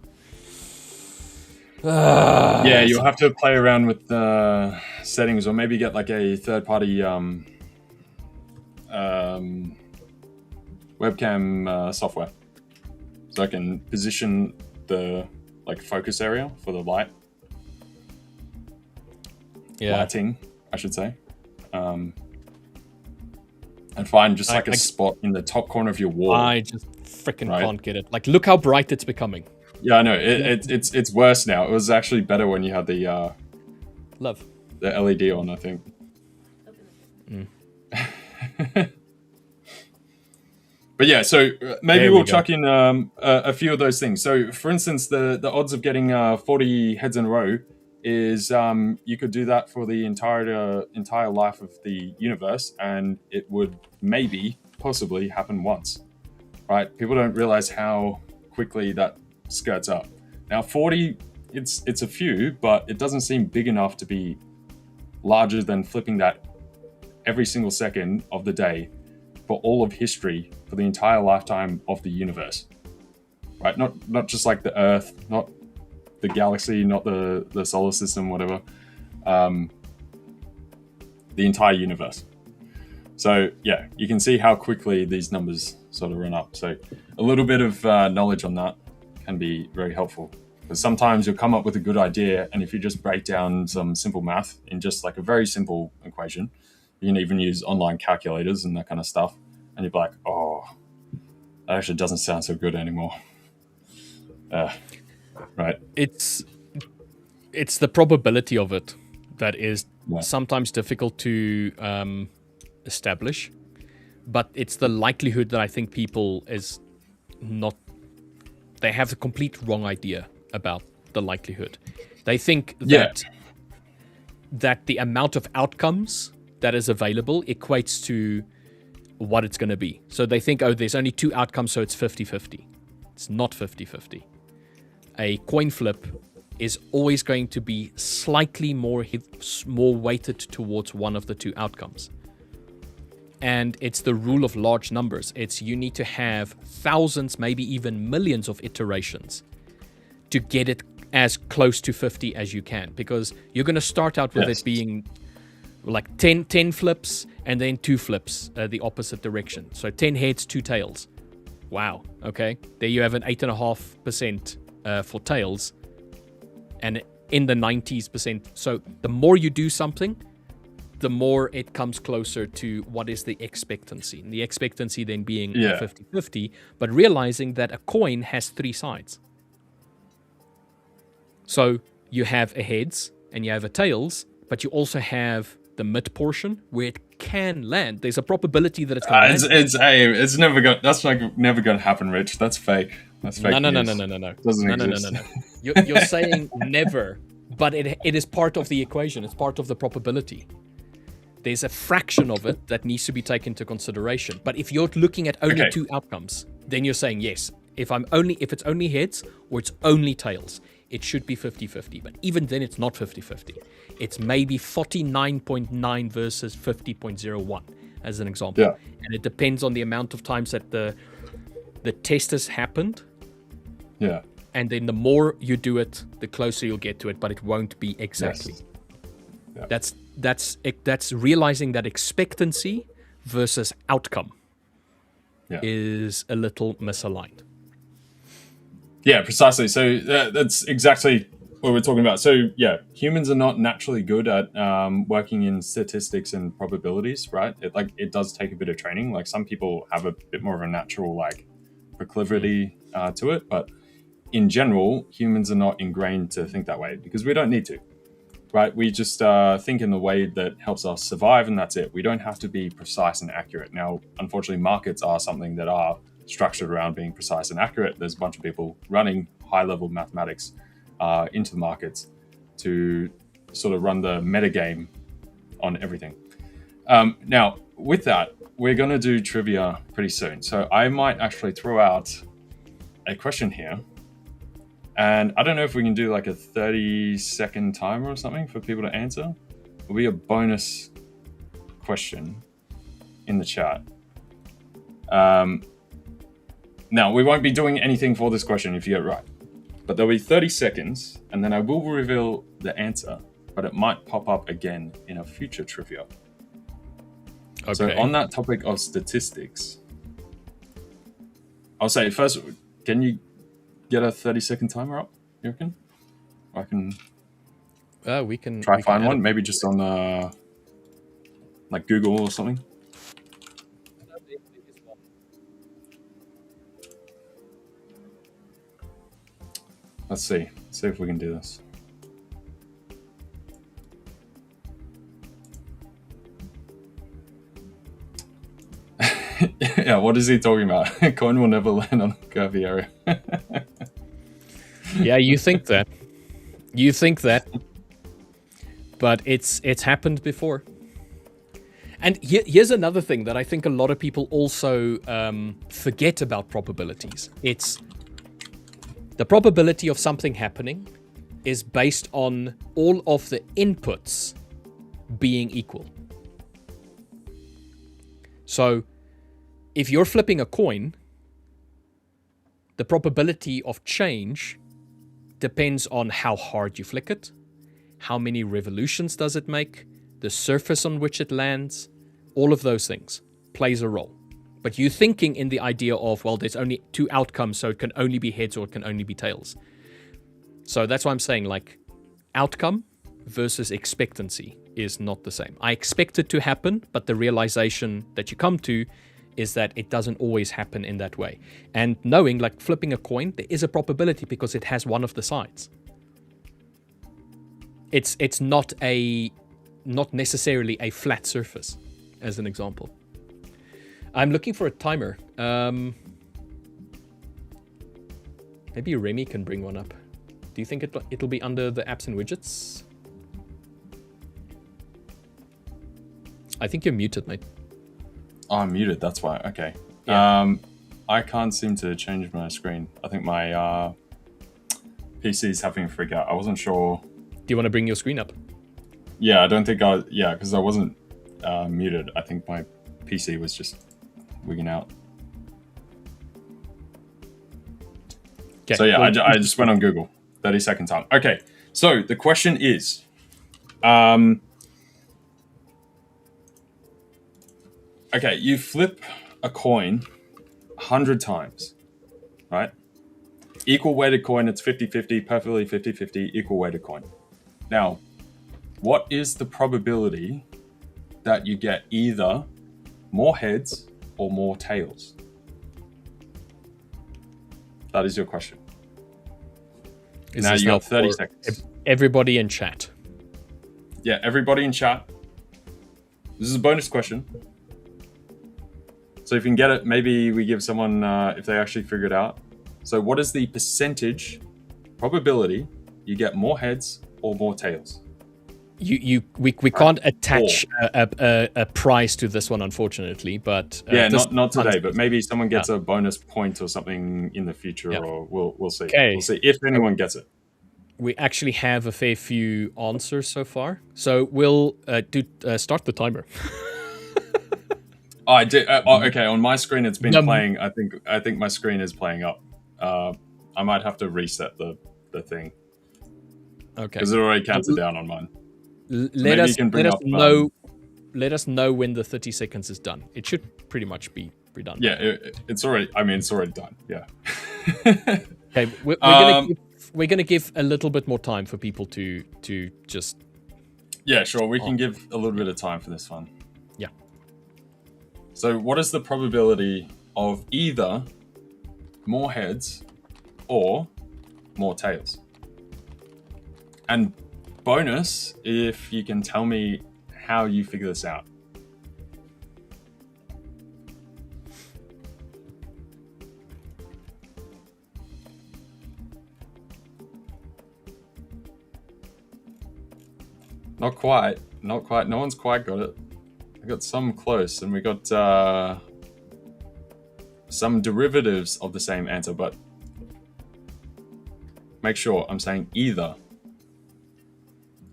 You'll have to play around with the settings, or maybe get like a third-party webcam software, so I can position the focus area for the lighting, I should say, and find just a spot in the top corner of your wall. I just freaking can't get it. Like, look how bright it's becoming. Yeah, I know. It's worse now. It was actually better when you had the LED on, I think. But yeah, so maybe we'll chuck in a few of those things. So, for instance, the odds of getting 40 heads in a row is you could do that for the entire life of the universe, and it would possibly happen once, right? People don't realize how quickly that skirts up. Now, 40, it's a few, but it doesn't seem big enough to be larger than flipping that every single second of the day for all of history, for the entire lifetime of the universe, right? Not just like the Earth, not the galaxy, not the solar system, whatever. The entire universe. So yeah, you can see how quickly these numbers sort of run up. So a little bit of knowledge on that can be very helpful. Because sometimes you'll come up with a good idea, and if you just break down some simple math in just like a very simple equation, you can even use online calculators and that kind of stuff, and you'll be like, oh, that actually doesn't sound so good anymore. Right. It's the probability of it that is sometimes difficult to establish, but it's the likelihood that I think people they have a complete wrong idea about the likelihood. They think that the amount of outcomes that is available equates to what it's going to be. So they think, oh, there's only 2 outcomes, so it's 50-50. It's not 50-50. A coin flip is always going to be slightly more weighted towards one of the 2 outcomes. And it's the rule of large numbers. You need to have thousands, maybe even millions of iterations to get it as close to 50 as you can, because you're going to start out with it being like 10 flips and then 2 flips the opposite direction. So 10 heads, 2 tails. Wow. Okay. There you have an 8.5% for tails, and in the 90s%. So the more you do something, the more it comes closer to what is the expectancy. And the expectancy then being 50-50, but realizing that a coin has 3 sides. So you have a heads and you have a tails, but you also have the mid portion where it can land. There's a probability that it's going to land. It's never going. That's never going to happen, Rich. That's fake. That's fake. No. Doesn't exist. No. You're saying never, but it is part of the equation. It's part of the probability. There's a fraction of it that needs to be taken into consideration. But if you're looking at only 2 outcomes, then you're saying yes. If it's only heads or it's only tails, it should be 50-50. But even then, it's not 50-50. It's maybe 49.9 versus 50.01, as an example. Yeah. And it depends on the amount of times that the test has happened. Yeah. And then the more you do it, the closer you'll get to it, but it won't be exactly. Yes. Yeah. That's realizing that expectancy versus outcome is a little misaligned. Yeah, precisely. So that's exactly what we're talking about. So yeah, humans are not naturally good at working in statistics and probabilities, right? It does take a bit of training. Like some people have a bit more of a natural proclivity to it, but in general, humans are not ingrained to think that way because we don't need to, right? We just think in the way that helps us survive, and that's it. We don't have to be precise and accurate. Now, unfortunately, markets are something that are structured around being precise and accurate. There's a bunch of people running high-level mathematics into the markets to sort of run the metagame on everything. Now, with that, we're going to do trivia pretty soon. So I might actually throw out a question here. And I don't know if we can do like a 30-second timer or something for people to answer. It'll be a bonus question in the chat. Now, we won't be doing anything for this question if you get it right. But there'll be 30 seconds, and then I will reveal the answer, but it might pop up again in a future trivia. Okay. So on that topic of statistics, I'll say first, can you get a 30-second timer up, you reckon? I can We can try we can find add one, it. maybe just on like Google or something. Let's see if we can do this. Yeah, what is he talking about? Coin will never land on a curvy area. Yeah, you think that. You think that. But it's happened before. And here's another thing that I think a lot of people also forget about probabilities. It's the probability of something happening is based on all of the inputs being equal. So if you're flipping a coin, the probability of change depends on how hard you flick it, how many revolutions does it make, the surface on which it lands, all of those things plays a role. But you thinking in the idea of, well, there's only two outcomes, so it can only be heads or it can only be tails. So that's why I'm saying, like, outcome versus expectancy is not the same. I expect it to happen, but the realization that you come to is that it doesn't always happen in that way. And knowing, like flipping a coin, there is a probability because it has one of the sides. It's not necessarily a flat surface, as an example. I'm looking for a timer. Maybe Remy can bring one up. Do you think it'll be under the apps and widgets? I think you're muted, mate. Oh, I'm muted, that's why. Okay. Yeah. I can't seem to change my screen. I think my PC is having a freak out. I wasn't sure. Do you want to bring your screen up? Yeah, I don't think because I wasn't muted. I think my PC was just wigging out. Okay. So yeah, I just went on Google. 30-second time. Okay, so the question is, okay, you flip a coin 100 times, right? Equal weighted coin, it's 50-50, perfectly 50-50, equal weighted coin. Now, what is the probability that you get either more heads or more tails? That is your question. Now you got 30 seconds. Everybody in chat. Yeah, everybody in chat. This is a bonus question. So if you can get it, maybe we give someone, if they actually figure it out. So what is the percentage probability you get more heads or more tails? We can't attach a prize to this one, unfortunately. But not today. But maybe someone gets a bonus point or something in the future, or we'll see. Okay. We'll see if anyone gets it. We actually have a fair few answers so far, so we'll start the timer. Oh, I did. Okay, on my screen it's been playing. I think my screen is playing up. I might have to reset the thing. Okay. Because it already counted down on mine. Let us know when the 30 seconds is done. It should pretty much be done. Yeah, it's already. I mean, it's already done. Yeah. Okay, we're gonna give a little bit more time for people to just. Yeah, sure. We can give a little bit of time for this one. Yeah. So, what is the probability of either more heads or more tails? And bonus, if you can tell me how you figure this out. Not quite. No one's quite got it. I got some close, and we got some derivatives of the same answer, but make sure I'm saying either.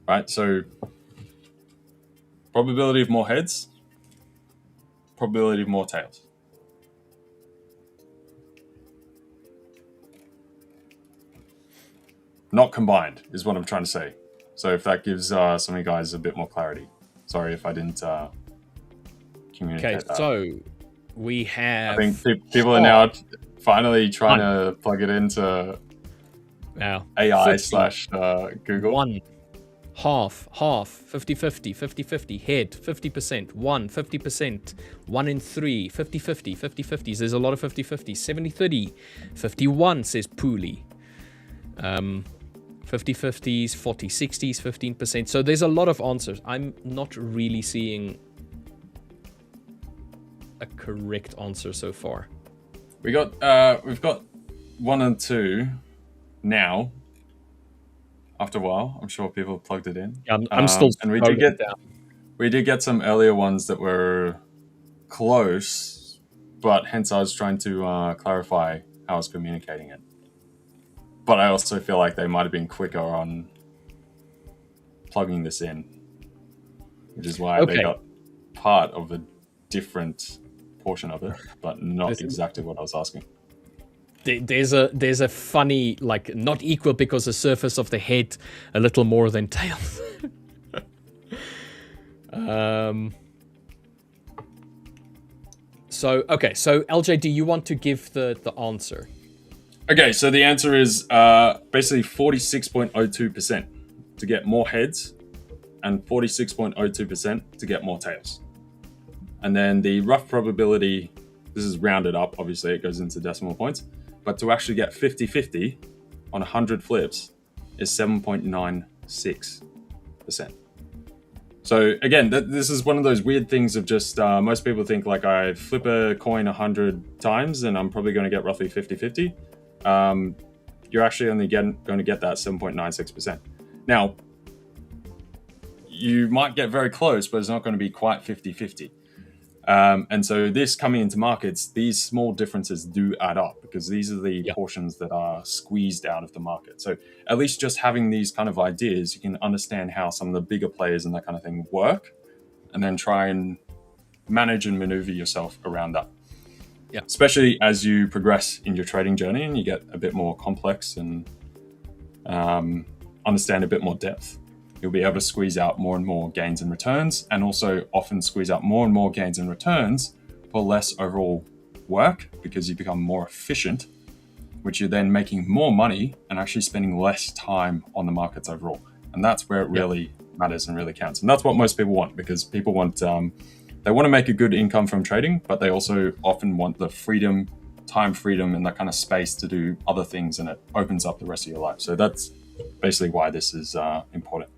Right, so probability of more heads, probability of more tails. Not combined is what I'm trying to say. So if that gives some of you guys a bit more clarity. Sorry if I didn't communicate that. So we have... I think people are now Finally trying to plug it into Now, AI 50, / Google. 1, half, 50-50, 50-50, head, 50%, 1, 50%, 1 in 3, 50-50, 50-50s. There's a lot of 50-50s. 70-30, 51 says Pooley. 50-50s, 40-60s, 15%. So there's a lot of answers. I'm not really seeing a correct answer so far. We've got 1 and 2 now. After a while, I'm sure people have plugged it in. Yeah, I'm still and we did get some earlier ones that were close, but hence I was trying to clarify how I was communicating it. But I also feel like they might have been quicker on plugging this in, which is why they got part of a different portion of it, but not exactly what I was asking. There's a funny, like, not equal because the surface of the head a little more than tails. So LJ, do you want to give the answer? Okay, so the answer is basically 46.02% to get more heads and 46.02% to get more tails. And then the rough probability, this is rounded up, obviously it goes into decimal points, but to actually get 50-50 on 100 flips is 7.96%. So again, this is one of those weird things of just most people think like I flip a coin 100 times and I'm probably going to get roughly 50-50. You're actually only going to get that 7.96%. Now, you might get very close, but it's not going to be quite 50-50. And so this coming into markets, these small differences do add up because these are the portions that are squeezed out of the market. So at least just having these kind of ideas, you can understand how some of the bigger players and that kind of thing work, and then try and manage and maneuver yourself around that. Yeah. Especially as you progress in your trading journey and you get a bit more complex and understand a bit more depth. You'll be able to squeeze out more and more gains and returns, and also often squeeze out more and more gains and returns for less overall work because you become more efficient, which you're then making more money and actually spending less time on the markets overall. And that's where it really matters and really counts. And that's what most people want, because people want they want to make a good income from trading, but they also often want the freedom, time freedom, and that kind of space to do other things, and it opens up the rest of your life. So that's basically why this is important.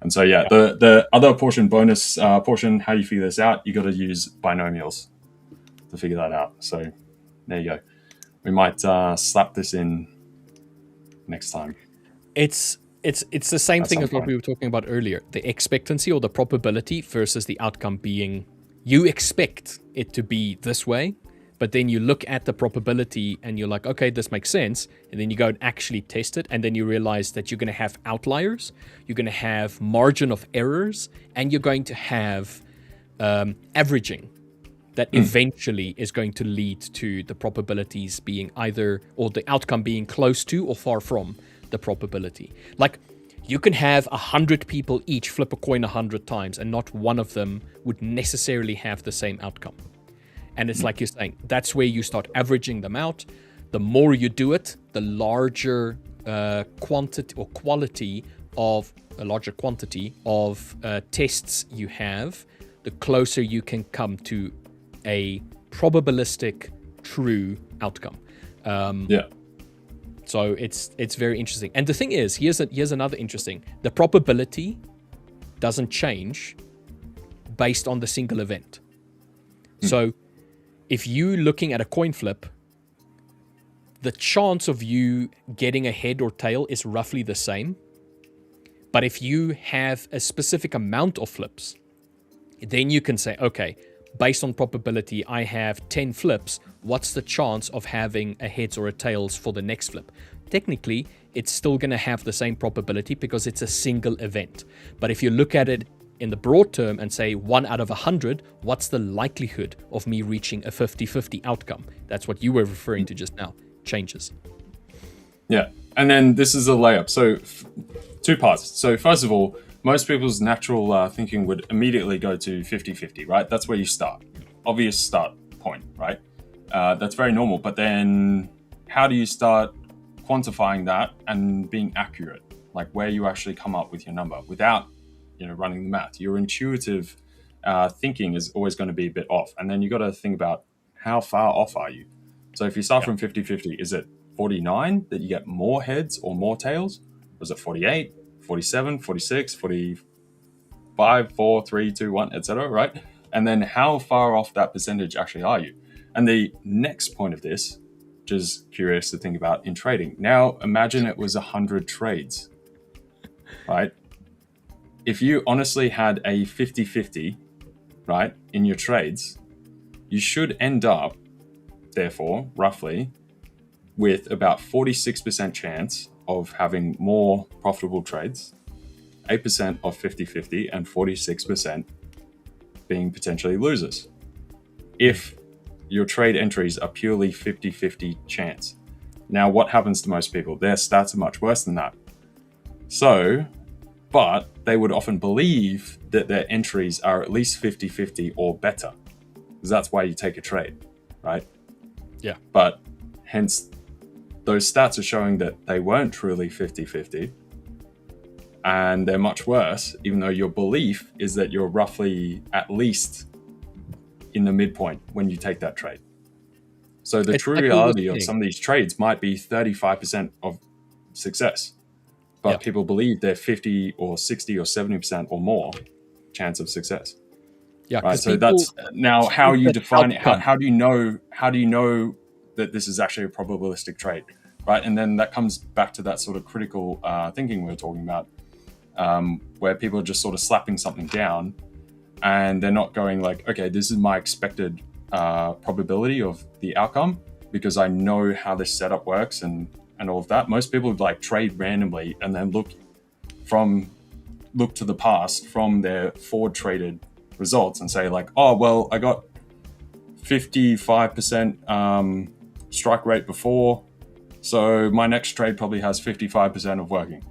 And so, the other portion, bonus portion, how you figure this out, you got to use binomials to figure that out. So there you go. We might slap this in next time. It's the same thing as what we were talking about earlier. The expectancy or the probability versus the outcome being, you expect it to be this way, but then you look at the probability and you're like, okay, this makes sense. And then you go and actually test it. And then you realize that you're going to have outliers. You're going to have margin of errors. And you're going to have averaging that eventually is going to lead to the probabilities being either, or the outcome being close to or far from the probability. Like, you can have 100 people each flip a coin 100 times and not one of them would necessarily have the same outcome. And it's like you're saying, that's where you start averaging them out. The more you do it, the larger quantity of tests you have, the closer you can come to a probabilistic true outcome. So it's very interesting. And the thing is, here's another interesting. The probability doesn't change based on the single event. So if you're looking at a coin flip, the chance of you getting a head or tail is roughly the same. But if you have a specific amount of flips, then you can say, okay, based on probability, I have 10 flips. What's the chance of having a heads or a tails for the next flip? Technically, it's still going to have the same probability because it's a single event. But if you look at it in the broad term and say 1 out of 100, what's the likelihood of me reaching a 50-50 outcome? That's what you were referring to just now. Changes. Yeah. And then this is a layup. So 2 parts. So first of all, most people's natural thinking would immediately go to 50-50, right? That's where you start. Obvious start point, right? That's very normal. But then how do you start quantifying that and being accurate? Like where you actually come up with your number without, running the math. Your intuitive thinking is always going to be a bit off. And then you got to think about how far off are you? So if you start from 50-50, is it 49 that you get more heads or more tails? Or is it 48, 47, 46, 45, 4, 3, 2, 1, etc., right? And then how far off that percentage actually are you? And the next point of this, which is curious to think about in trading. Now, imagine it was 100 trades, right? If you honestly had a 50-50, right, in your trades, you should end up, therefore, roughly, with about 46% chance of having more profitable trades, 8% of 50-50, and 46% being potentially losers. If your trade entries are purely 50-50 chance. Now, what happens to most people? Their stats are much worse than that. But they would often believe that their entries are at least 50-50 or better, because that's why you take a trade, right? Yeah. But hence, those stats are showing that they weren't truly 50-50, and they're much worse, even though your belief is that you're roughly at least in the midpoint when you take that trade. So the true reality of some of these trades might be 35% of success, but people believe they're 50 or 60 or 70% or more chance of success. Yeah. Right. So that's now how you define it. How do you know that this is actually a probabilistic trade, right? And then that comes back to that sort of critical thinking we were talking about, where people are just sort of slapping something down, and they're not going like, okay, this is my expected probability of the outcome because I know how this setup works and all of that. Most people like trade randomly and then look to the past from their forward traded results and say like, oh, well, I got 55% strike rate before, so my next trade probably has 55% of working.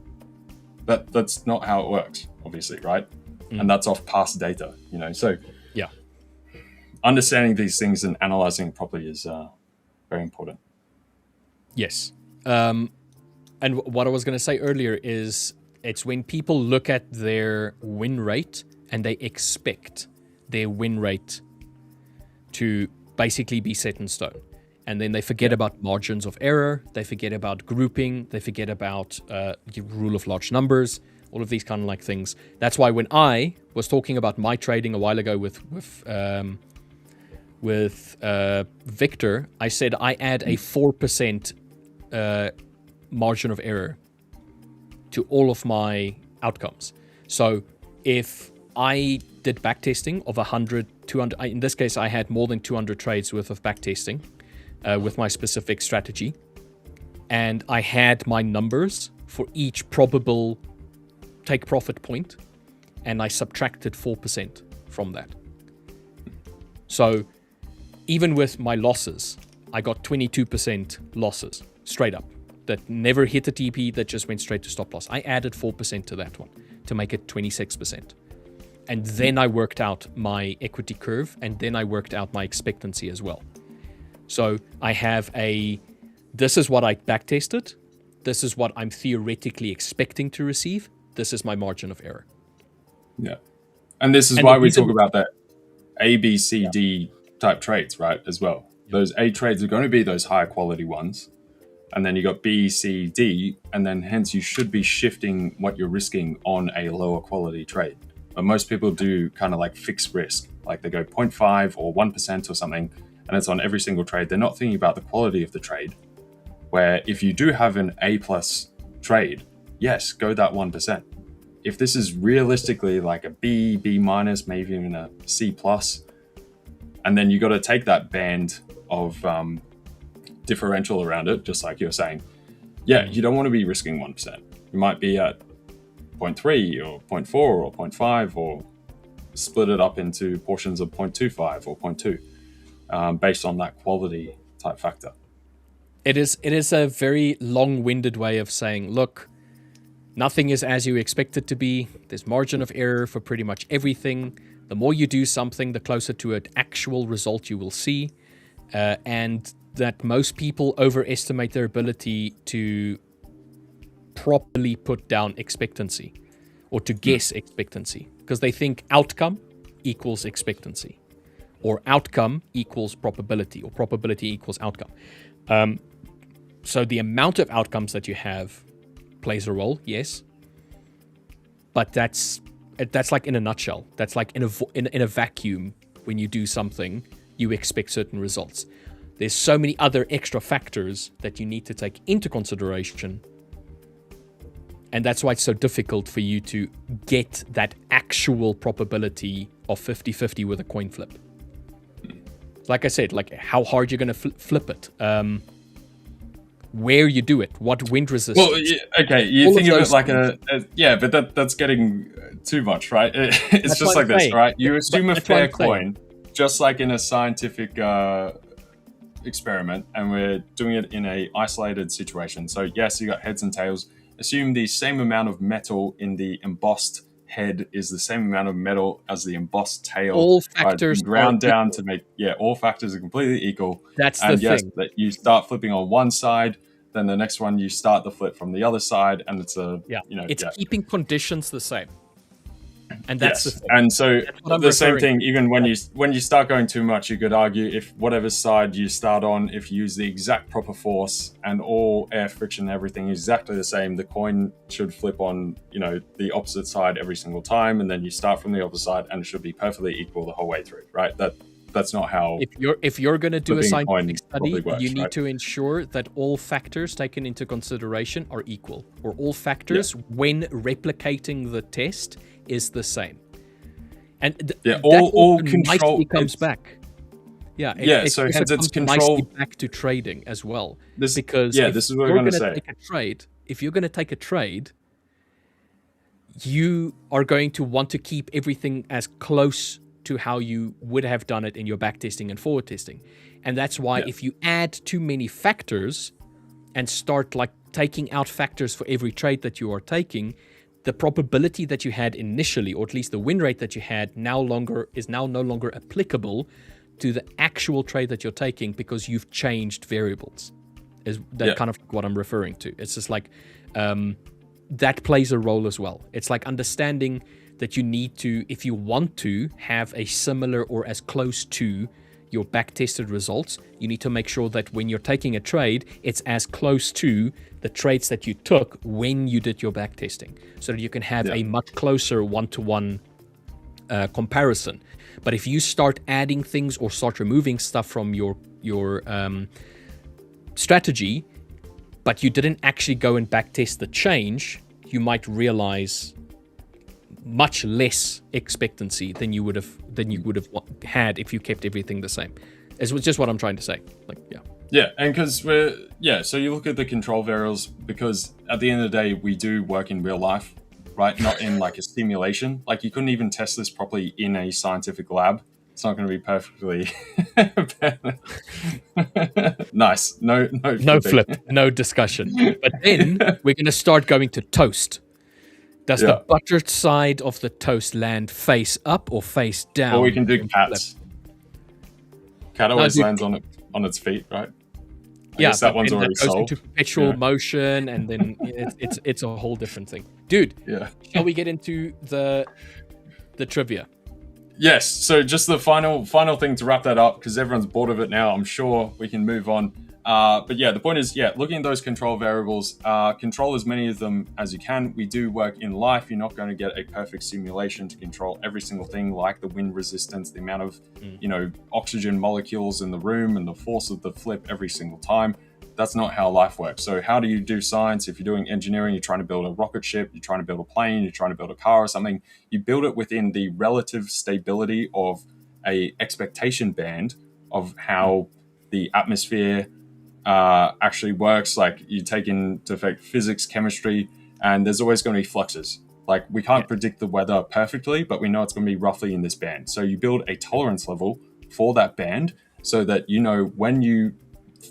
That's not how it works, obviously, right? And that's off past data, so understanding these things and analyzing it properly is very important. Yes. And what I was going to say earlier is it's when people look at their win rate and they expect their win rate to basically be set in stone. And then they forget about margins of error, they forget about grouping, they forget about the rule of large numbers, all of these kind of like things. That's why when I was talking about my trading a while ago with Victor, I said I add a 4% margin of error to all of my outcomes. So if I did backtesting of 100, 200, in this case, I had more than 200 trades worth of backtesting with my specific strategy. And I had my numbers for each probable take profit point, and I subtracted 4% from that. So even with my losses, I got 22% losses straight up that never hit the TP, that just went straight to stop loss. I added 4% to that one to make it 26%. And then I worked out my equity curve, and then I worked out my expectancy as well. So I have this is what I backtested. This is what I'm theoretically expecting to receive. This is my margin of error. Yeah. And this is why we talk about that A, B, C, D type trades, right, as well. Yeah. Those A trades are going to be those higher quality ones. And then you got B, C, D, and then hence you should be shifting what you're risking on a lower quality trade. But most people do kind of like fixed risk, like they go 0.5 or 1% or something, and it's on every single trade. They're not thinking about the quality of the trade, where if you do have an A plus trade, yes, go that 1%. If this is realistically like a B, B minus, maybe even a C plus, and then you got to take that band of differential around it, just like you're saying, you don't want to be risking 1%. You might be at 0.3 or 0.4 or 0.5, or split it up into portions of 0.25 or 0.2 based on that quality type factor. It is a very long-winded way of saying, look, nothing is as you expect it to be. There's margin of error for pretty much everything. The more you do something, the closer to an actual result you will see. and that most people overestimate their ability to properly put down expectancy or to guess expectancy, because they think outcome equals expectancy, or outcome equals probability, or probability equals outcome. So the amount of outcomes that you have plays a role, yes, but that's like in a nutshell. That's like in a vacuum. When you do something, you expect certain results. There's so many other extra factors that you need to take into consideration, and that's why it's so difficult for you to get that actual probability of 50-50 with a coin flip. Like I said, like how hard you're going to flip it, where you do it, what wind resistance. Well, okay, you think of it like but that's getting too much, right? It's just like this, right? You assume a fair coin, just like in a scientific experiment, and we're doing it in a isolated situation. So yes, you got heads and tails. Assume the same amount of metal in the embossed head is the same amount of metal as the embossed tail. All factors ground down to make all factors are completely equal. That's the thing. That you start flipping on one side, then the next one you start the flip from the other side, and it's keeping conditions the same. And that's the thing. And so the same thing, even when you start going too much, you could argue if whatever side you start on, if you use the exact proper force and all air friction, everything is exactly the same, the coin should flip on, the opposite side every single time, and then you start from the opposite side and it should be perfectly equal the whole way through, right? That's not how. If you're going to do a scientific study, works, you need to ensure that all factors taken into consideration are equal, or all factors when replicating the test is the same. And all control nicely comes back. So hence it's control nicely back to trading as well. This is what I'm going to say. If you're going to take a trade, you are going to want to keep everything as close to how you would have done it in your back testing and forward testing. And that's why if you add too many factors and start like taking out factors for every trade that you are taking, the probability that you had initially, or at least the win rate that you had, is now no longer applicable to the actual trade that you're taking, because you've changed variables. Is that kind of what I'm referring to? It's just like that plays a role as well. It's like understanding that you need to, if you want to have a similar or as close to your back-tested results, you need to make sure that when you're taking a trade, it's as close to the trades that you took when you did your back testing, so that you can have a much closer one-to-one comparison. But if you start adding things or start removing stuff from your strategy, but you didn't actually go and back test the change, you might realize much less expectancy than you would have had if you kept everything the same. It's just what I'm trying to say. And because so you look at the control variables, because at the end of the day we do work in real life, right? Not in like a simulation. Like you couldn't even test this properly in a scientific lab. It's not going to be perfectly nice. No flip, no discussion. But then we're going to start going to toast. Does the buttered side of the toast land face up or face down? Or we can do cats. Cat always lands on its feet, right? I guess that one's already solved. Into perpetual motion, and then it's a whole different thing, dude. Yeah. Shall we get into the trivia? Yes. So just the final thing to wrap that up, because everyone's bored of it now. I'm sure we can move on. But the point is, looking at those control variables, control as many of them as you can. We do work in life. You're not going to get a perfect simulation to control every single thing, like the wind resistance, the amount of, oxygen molecules in the room, and the force of the flip every single time. That's not how life works. So how do you do science? If you're doing engineering, you're trying to build a rocket ship, you're trying to build a plane, you're trying to build a car or something, you build it within the relative stability of a expectation band of how the atmosphere actually works. Like you take into effect physics, chemistry, and there's always going to be fluxes. Like we can't predict the weather perfectly, but we know it's going to be roughly in this band. So you build a tolerance level for that band so that when you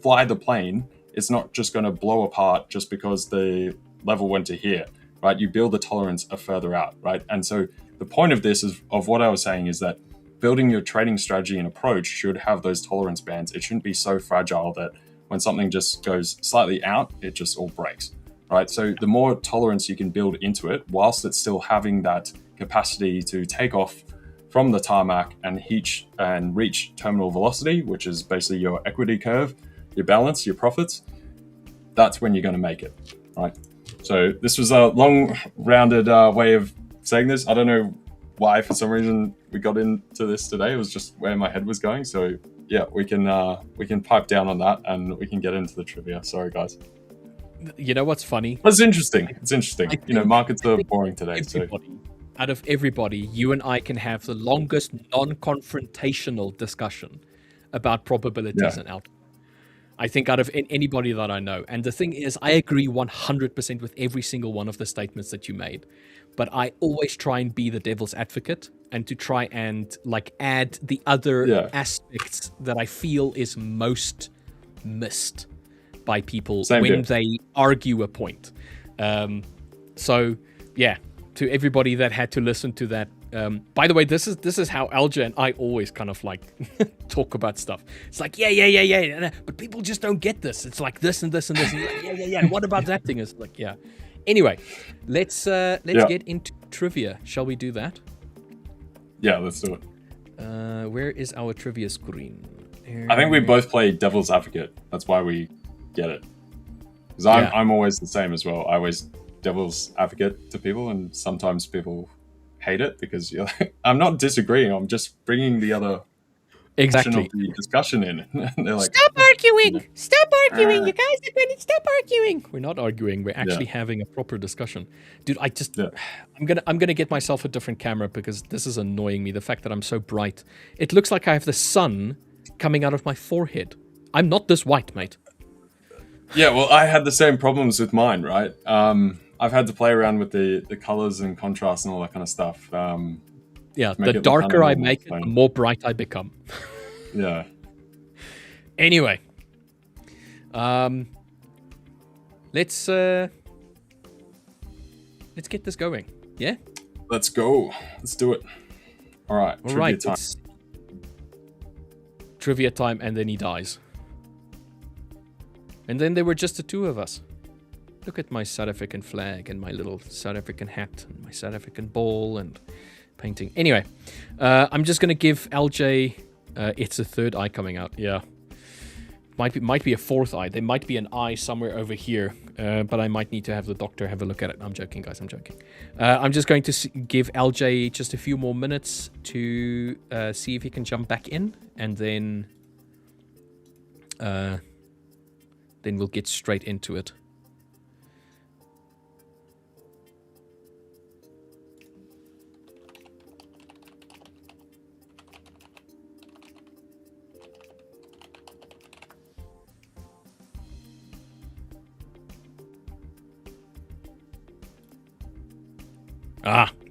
fly the plane, it's not just going to blow apart just because the level went to here, right? You build the tolerance further out, right? And so the point of this of what I was saying is that building your trading strategy and approach should have those tolerance bands. It shouldn't be so fragile that when something just goes slightly out, it just all breaks, right? So the more tolerance you can build into it, whilst it's still having that capacity to take off from the tarmac and reach terminal velocity, which is basically your equity curve, your balance, your profits, that's when you're going to make it, right? So this was a long, rounded way of saying this. I don't know why, for some reason, we got into this today. It was just where my head was going. So yeah, we can pipe down on that and we can get into the trivia. Sorry, guys. You know what's funny? But it's interesting. It's interesting. Markets are boring today. Out of everybody, you and I can have the longest non-confrontational discussion about probabilities and outcomes. I think out of anybody that I know. And the thing is, I agree 100% with every single one of the statements that you made. But I always try and be the devil's advocate and to try and add the other aspects that I feel is most missed by people they argue a point. So yeah, to everybody that had to listen to that. By the way, this is how Alja and I always kind of talk about stuff. It's like, yeah, but people just don't get this. It's like this and this and this. And yeah. What about that thing? It's like, yeah. Anyway, let's get into trivia. Shall we do that? Yeah, let's do it. Where is our trivia screen? I think we both play devil's advocate. That's why we get it. Because I'm always the same as well. I always devil's advocate to people, and sometimes people hate it because you're like, I'm not disagreeing. I'm just bringing the other section of the discussion in. And they're like, stop arguing! Stop arguing! You guys are going to stop arguing. We're not arguing. We're actually having a proper discussion, dude. I'm gonna get myself a different camera because this is annoying me. The fact that I'm so bright, it looks like I have the sun coming out of my forehead. I'm not this white, mate. Yeah, well, I had the same problems with mine, right? I've had to play around with the colors and contrast and all that kind of stuff. The darker I make it, the more bright I become. Yeah. Anyway, let's get this going. Yeah. Let's go. Let's do it. All right. Trivia time. Trivia time, and then he dies. And then there were just the two of us. Look at my South African flag and my little South African hat and my South African ball and painting. Anyway, I'm just going to give LJ... it's a third eye coming out. Yeah. Might be a fourth eye. There might be an eye somewhere over here. But I might need to have the doctor have a look at it. I'm joking, guys. I'm joking. I'm just going to give LJ just a few more minutes to see if he can jump back in. And then we'll get straight into it.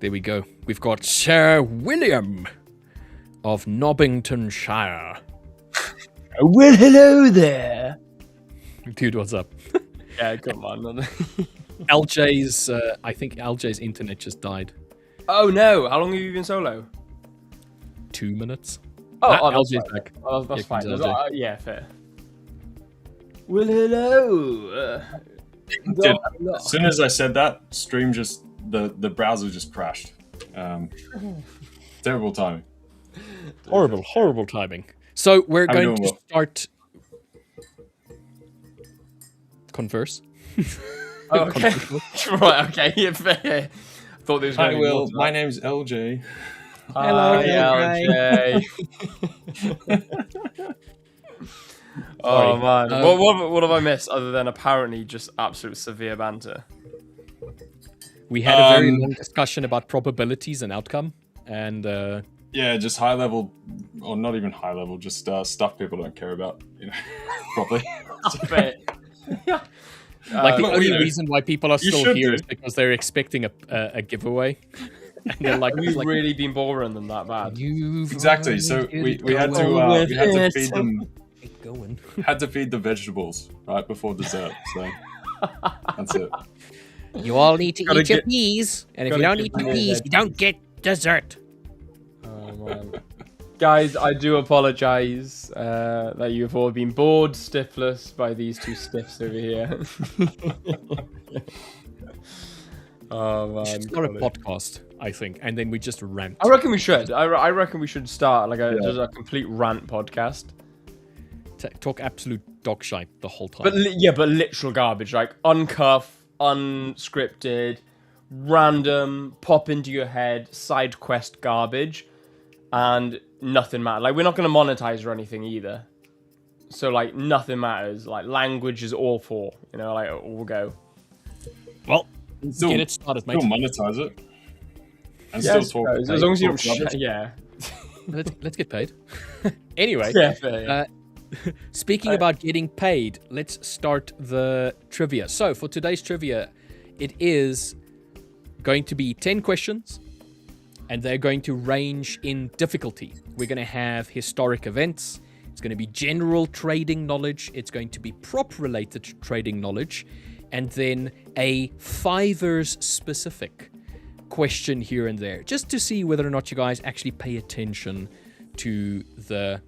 There we go. We've got Sir William of Nobbingtonshire. Well, hello there. Dude, what's up? Yeah, come on. LJ's, I think LJ's internet just died. Oh no, how long have you been solo? 2 minutes. LJ's back. Oh, that's fine. Yeah, fair. Well, hello. Dude, as soon as I said that, stream just... The browser just crashed. Terrible timing. Horrible timing. So we're going to start... Converse. Oh, okay. Right, okay. Yeah, fair. Thought there was Hi, Will. My name's LJ. Hello, LJ. Oh, man. What have I missed other than apparently just absolute severe banter? We had a very long discussion about probabilities and outcome, and yeah, just high level, or not even high level, just stuff people don't care about, properly. Like the only reason why people are still here is because they're expecting a giveyway, and they're like, "We've really been boring them that bad." Exactly. So we had to feed them. Had to feed the vegetables right before dessert. So that's it. You all need to eat your peas, and if you don't eat your peas, you don't get dessert. Oh man. Guys, I do apologize that you've all been bored stiffless by these two stiffs over here. Oh man, We should start a podcast, I think, and then we just rant. I reckon we should. I reckon we should start like just a complete rant podcast. Talk absolute dog shite the whole time. But but literal garbage, like uncuff, unscripted, random, pop into your head, side quest garbage, and nothing matters. Like we're not going to monetize or anything either. So like nothing matters. Like language is all for, like we'll go. Well, Still, get it started, mate. Still monetize it. And Yeah, still talk. as long as you don't talk yeah. Let's get paid. Anyway, Yeah, fair. speaking about getting paid, let's start the trivia. So for today's trivia, it is going to be 10 questions, and they're going to range in difficulty. We're going to have historic events. It's going to be general trading knowledge. It's going to be prop-related trading knowledge. And then a 5ers specific question here and there, just to see whether or not you guys actually pay attention to the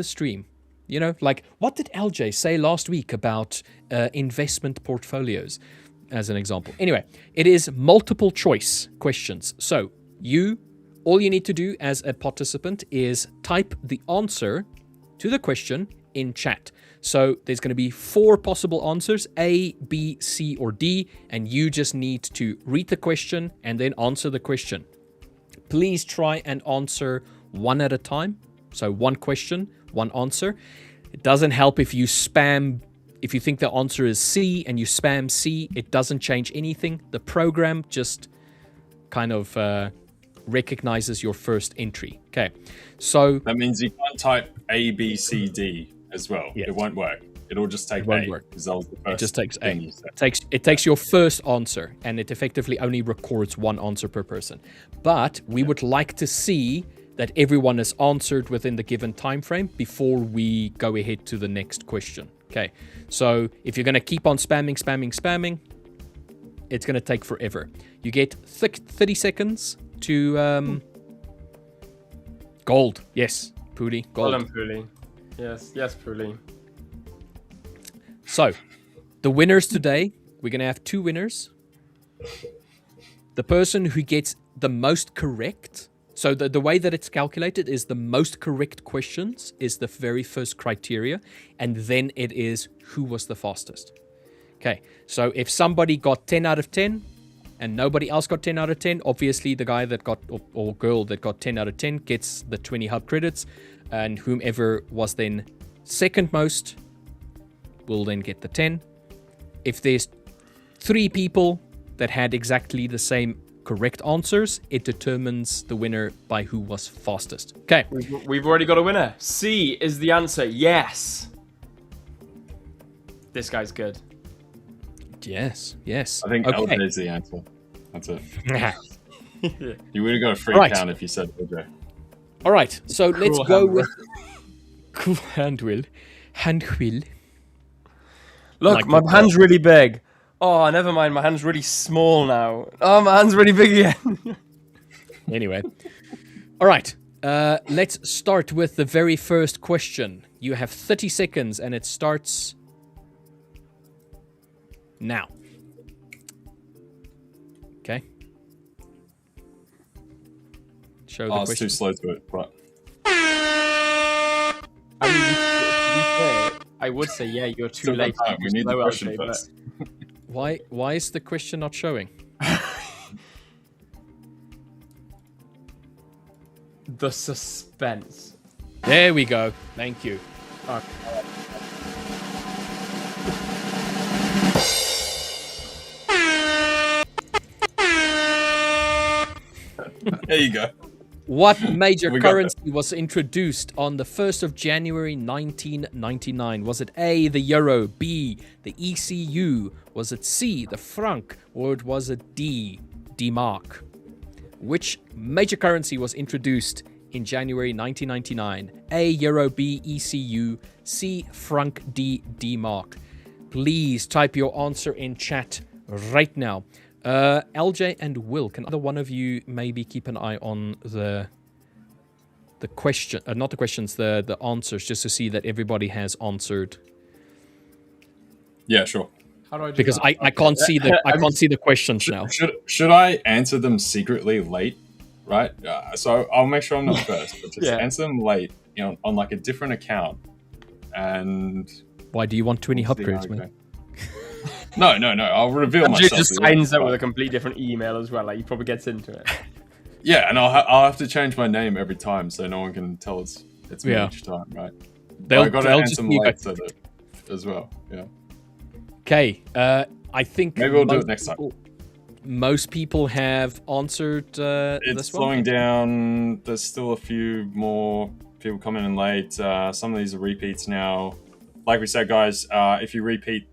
stream. Like what did LJ say last week about investment portfolios, as an example? Anyway, it is multiple choice questions. So all you need to do as a participant is type the answer to the question in chat. So there's going to be 4 possible answers, A, B, C, or D, and you just need to read the question and then answer the question. Please try and answer one at a time. So one question, one answer. It doesn't help if you think the answer is C and you spam C, it doesn't change anything. The program just kind of recognizes your first entry. Okay, so That means you can't type A, B, C, D as well. Yeah. It won't work. It'll just take It won't A. work. Because that was the first it just takes thing A. you said. It takes your first answer, and it effectively only records one answer per person. But we would like to see that everyone has answered within the given time frame before we go ahead to the next question. Okay, so if you're going to keep on spamming, it's going to take forever. You get 30 seconds to gold. Yes, Pooley, gold. Well done, Pooley. Yes, Pooley. So, the winners today, we're going to have 2 winners. The person who gets the most correct. So the way that it's calculated is the most correct questions is the very first criteria, and then it is who was the fastest. Okay, so if somebody got 10 out of 10 and nobody else got 10 out of 10, obviously the guy that got, or girl that got 10 out of 10 gets the 20 hub credits, and whomever was then second most will then get the 10. If there's 3 people that had exactly the same correct answers, it determines the winner by who was fastest. Okay. We've already got a winner. C is the answer. Yes. This guy's good. Yes. I think Okay. LJ is the answer. That's it. You would have got a free Right. count if you said LJ. All right. So let's Cool go hand with cool hand wheel. Look, Like my the- hand's really big. Oh, never mind. My hand's really small now. Oh, my hand's really big again. Anyway. All right. Let's start with the very first question. You have 30 seconds and it starts now. Okay. Show the Oh, it's question. too slow to it. But I mean, to be fair, I would say, yeah, you're too still got late. time. We need the Slow, question LJ, but- first. Why is the question not showing? The suspense. There we go. Thank you. There you go. What major We got currency was introduced on the 1st of January 1999? Was it A, the euro, B, the ECU? Was it C, the franc, or was it D, D-mark? Which major currency was introduced in January 1999? A, euro, B, ECU, C, franc, D, D-mark. Please type your answer in chat right now. LJ and Will, can either one of you maybe keep an eye on the the question, not the questions, the answers, just to see that everybody has answered. Yeah, sure. How do I do Because that? I can't see the questions now. Should I answer them secretly late? Right. So I'll make sure I'm not first, but just answer them late, on like a different account. And Why do you want 20 we'll see upgrades, how it man? goes. No. I'll reveal Andrew myself. just signs up with a complete different email as well. Like he probably gets into it. Yeah, and I'll have to change my name every time, so no one can tell it's me each time, right? I got to answer them late so that as well. Yeah. Okay. I think maybe we'll do it next time. Most people have answered It's this slowing one. down. There's still a few more people coming in late. Some of these are repeats now. Like we said, guys, if you repeat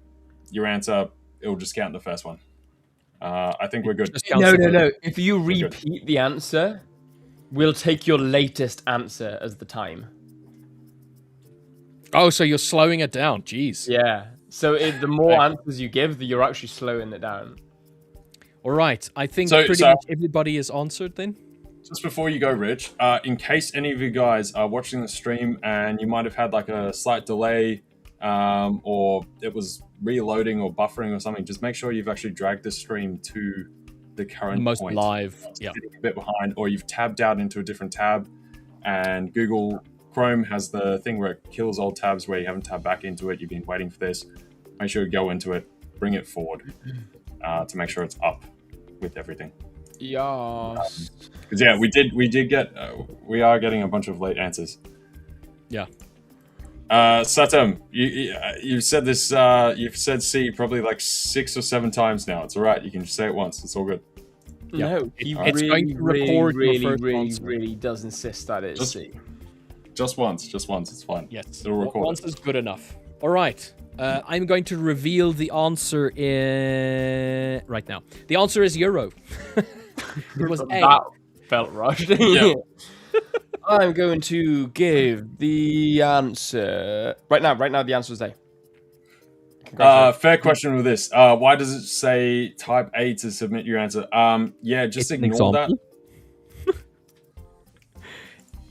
your answer, it'll just count the first one. I think we're good. No. If you repeat the answer, we'll take your latest answer as the time. Oh, so you're slowing it down. Jeez. Yeah. So the more answers you give, you're actually slowing it down. All right. I think pretty much everybody has answered then. Just before you go, Rich, in case any of you guys are watching the stream and you might have had like a slight delay or it was reloading or buffering or something, just make sure you've actually dragged the stream to the current most point. live. Yeah. A bit behind, or you've tabbed out into a different tab, and Google Chrome has the thing where it kills old tabs where you haven't tabbed back into it. You've been waiting for this. Make sure you go into it, bring it forward to make sure it's up with everything. Yes. Because we are getting a bunch of late answers. Yeah. Satem, you've said this. You've said C probably like 6 or 7 times now. It's all right. You can just say it once. It's all good. No, he It's going to record your first answer. really does insist that it's C. Just once. It's fine. Yes. It'll record. Once is good enough. All right. I'm going to reveal the answer right now. The answer is euro. It was A. That felt rushed. Yeah. I'm going to give the answer right now. The answer is A. Fair question with this. Why does it say type A to submit your answer? Just It's an ignore that. example.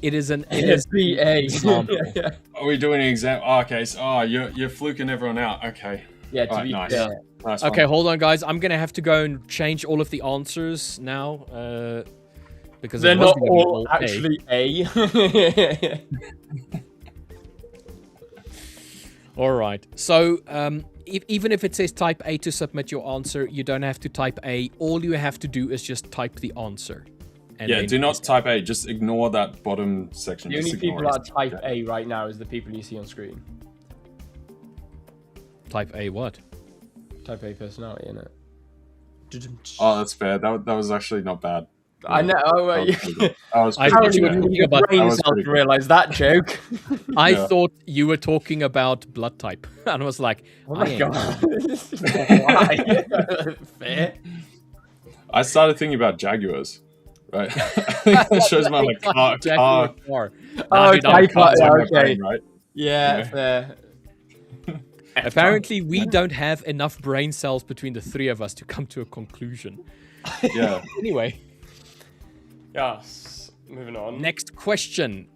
It is the A. example. Are we doing an exam? Oh, okay. So, you're fluking everyone out. Okay. Yeah, to Right, be nice. fair. Nice Okay, one. hold on, guys. I'm gonna have to go and change all of the answers now because They're it was not gonna be all A. actually A. All right. So even if it says type A to submit your answer, you don't have to type A. All you have to do is just type the answer. And Yeah, then do not type A. Just ignore that bottom section. The Just only ignore people it. that type A right now is the people you see on screen. type A what? Type A personality, innit? Oh, that's fair. That was actually not bad. I know. I was I pretty thought you good. were talking Your about- brain That was cells pretty good. realize that joke. I Yeah. thought you were talking about blood type, and I was like, Oh I my am. god. Why? Fair. I started thinking about Jaguars, right? It shows my like car. Jaguar. Oh, dude, I'm type Cars A, on my okay. brain, right? Yeah, Yeah. fair. Apparently, we don't have enough brain cells between the three of us to come to a conclusion. Yeah. Anyway, Yes. Moving on. next question.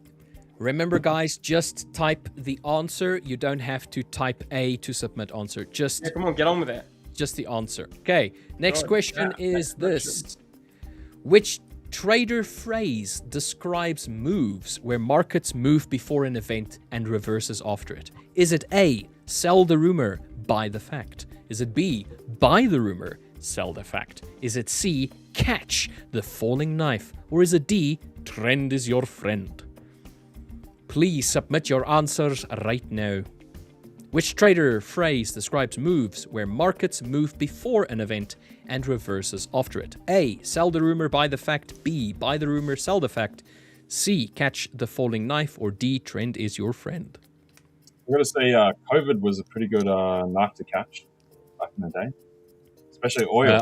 Remember, guys, just type the answer. You don't have to type A to submit answer. Just Yeah, come on, get on with it. the answer. Okay, next Good. question Yeah, is next this. Which trader phrase describes moves where markets move before an event and reverses after it? Is it A, sell the rumor, buy the fact? Is it B, buy the rumor, sell the fact? Is it C, catch the falling knife? Or is it D, trend is your friend? Please submit your answers right now. Which trader phrase describes moves where markets move before an event and reverses after it? A, sell the rumor, buy the fact. B, buy the rumor, sell the fact. C, catch the falling knife. Or D, trend is your friend. I'm gonna say COVID was a pretty good knife to catch back in the day, especially oil.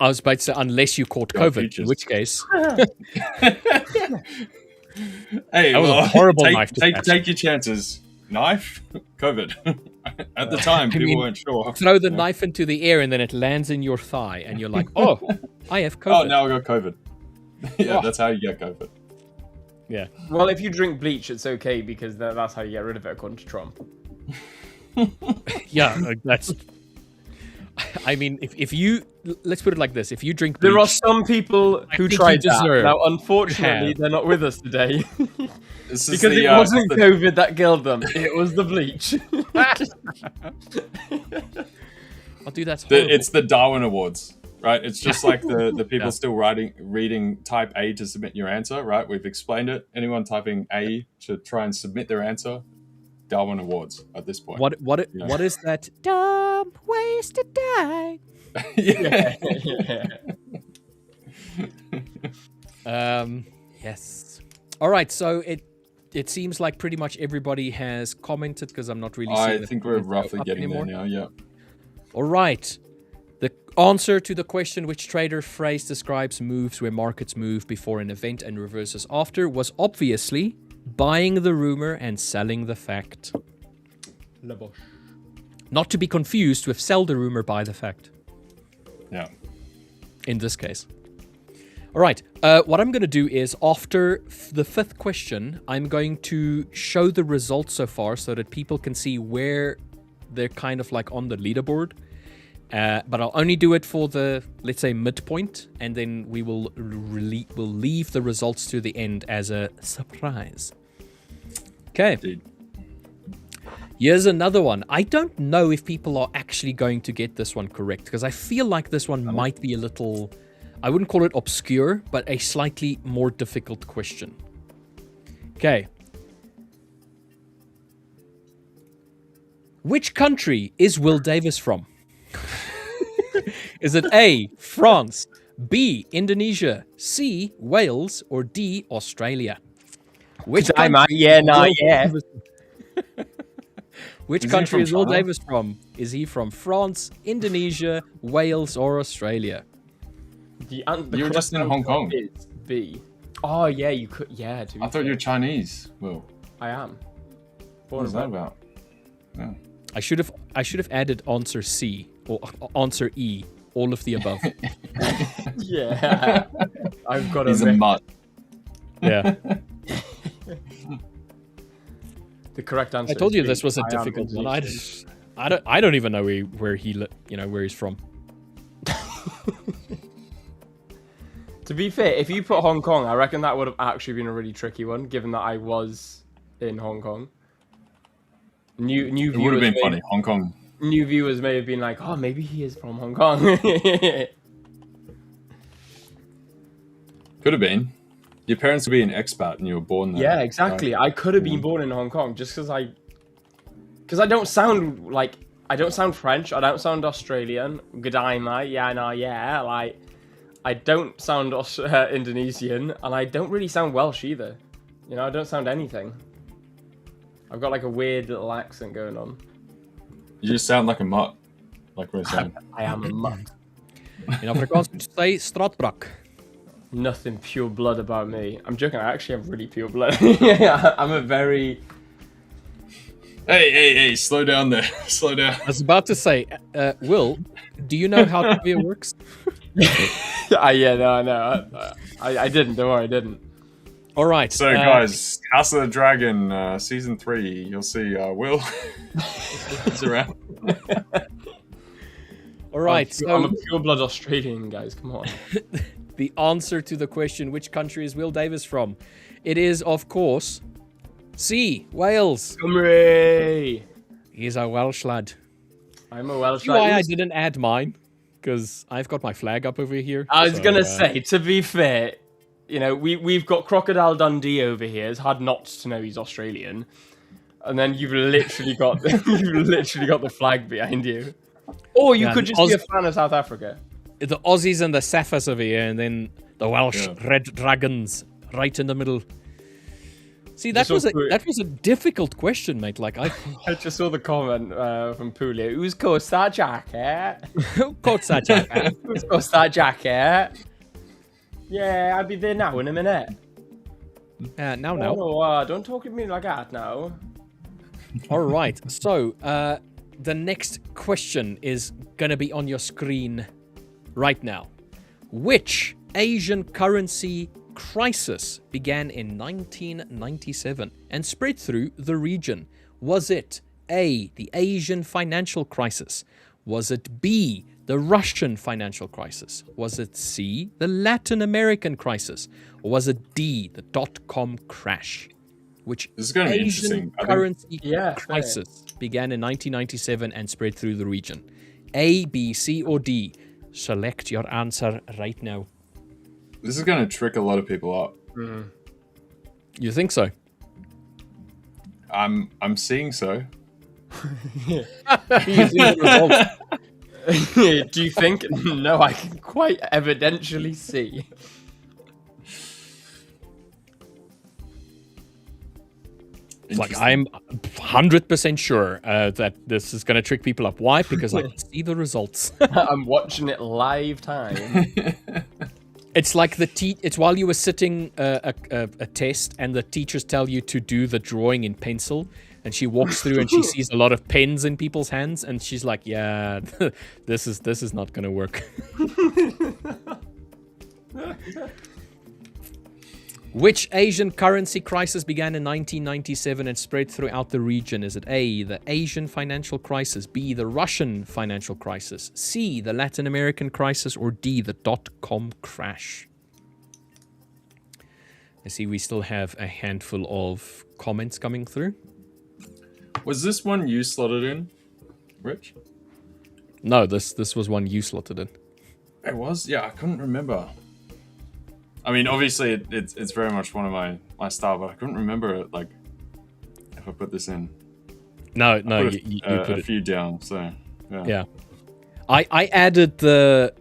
I was about to say, unless you caught Your COVID, in futures. which case, Hey, that was a horrible knife to catch. take your chances. Knife, COVID. At the time, people mean, weren't sure. throw the knife into the air and then it lands in your thigh, and you're like, oh, I have Oh, COVID. now I got COVID. Yeah, Oh. that's how you get COVID. Yeah. Well, if you drink bleach, it's okay because that's how you get rid of it, according to Trump. Yeah, that's. I mean, if you let's put it like this: if you drink bleach, There are some people who think tried you that. deserve Now, unfortunately, have. they're not with us today This is because it wasn't COVID that killed them. It was the bleach. oh, dude, that's horrible. It's the Darwin Awards, right? It's just like the people still reading type A to submit your answer, right? We've explained it. Anyone typing A to try and submit their answer, Darwin Awards at this point. What is that dumb ways to die? Yeah. Yes. All right. So it seems like pretty much everybody has commented because I'm not really. I seeing the think we're comments go roughly up getting anymore. there now. Yeah. All right. The answer to the question which trader phrase describes moves where markets move before an event and reverses after was obviously buying the rumor and selling the fact. Not to be confused with sell the rumor, buy the fact. Yeah. In this case. All right. What I'm going to do is after the fifth question, I'm going to show the results so far so that people can see where they're kind of like on the leaderboard. But I'll only do it for the, let's say, midpoint, and then we will we'll leave the results to the end as a surprise. Okay. Indeed. Here's another one. I don't know if people are actually going to get this one correct, because I feel like this one might be a little, I wouldn't call it obscure, but a slightly more difficult question. Okay. Which country is Will Davis from? Is it A, France, B, Indonesia, C, Wales, or D, Australia? Which country Which country is Will Davis from? Is he from France, Indonesia, Wales, or Australia? The You were just in Hong Kong. Is B. Oh yeah, you could. Yeah, I thought you were Chinese, Will. I am. What is that about? Yeah. I should have added answer C or answer E, all of the above. Yeah, I've got He's a mutt. Yeah. The correct answer. I told you is this was a I am difficult one. Indonesian. I don't even know where he's from. To be fair, if you put Hong Kong, I reckon that would have actually been a really tricky one, given that I was in Hong Kong. New It would have viewers been may, funny. Hong Kong. new viewers may have been like, oh, maybe he is from Hong Kong. Could have been. Your parents would be an expat and you were born there. Yeah, exactly. I could have been born in Hong Kong just because I don't sound like, I don't sound French, I don't sound Australian. Good day, mate. Yeah, no, yeah. Like, I don't sound Indonesian, and I don't really sound Welsh either. You know, I don't sound anything. I've got like a weird little accent going on. You just sound like a mutt. Like we're saying. I am a mutt. In Afrikaans moet je say straatbrak. Nothing pure blood about me. I'm joking, I actually have really pure blood. I'm a very... Hey, slow down there. Slow down. I was about to say, Will, do you know how trivia works? Yeah, no, I know. I didn't, don't worry, I didn't. All right. So, guys, House of the Dragon, Season 3, you'll see Will is around. All right. I'm a So pure blood Australian, guys, come on. the answer to the question, which country is Will Davis from? It is, of course, C, Wales. Cymru! He's a Welsh lad. I'm a Welsh See why I lad. didn't add mine? Because I've got my flag up over here. I was so, gonna say, to be fair, you know, we've got Crocodile Dundee over here. It's hard not to know he's Australian, and then you've literally got the flag behind you. Or you could just be a fan of South Africa. the Aussies and the Saffers over here, and then the Welsh Red Dragons right in the middle. See, that was a difficult question, mate. Like I just saw the comment from Puglia. Who's coast that jacket? What's that, Jack? Who's coast that jacket? Yeah, I'll be there now in a minute. Now. Oh, don't talk to me like that now. All right. So, the next question is gonna be on your screen right now. Which Asian currency crisis began in 1997 and spread through the region? Was it A, the Asian financial crisis? Was it B, the Russian financial crisis? Was it C, the Latin American crisis? Or was it D, the dot-com crash? Which This is going to be Asian interesting. I think, currency Yeah, crisis began in 1997 and spread through the region? A, B, C, or D? Select your answer right now. this is going to trick a lot of people up. You think so? I'm seeing so. You see the results. Do you think? No, I can quite evidentially see. It's like Interesting. I'm 100% sure that this is going to trick people up. Why? Because I can see the results. I'm watching it live time. It's like it's while you were sitting a test and the teachers tell you to do the drawing in pencil, and she walks through and she sees a lot of pens in people's hands, and she's like, "Yeah, this is not going to work." Which Asian currency crisis began in 1997 and spread throughout the region? Is it A, the Asian financial crisis, B, the Russian financial crisis, C, the Latin American crisis, or D, the dot-com crash? I see we still have a handful of comments coming through. Was this one you slotted in, Rich? No, this was one you slotted in. It was? Yeah, I couldn't remember. I mean, obviously, it's very much one of my style, but I couldn't remember it, like, if I put this in. No, I put you put a it. few down, so, yeah. Yeah. I added the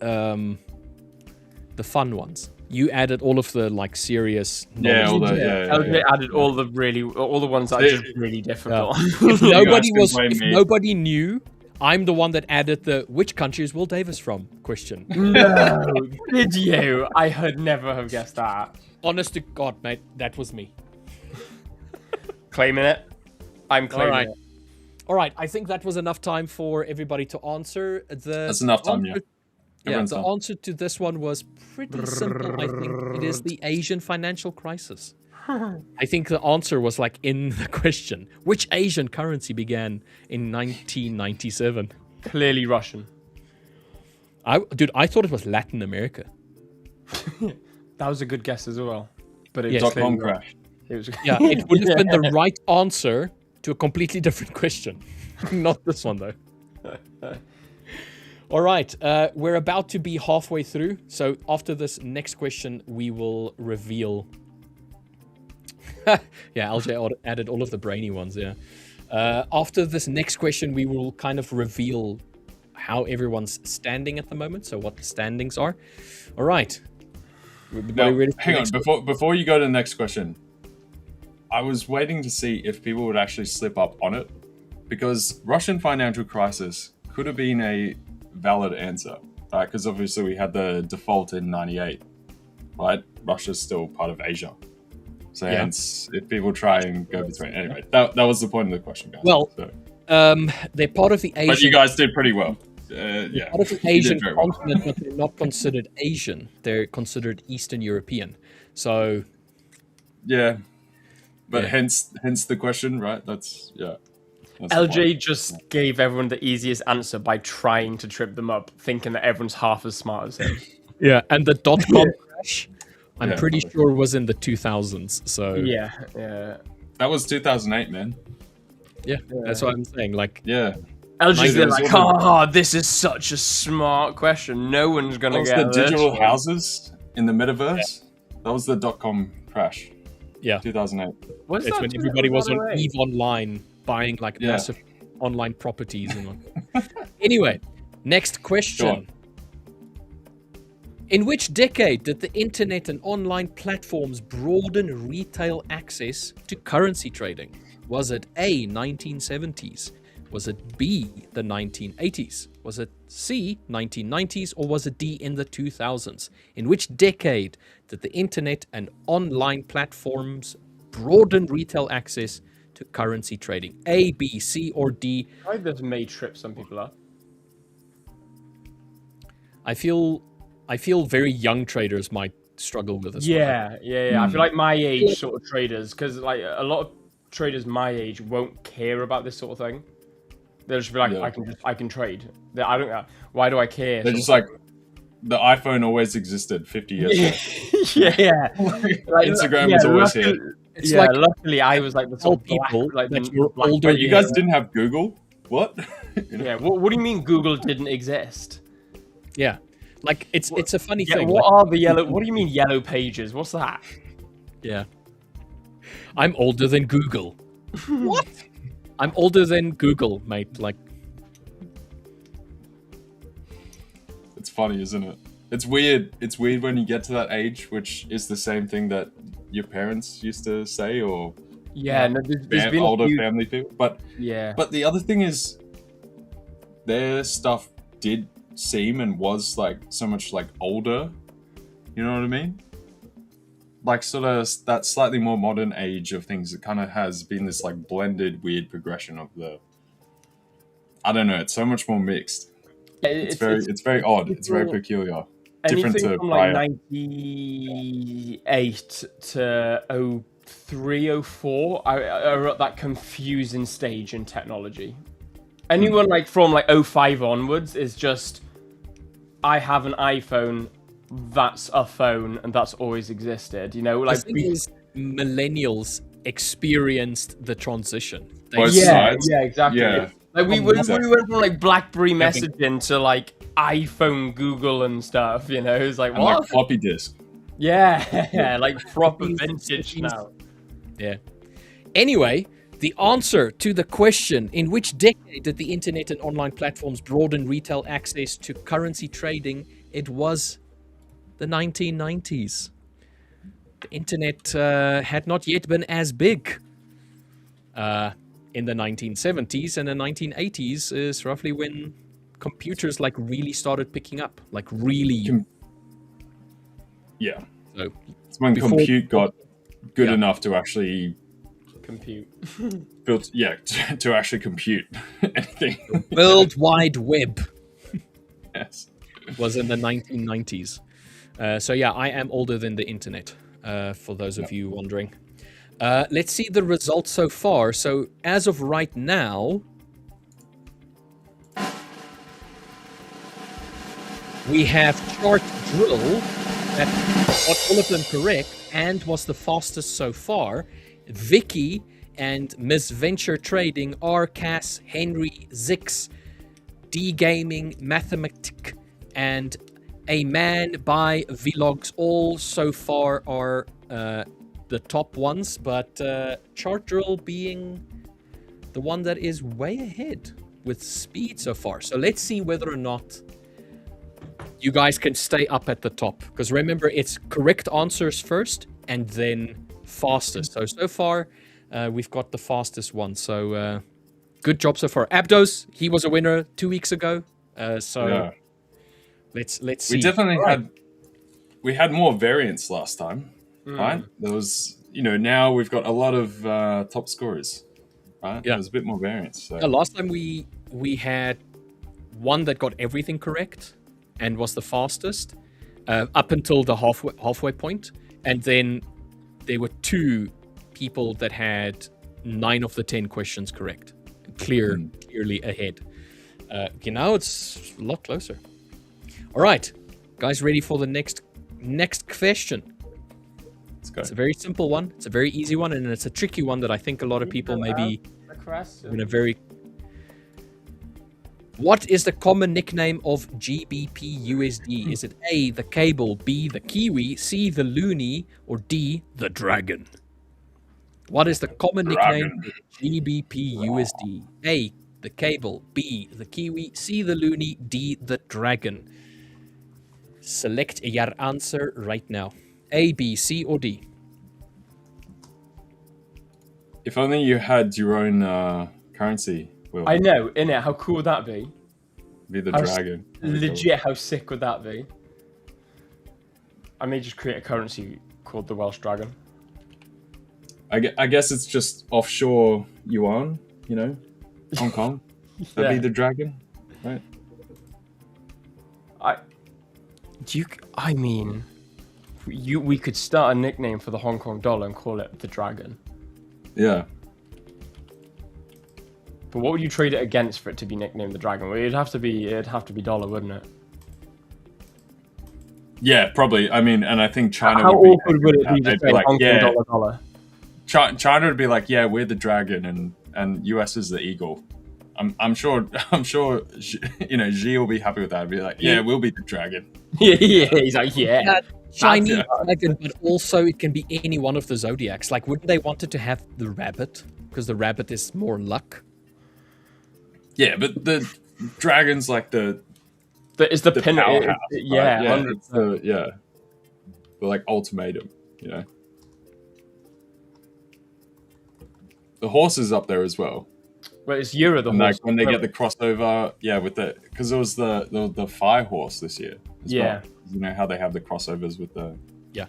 fun ones. You added all of the, like, serious Yeah, all knowledge. the, yeah. LJ added all the ones that are just really difficult. If guys can blame me. nobody knew, I'm the one that added the "which countries will Davis from?" question. No, did you? I had never have guessed that. Honest to God, mate, that was me. Claiming it. I'm claiming right. it. All right, I think that was enough time for everybody to answer. That's enough time, yeah. Yeah, Everyone's the done. answer to this one was pretty simple, I think. It is the Asian financial crisis. I think the answer was like in the question. Which Asian currency began in 1997? Clearly Russian. Dude, I thought it was Latin America. That was a good guess as well. But it Yes. was .com clearly crash. It was. Yeah, it would have been the right answer to a completely different question. Not this one, though. All right, we're about to be halfway through. So after this next question, we will reveal... Yeah, LJ added all of the brainy ones, yeah. After this next question, we will kind of reveal how everyone's standing at the moment, so what the standings are. All right. Now, hang on, before you go to the next question, I was waiting to see if people would actually slip up on it, because Russian financial crisis could have been a valid answer, right? Because obviously we had the default in 98, right? Russia's still part of Asia. So Yeah. hence, if people try and go between... Anyway, that was the point of the question, guys. Well, So, they're part of the Asian... but you guys did pretty well. Yeah, Part of the you did Asian very well. continent, but they're not considered Asian. They're considered Eastern European. So, Yeah, but Yeah. hence the question, right? That's the LJ point. just gave everyone the easiest answer by trying to trip them up, thinking that everyone's half as smart as him. yeah, and the dot-com crash, I'm Yeah, pretty probably. sure was in the 2000s. So, Yeah. That was 2008, man. yeah, that's what I'm saying. Like, Yeah, LJ's There like, was all this is such a smart question. No one's that gonna was get the this digital one." houses in the metaverse. That was the .com crash, yeah, 2008. Was it's that when too- everybody was on by the way? EVE Online buying like Yeah. massive online properties. And anyway, next question. Go on. In which decade did the internet and online platforms broaden retail access to currency trading? Was it A, 1970s? Was it B, the 1980s? Was it C, 1990s? Or was it D, in the 2000s? In which decade did the internet and online platforms broaden retail access to currency trading? A, B, C, or D? I think this may trip some people up. I feel very young traders might struggle with this one. Yeah. I feel like my age sort of traders, because like a lot of traders my age won't care about this sort of thing. They'll just be like, I can trade. I don't. Why do I care? They're just like, the iPhone always existed 50 years ago. yeah. Like, Instagram was always here. It's like luckily I was like the sort of people like that you're older. But you guys didn't have Google? What? Yeah. What do you mean Google didn't exist? Yeah, like it's a funny thing. What like, are the yellow? What do you mean yellow pages? What's that? Yeah, I'm older than Google. What? I'm older than Google, mate. Like, it's funny, isn't it? It's weird. It's weird when you get to that age, which is the same thing that your parents used to say, or no, there's been older a few... family people. But but the other thing is, their stuff did seem and was like so much like older. You know what I mean? Like sort of that slightly more modern age of things. It kind of has been this like blended weird progression of the. I don't know. It's so much more mixed. It's very odd. It's very peculiar. Different Anything to from prior. like 98 to 03, 04 are at that confusing stage in technology. Anyone like from like 05 onwards is just, I have an iPhone, that's a phone, and that's always existed. You know, like the thing is, millennials experienced the transition. Yeah, exactly. Yeah. Like we went from like BlackBerry messaging to like iPhone, Google, and stuff. You know, it's like And what? like floppy disk. Yeah, like proper vintage now. Yeah. Anyway, the answer to the question, in which decade did the internet and online platforms broaden retail access to currency trading? It was the 1990s. The internet had not yet been as big. In the 1970s and the 1980s is roughly when computers like really started picking up, like really. Yeah. So it's when compute got good enough to actually compute. to actually compute anything. The World Wide Web. Yes. Was in the 1990s. So yeah, I am older than the internet. For those of you wondering. Let's see the results so far. So as of right now, we have Chart Drill that got all of them correct and was the fastest so far. Vicky and Miss Venture Trading, RCAS, Henry, Zix, D Gaming, Mathematic, and A Man by Vlogs all so far are the top ones, but Chart Drill being the one that is way ahead with speed so far. So let's see whether or not you guys can stay up at the top. Because remember, it's correct answers first and then fastest. So far, we've got the fastest one. So good job so far. Abdos, he was a winner 2 weeks ago. Let's see. We definitely had more variance last time. Right, there was, now we've got a lot of top scorers, right? Yeah, there's a bit more variance. So. Yeah, last time we had one that got everything correct and was the fastest up until the halfway point, and then there were 2 people that had 9 of the 10 questions correct, clearly ahead. Okay, now it's a lot closer. All right, guys, ready for the next question? It's a very simple one. It's a very easy one, and it's a tricky one that I think a lot of people maybe in a very. What is the common nickname of GBP USD? Is it A, the cable, B, the kiwi, C, the loonie, or D, the dragon? What is the common nickname of GBP USD? A, the cable, B, the kiwi, C, the loonie, D, the dragon. Select your answer right now. A, B, C, or D? If only you had your own currency, Will. I know, innit? How cool would that be? Be the dragon. Legit, how sick would that be? I may just create a currency called the Welsh Dragon. I guess it's just offshore yuan, Hong Kong. That'd be the dragon, right? we could start a nickname for the Hong Kong dollar and call it the Dragon. Yeah. But what would you trade it against for it to be nicknamed the Dragon? Well, it'd have to be dollar, wouldn't it? Yeah, probably. I mean, and I think China How would be awkward would it be to they'd say be like, Hong Kong yeah. dollar? China would be like, yeah, we're the Dragon, and US is the Eagle. I'm sure you know, Xi will be happy with that. Be like, yeah, we'll be the Dragon. Yeah, he's like, yeah. Chinese dragon, but also it can be any one of the zodiacs. Like, wouldn't they wanted to have the rabbit? Because the rabbit is more luck. Yeah, but the Dragon's like It's the pin. powerhouse, Yeah, right? Yeah, 100%. it's the like ultimatum, you know. The horse is up there as well. Well, it's Euro the And horse. like when they get the crossover, yeah, with because it was the fire horse this year as Yeah. well. You know how they have the crossovers with the Yeah.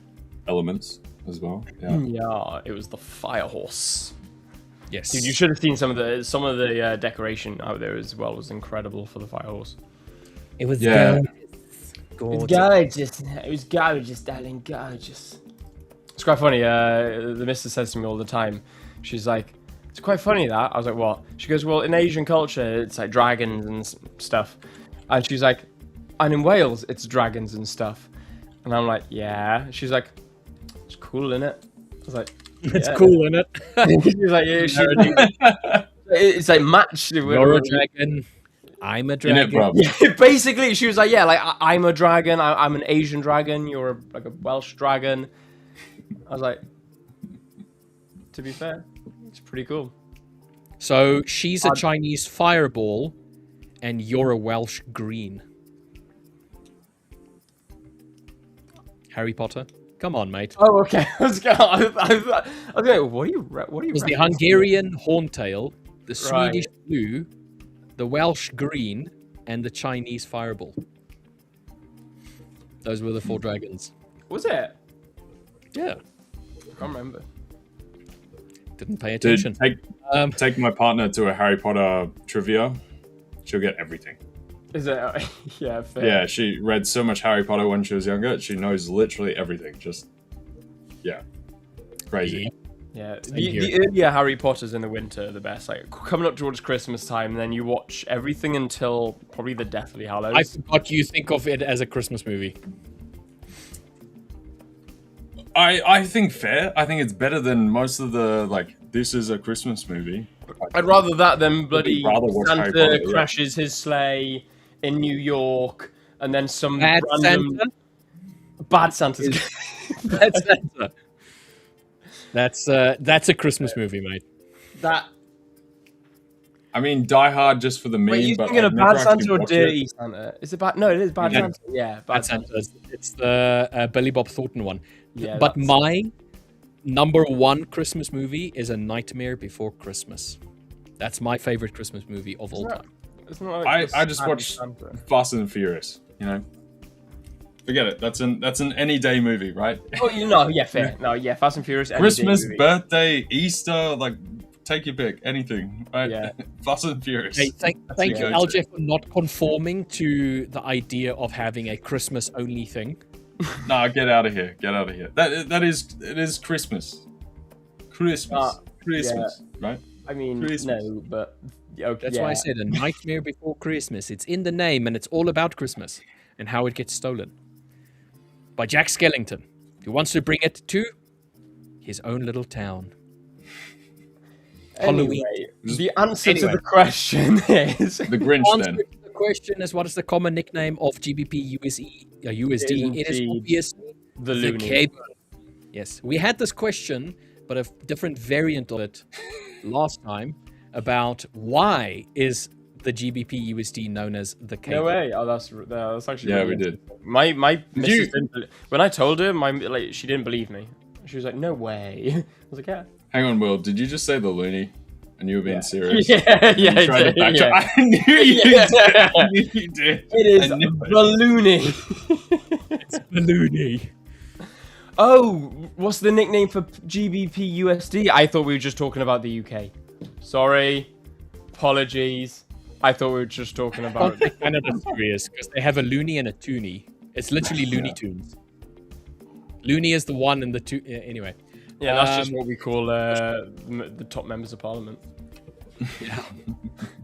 elements as well. Yeah. Yeah, it was the fire horse. Yes. Dude, you should have seen some of the decoration out there as well. It was incredible for the fire horse. It was Yeah. gorgeous. It was gorgeous, darling, gorgeous. It's quite funny. The mister says to me all the time. She's like, "It's quite funny that." I was like, "What?" She goes, "Well, in Asian culture, it's like dragons and stuff." And she's like, "And in Wales, it's dragons and stuff." And I'm like, "Yeah." She's like, "It's cool, isn't it?" I was like, It's "Yeah." cool, isn't it? She's like, "Yeah." It's like matched. You're a dragon. I'm a In dragon. it, bro. Yeah, basically, she was like, "Yeah, like I'm a dragon. I'm an Asian dragon. You're like a Welsh dragon." I was like, "To be fair, it's pretty cool." So she's a Chinese fireball, and you're a Welsh green. Harry Potter, come on, mate. Oh, okay. I was going. What are you? What are you? It was the Hungarian horntail, the Swedish Right. blue, the Welsh green, and the Chinese fireball. Those were the 4 dragons. Was it? Yeah, I can't remember. didn't pay Dude, attention. take my partner to a Harry Potter trivia. She'll get everything. Is it? Yeah, fair. Yeah, she read so much Harry Potter when she was younger. She knows literally everything. Just, yeah, crazy. Yeah. Same The here. earlier Harry Potters in the winter are the best. Like coming up towards Christmas time, and then you watch everything until probably the Deathly Hallows. I forgot you think of it as a Christmas movie. I think fair. I think it's better than most of the like. This is a Christmas movie. I'd rather that than bloody rather watch Harry Santa Potter, yeah. crashes his sleigh in New York, and then some Bad random Santa. bad Santa's. Bad Santa. That's a Christmas movie, mate. That. I mean, Die Hard just for the meme. Wait, you but thinking I've of never Bad actually Santa or watched it. Dirty Santa? Is it bad? No, it is Bad Yeah. Santa. Yeah, Bad Santa. It's the Billy Bob Thornton one. Yeah, but that's- my number 1 Christmas movie is A Nightmare Before Christmas. That's my favorite Christmas movie of all time. It's not like I just Bad watched Santa. Fast and Furious. You know, forget it. That's an any day movie, right? Oh, you know, yeah, fair. No, yeah, Fast and Furious. any day Christmas, movie. birthday, Easter, like take your pick, anything, right? Yeah. Fast and Furious. Hey, thank you, go-to. LJ, for not conforming to the idea of having a Christmas only thing. Nah, get out of here. Get out of here. It is Christmas. Christmas. Christmas, right? I mean, Christmas. no, but okay, That's yeah. why I said A Nightmare Before Christmas. It's in the name, and it's all about Christmas and how it gets stolen. By Jack Skellington, who wants to bring it to his own little town. Halloween. Anyway, the answer to Anyway. the question is The Grinch Answer then. to the question is, what is the common nickname of GBP USD? It is indeed obviously the the loony. cable. Yes, we had this question, but a different variant of it last time about why is the GBP USD known as the cable. No way. Oh, that's actually. Yeah, really we did. My missus you- didn't when I told her, she didn't believe me. She was like, "No way." I was like, "Yeah." Hang on, Will. Did you just say the loony? And you were being serious. Yeah, You yeah, tried to backtrack. yeah. I knew you Yeah. did. I knew you did. It is I knew it. the loony. Balloony. Oh, what's the nickname for GBP USD? I thought we were just talking about the UK. Sorry. Apologies. I thought we were just talking about... Canada's serious because they have a loony and a toonie. It's literally Looney Tunes. Looney is the one and the two. Anyway. Yeah, that's just what we call the top members of parliament. Yeah.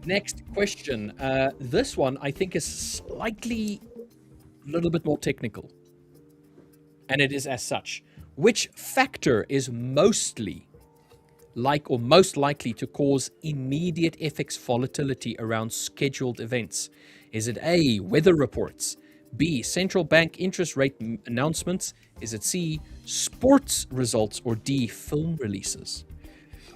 Next question. This one I think is slightly a little bit more technical. And it is as such. Which factor is most likely to cause immediate FX volatility around scheduled events? Is it A, weather reports, B, central bank interest rate announcements, is it C, sports results, or D, film releases?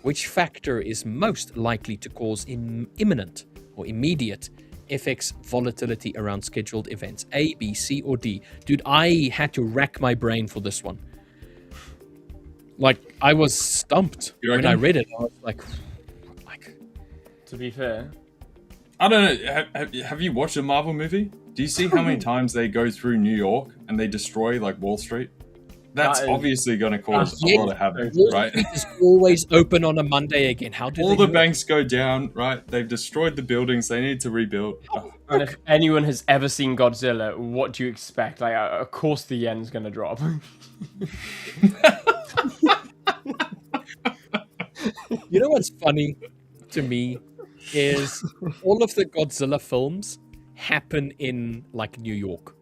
Which factor is most likely to cause imminent or immediate FX volatility around scheduled events? A, B, C, or D? Dude, I had to rack my brain for this one. Like, I was stumped when I read it. I was like... To be fair, I don't know. Have you watched a Marvel movie? Do you see how many times they go through New York and they destroy like Wall Street? That's obviously going to cause a lot of havoc, right? It's always open on a Monday again. How do all the banks go down, right? They've destroyed the buildings. They need to rebuild. And if anyone has ever seen Godzilla, what do you expect? Like, of course, the yen's going to drop. You know what's funny to me is all of the Godzilla films happen in like New York,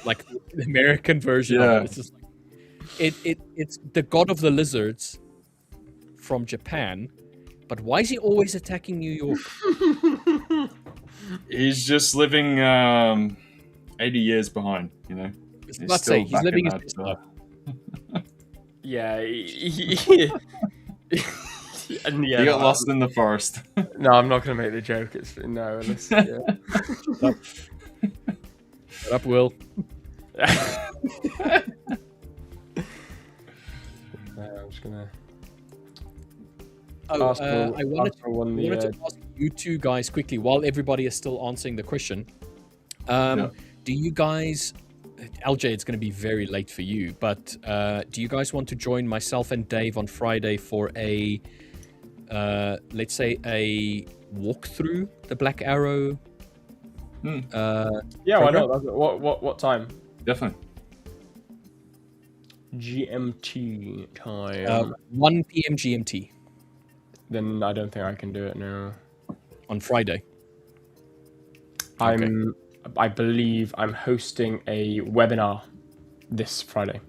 like the American version of it. It's just like, it's the god of the lizards from Japan, but why is he always attacking New York? He's just living 80 years behind, you know. He's living his best life. Yeah, and he got lost in the forest. No, I'm not going to make the joke. Shut up, Will. I'm just gonna. I wanted to ask you two guys quickly while everybody is still answering the question. Do you guys, LJ, it's going to be very late for you, but do you guys want to join myself and Dave on Friday for a, let's say, a walk through the Black Arrow? Yeah, why not? What time? Definitely. GMT time. 1 p.m. GMT. Then I don't think I can do it now. On Friday. I believe I'm hosting a webinar this Friday.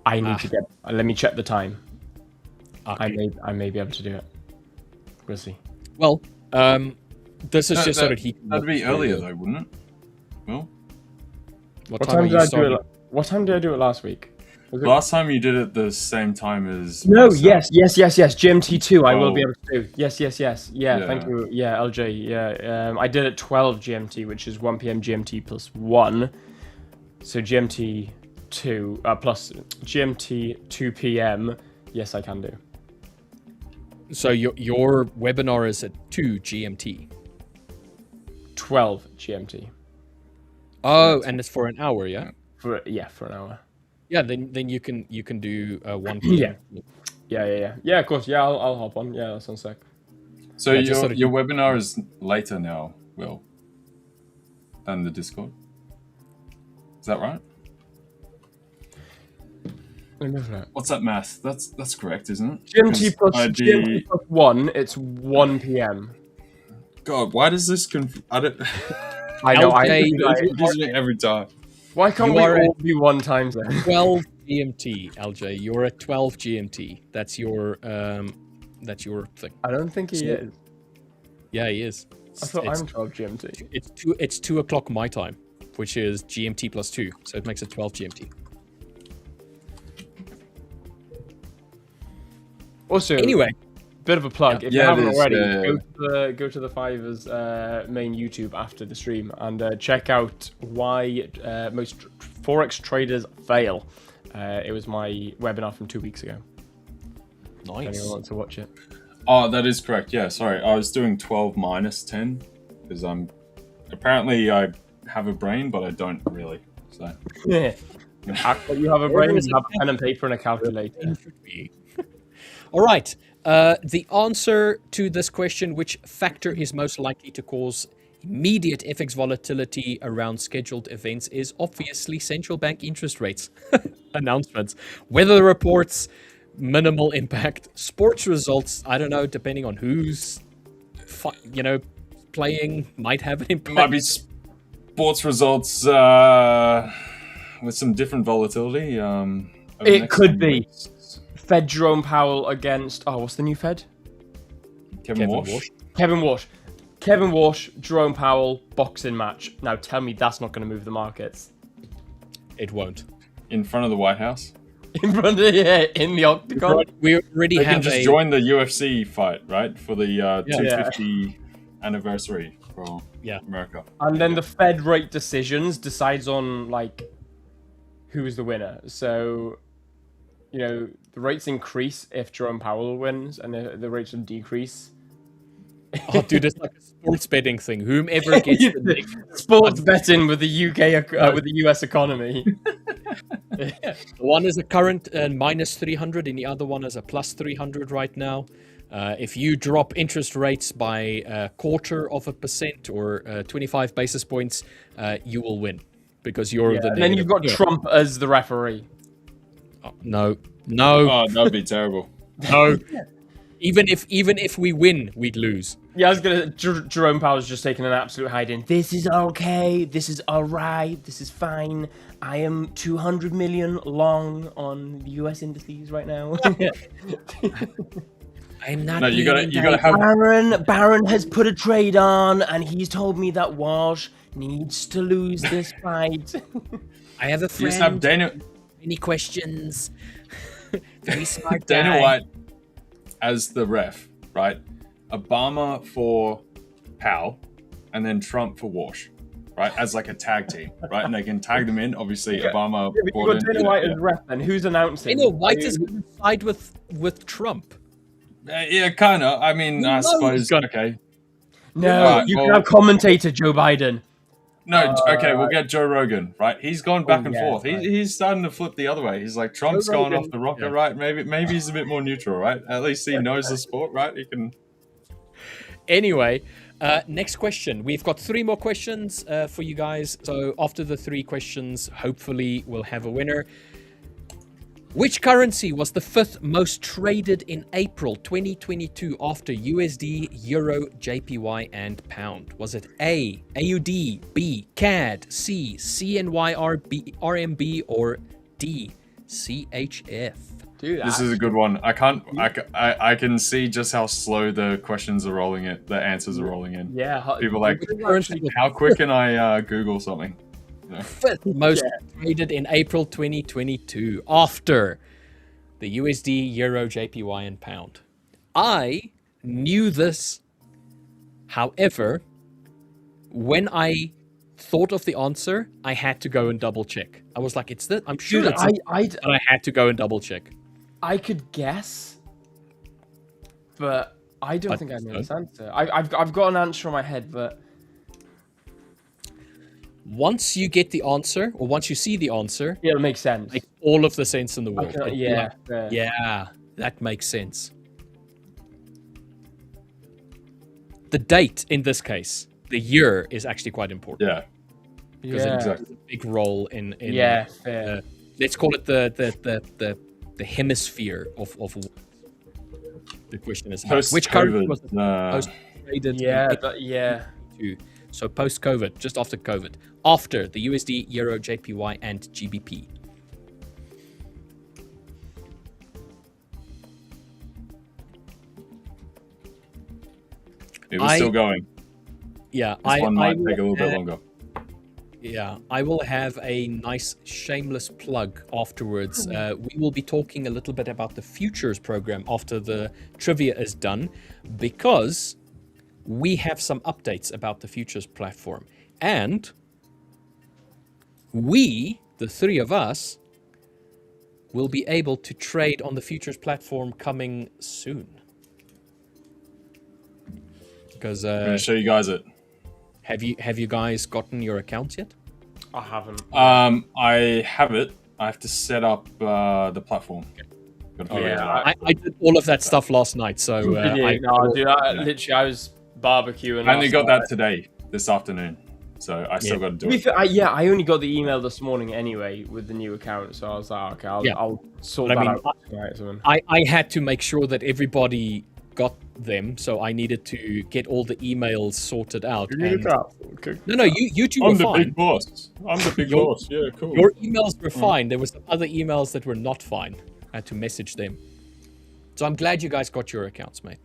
I need to let me check the time. Okay. I may be able to do it. We'll see. Well, this is just so that he can... That'd be earlier though, wouldn't it? Well, what time did I do it? What time did I do it last week? Last time you did it the same time as... No, yes. GMT2 I will be able to do. Yes. Yeah, thank you. Yeah, LJ. Yeah, I did it 12 GMT, which is 1 p.m. GMT plus 1. So GMT 2 plus GMT 2 p.m. Yes, I can do. So your webinar is at 2 GMT. 12 GMT. Oh, and it's for an hour, yeah? For an hour. Yeah, then you can do 1 p.m. Yeah, of course. Yeah, I'll hop on. Yeah, that sounds sick. So your webinar is later now, Will, than the Discord. Is that right? What's that math? That's correct, isn't it? GMT plus 1. It's 1 p.m. God, why does this I don't. I know. I do it every time. Why can't we all be 1 time then? 12 GMT, LJ. You're at 12 GMT. That's your thing. I don't think he is. Yeah, he is. I thought I'm 12 GMT. It's 2 o'clock my time, which is GMT plus 2, so it makes it 12 GMT. Also, anyway, bit of a plug. If you haven't already, go to the 5ers main YouTube after the stream and check out why most Forex traders fail. It was my webinar from 2 weeks ago. Nice. If anyone wants to watch it. Oh, that is correct. Yeah, sorry. I was doing 12 minus 10 because apparently I have a brain, but I don't really. So yeah. You have a brain, you have a pen and paper and a calculator. All right. The answer to this question, which factor is most likely to cause Immediate FX volatility around scheduled events is obviously central bank interest rates announcements. Weather reports, minimal impact. Sports results, I don't know, depending on who's, playing, might have an It might impact. be sports results with some different volatility. Over the It next could few be. weeks. Fed Jerome Powell against what's the new Fed? Kevin Walsh. Kevin Walsh, Jerome Powell, boxing match. Now tell me that's not going to move the markets. It won't. In front of the White House. In front of in the octagon. We already They have can just join the UFC fight, right? For the 250 anniversary for America. And then the Fed rate decisions decides on like who is the winner. So, the rates increase if Jerome Powell wins, and the rates will decrease. Oh, dude, it's like a sports betting thing. Whomever gets the next Sports betting with the UK with the US economy. one is a current minus 300 and the other one is a plus 300 right now. If you drop interest rates by 0.25% or 25 basis points, you will win because you're the. And then you've got Trump as the referee. Oh, no. Oh, that'd be terrible. No. Even if we win, we'd lose. Yeah, I was gonna. Jerome Powell's just taking an absolute hiding. This is okay. This is all right. This is fine. I am 200 million long on the US indices right now. I'm not. No, you gotta have. Baron has put a trade on, and he's told me that Walsh needs to lose this fight. I have a You friend. just have Dana Any questions? Very smart guy. Dana White as the ref, right? Obama for Powell, and then Trump for Walsh, right? As like a tag team, right? And they can tag them in. Obviously, Obama. You've got Dana White as ref, and who's announcing? Dana White is going to side with Trump. Yeah, kind of. I mean, I suppose. Okay. No, Alright, you well- can have commentator Joe Biden. No, okay, we'll get Joe Rogan, right? He's gone back and yeah, forth. right. He's starting to flip the other way. He's like, Trump's going off the rocker, right? Maybe he's a bit more neutral, right? At least he knows the sport, right? He can. Anyway, next question. We've got 3 more questions for you guys. So after the 3 questions, hopefully we'll have a winner. Which currency was the 5th most traded in April 2022 after USD, Euro, JPY, and Pound? Was it A, AUD, B, CAD, C, CNY, RMB, or D, CHF? Dude, This is a good one. I can see just how slow the questions are rolling in. The answers are rolling in. yeah. People are like, how quick can I Google something? 5th most traded in April 2022 after the USD, Euro, JPY, and Pound. I knew this. However, when I thought of the answer, I had to go and double check. I was like, "It's this." I'm sure Dude, it's this, but I had to go and double check. I could guess, but I don't think I know so. this answer. I've got an answer in my head, but Once you get the answer, or once you see the answer, it'll make sense. makes all of the sense in the world. Okay, But yeah, yeah, that makes sense. The date in this case, the year, is actually quite important. Yeah, yeah, exactly. Big role in yeah, fair. let's call it the hemisphere of the question is about. Which currency was the most traded Yeah, in but yeah. 2022? So post COVID, just after COVID, after the USD, Euro, JPY, and GBP. It was still going. Yeah, This one might will take a little bit have- longer. Yeah, I will have a nice shameless plug afterwards. We will be talking a little bit about the futures program after the trivia is done, because we have some updates about the futures platform. And we, the 3 of us, will be able to trade on the futures platform coming soon. Because I'm going to show you guys it. have you guys gotten your accounts yet? I haven't. I have it. I have to set up the platform. Gotta figure it out. I did all of that stuff last night, so Literally, I was barbecuing. I only got last that today. this afternoon, so I still got to do it. I only got the email this morning anyway with the new account, so I was like, okay, I'll sort that out tonight. I had to make sure that everybody got them, so I needed to get all the emails sorted out. No, you two were fine. I'm the big boss. I'm the big boss. Yeah, cool. Your emails were fine. There were some other emails that were not fine. I had to message them. So I'm glad you guys got your accounts, mate.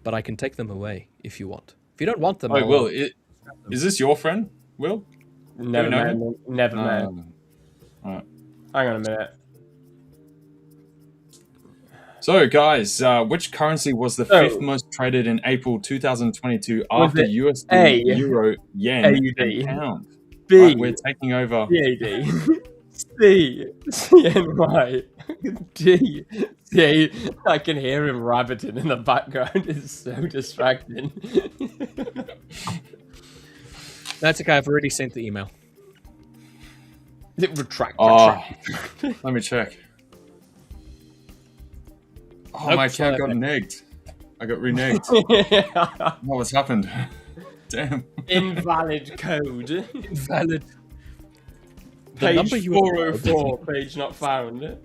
But I can take them away if you want. If you don't want them, Will, is this your friend, Will? Never met him. Never met him. Right. Hang on a minute. So, guys, which currency was the fifth most traded in April 2022 after USD, Euro, Yen, and Pound? B. Right, we're taking over. CAD. C. CNY. D. C. I can hear him rabbiting in the background. It's so distracting. That's okay. I've already sent the email. Retract. Let me check. Oh, Nope, my account got negged. I got reneged. What's happened? Damn. Invalid code. Invalid. The Page number you 404. Page not found.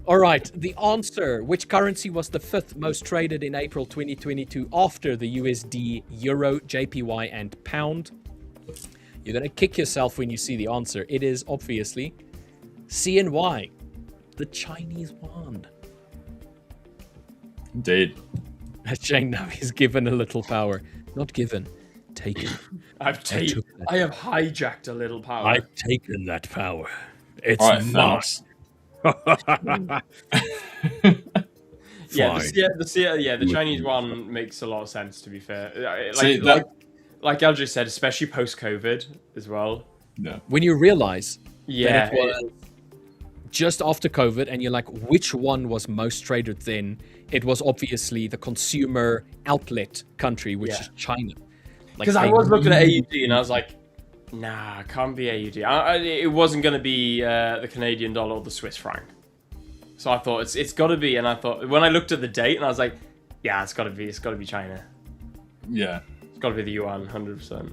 All right. The answer. Which currency was the fifth most traded in April 2022 after the USD, Euro, JPY, and Pound? You're going to kick yourself when you see the answer. It is obviously CNY, the Chinese yuan. Indeed. Shane now is given a little power. Not given, taken. I have hijacked a little power. I've taken that power. It's Right, mine. Yeah, the Chinese one makes a lot of sense, to be fair. Like Eldridge said, especially post-COVID as well. Yeah. When you realize Yeah. that it was just after COVID and you're like, which one was most traded then? It was obviously the consumer outlet country, which is China. Because I was looking at AUD and I was like, nah, it can't be AUD. It wasn't going to be the Canadian dollar or the Swiss franc. So I thought it's got to be, and I thought when I looked at the date and I was like, yeah, it's got to be China. Yeah. It's got to be the yuan, 100%.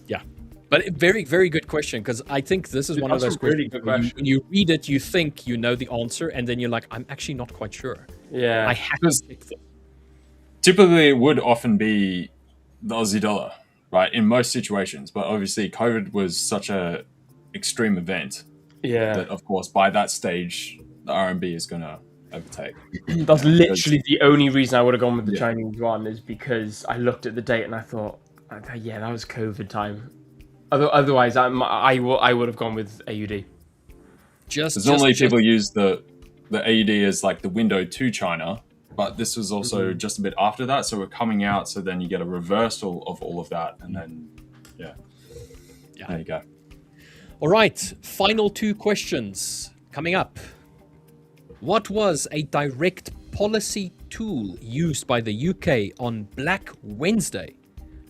Yeah. But very, very good question, because I think this is one of those really questions. good question. When you read it, you think you know the answer, and then you're like, I'm actually not quite sure. Yeah. I have to stick this. Typically, it would often be the Aussie dollar, right? In most situations. But obviously, COVID was such a extreme event that, of course, by that stage, the RMB is going to overtake. That's literally the only reason I would have gone with the Chinese yuan, is because I looked at the date and I thought, yeah, that was COVID time. Otherwise, I would have gone with AUD. Normally people use the AUD as like the window to China, but this was also just a bit after that, so we're coming out. So then you get a reversal of all of that, and then there you go. All right, final two questions coming up. What was a direct policy tool used by the UK on Black Wednesday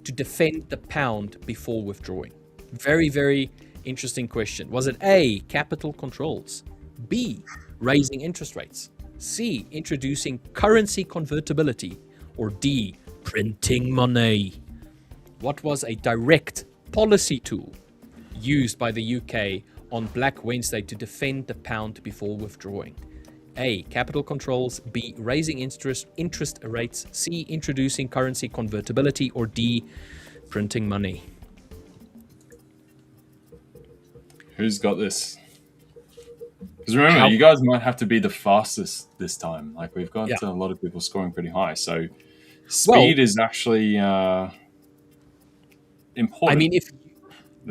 to defend the pound before withdrawing? Very, very interesting question. Was it A, capital controls, B, raising interest rates, C, introducing currency convertibility, or D, printing money? What was a direct policy tool used by the UK on Black Wednesday to defend the pound before withdrawing? A, capital controls, B, raising interest rates, C, introducing currency convertibility, or D, printing money? Who's got this? Because remember, you guys might have to be the fastest this time. Like, we've got a lot of people scoring pretty high. So speed is actually important. I mean, if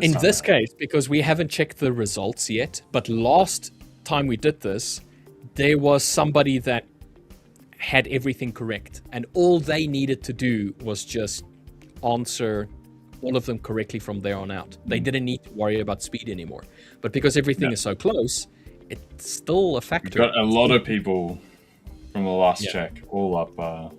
in this case, because we haven't checked the results yet, but last time we did this, there was somebody that had everything correct. And all they needed to do was just answer all of them correctly from there on out. They didn't need to worry about speed anymore. But because everything is so close, it's still a factor. We've got a lot of people from the last check all up. I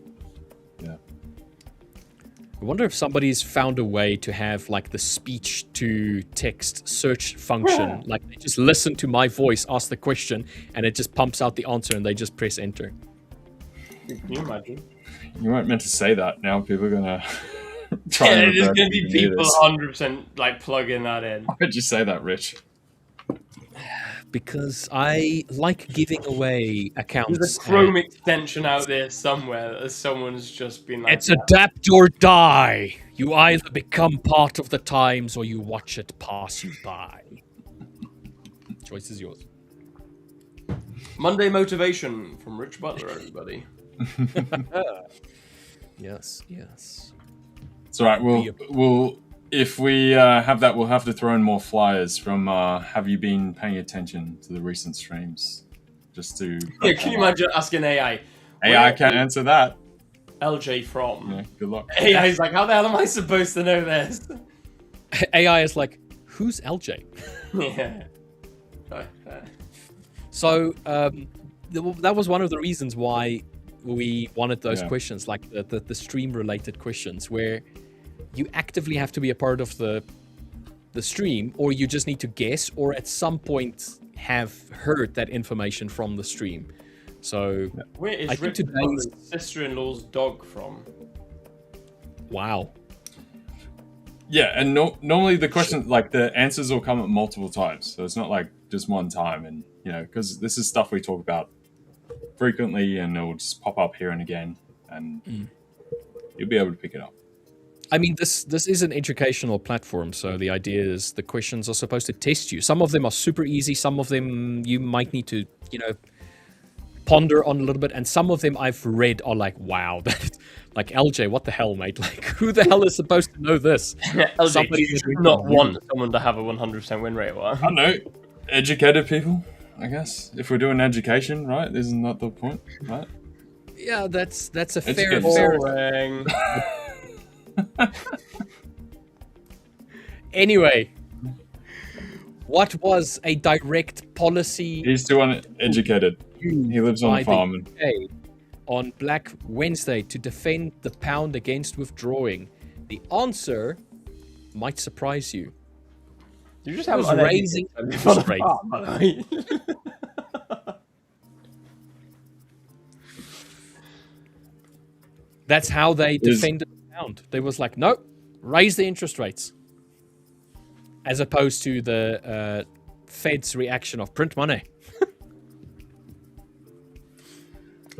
wonder if somebody's found a way to have like the speech to text search function. Like they just listen to my voice, ask the question, and it just pumps out the answer and they just press enter. Can you imagine? You weren't meant to say that. Now people are going to try and there's reverse going to be engineer people this. 100% like plugging that in. Why'd you say that, Rich? Because I like giving away accounts. There's a Chrome extension out there somewhere that someone's just been like, It's adapt or die. You either become part of the times or you watch it pass you by. Choice is yours. Monday motivation from Rich Butler, everybody. Yes, yes. It's all right. We'll if we have that, we'll have to throw in more flyers from. Have you been paying attention to the recent streams? Just to Yeah, can you imagine asking AI? AI can't answer that. LJ from. Yeah, good luck. AI is like, how the hell am I supposed to know this? AI is like, who's LJ? Yeah. So that was one of the reasons why we wanted those questions, like the stream-related questions, where you actively have to be a part of the stream, or you just need to guess, or at some point have heard that information from the stream. So where is Rich Butler's sister-in-law's dog from? Wow. Yeah, and normally the question, like the answers will come at multiple times, so it's not like just one time, and because this is stuff we talk about frequently, and it'll just pop up here and again, and you'll be able to pick it up. I mean, this is an educational platform, so the idea is the questions are supposed to test you. Some of them are super easy, some of them you might need to, ponder on a little bit, and some of them I've read are like, wow, that, like LJ, what the hell, mate? Like, who the hell is supposed to know this? LJ, Somebody you should not want someone to have a 100% win rate. I don't know, educated people, I guess. If we're doing education, right? Isn't that the point, right? Yeah, that's a fair. Boring. Anyway, what was a direct policy? He's too uneducated. He lives on a farm. UK on Black Wednesday to defend the pound against withdrawing? The answer might surprise you. You just It have was raising interest rates. That's how they defended the pound. They was like, nope, raise the interest rates. As opposed to the Fed's reaction of print money.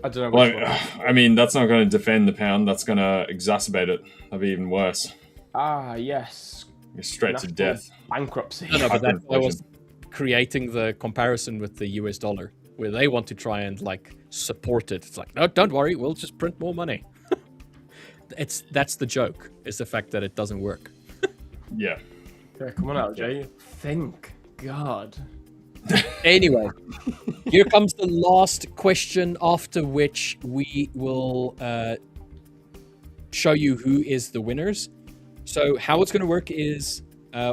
I don't know. Well, I mean, that's not going to defend the pound. That's going to exacerbate it. That'll be even worse. Ah, yes. You're straight to death. Bankruptcy. No, but that was creating the comparison with the US dollar, where they want to try and like support it. It's like, no, don't worry, we'll just print more money. That's the joke, is the fact that it doesn't work. Yeah. Come on, LJ. Think. God. Anyway, here comes the last question, after which we will show you who is the winners. So how it's going to work is,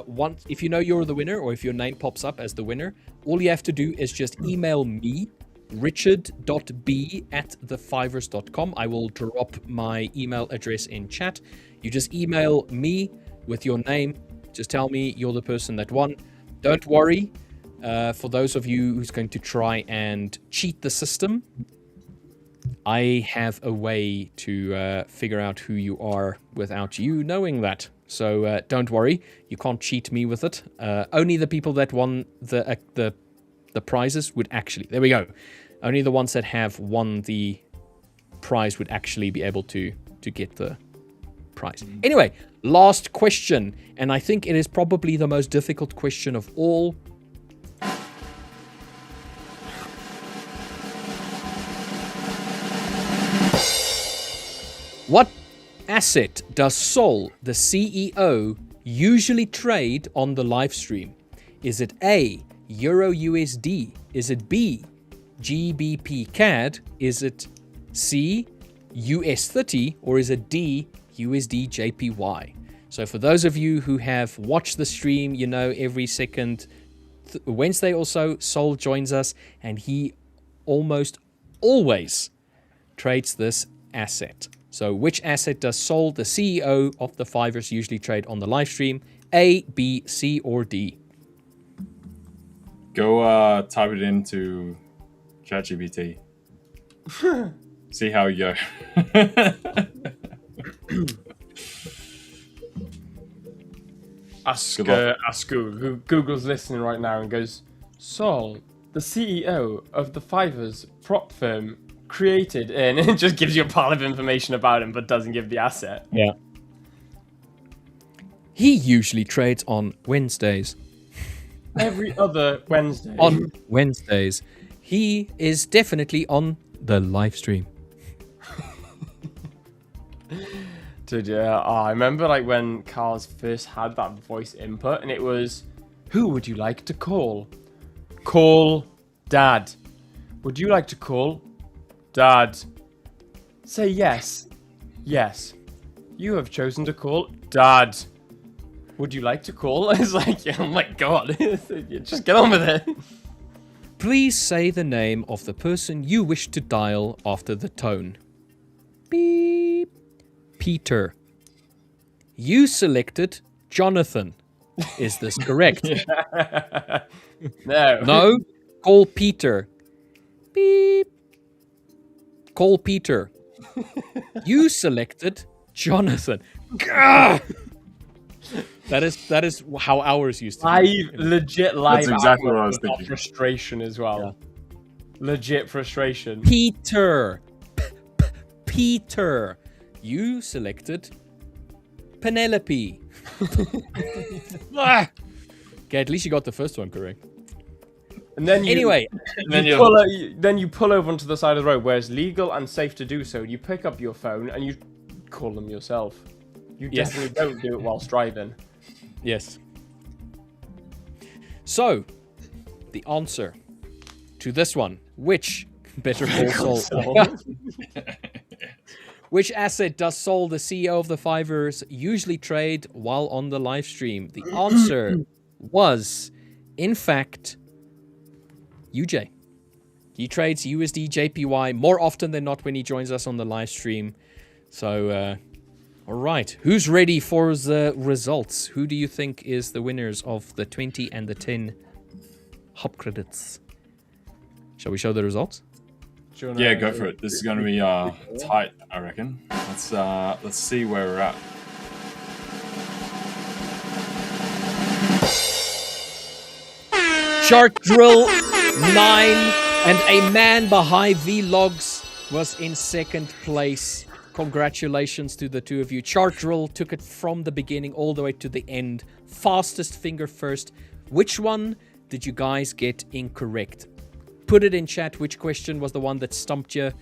once if you know you're the winner, or if your name pops up as the winner, all you have to do is just email me, richard.b@the5ers.com. I will drop my email address in chat. You just email me with your name. Just tell me you're the person that won. Don't worry. For those of you who's going to try and cheat the system, I have a way to figure out who you are without you knowing that. So don't worry, you can't cheat me with it. Only the people that won the prizes would actually... There we go. Only the ones that have won the prize would actually be able to get the prize. Anyway, last question, and I think it is probably the most difficult question of all. What asset does Sol, the CEO, usually trade on the live stream? Is it A, Euro USD? Is it B, GBP CAD? Is it C, US30? Or is it D, USD JPY? So for those of you who have watched the stream, you know every second Wednesday or so, Sol joins us, and he almost always trades this asset. So which asset does Sol, the CEO of the 5ers, usually trade on the live stream? A, B, C, or D? Go type it into ChatGPT. See how you go. Ask Good luck. Google. Google's listening right now and goes, Saul, the CEO of the 5ers prop firm created in, and it just gives you a pile of information about him, but doesn't give the asset. Yeah. He usually trades on Wednesdays. Every other Wednesday. On Wednesdays. He is definitely on the live stream. Dude, yeah. I remember like when Carl's first had that voice input, and it was, who would you like to call? Call Dad. Would you like to call Dad? Say yes. Yes. You have chosen to call Dad. Would you like to call? It's like, oh my god. Just get on with it. Please say the name of the person you wish to dial after the tone. Beep. Peter. You selected Jonathan. Is this correct? No. No. Call Peter. Beep. Call Peter. You selected Jonathan. Gah! That is how ours used to be. Legit live. That's exactly what I was of thinking. Frustration as well. Legit frustration. Peter. Peter. You selected Penelope. Ah! Okay, at least you got the first one correct. And then you, Anyway, then you pull over onto the side of the road where it's legal and safe to do so. You pick up your phone and you call them yourself. You Yes. definitely don't do it whilst driving. yes. So, the answer to this one, which Better Call Saul, which asset does Saul, the CEO of the 5ers, usually trade while on the live stream? The answer was, in fact, UJ. He trades USD JPY more often than not when he joins us on the live stream. So, all right. Who's ready for the results? Who do you think is the winners of the 20 and the 10 hub credits? Shall we show the results? Yeah, go for it. This is going to be tight, I reckon. Let's see where we're at. Chart Drill 9 and a man behind vlogs was in second place. Congratulations to the two of you. Chart Drill took it from the beginning all the way to the end. Fastest finger first. Which one did you guys get incorrect? Put it in chat which question was the one that stumped you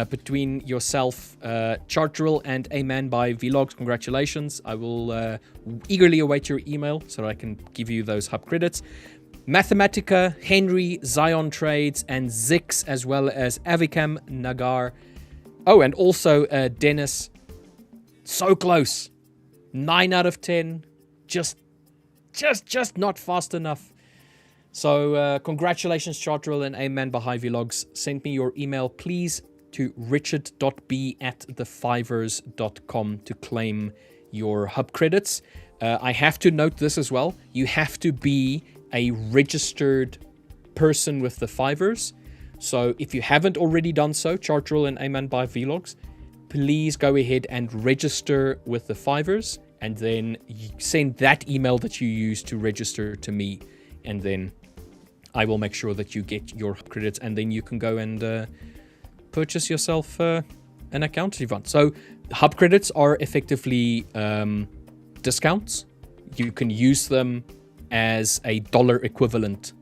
between yourself, Chart Drill, and a man by vlogs. Congratulations. I will eagerly await your email so that I can give you those hub credits. Mathematica, Henry, Zion Trades, and Zix, as well as Avikam, Nagar. Oh, and also Dennis. So close. 9 out of 10. Just not fast enough. So congratulations, Chartrell and A-Man Bahai Vlogs. Send me your email, please, to richard.b@the5ers.com to claim your hub credits. I have to note this as well. You have to be a registered person with the 5ers. So if you haven't already done so, Chartrell and A-Man Bahai Vlogs, please go ahead and register with the 5ers, and then send that email that you use to register to me, and then I will make sure that you get your credits, and then you can go and purchase yourself an account if you want. So hub credits are effectively discounts. You can use them as a dollar equivalent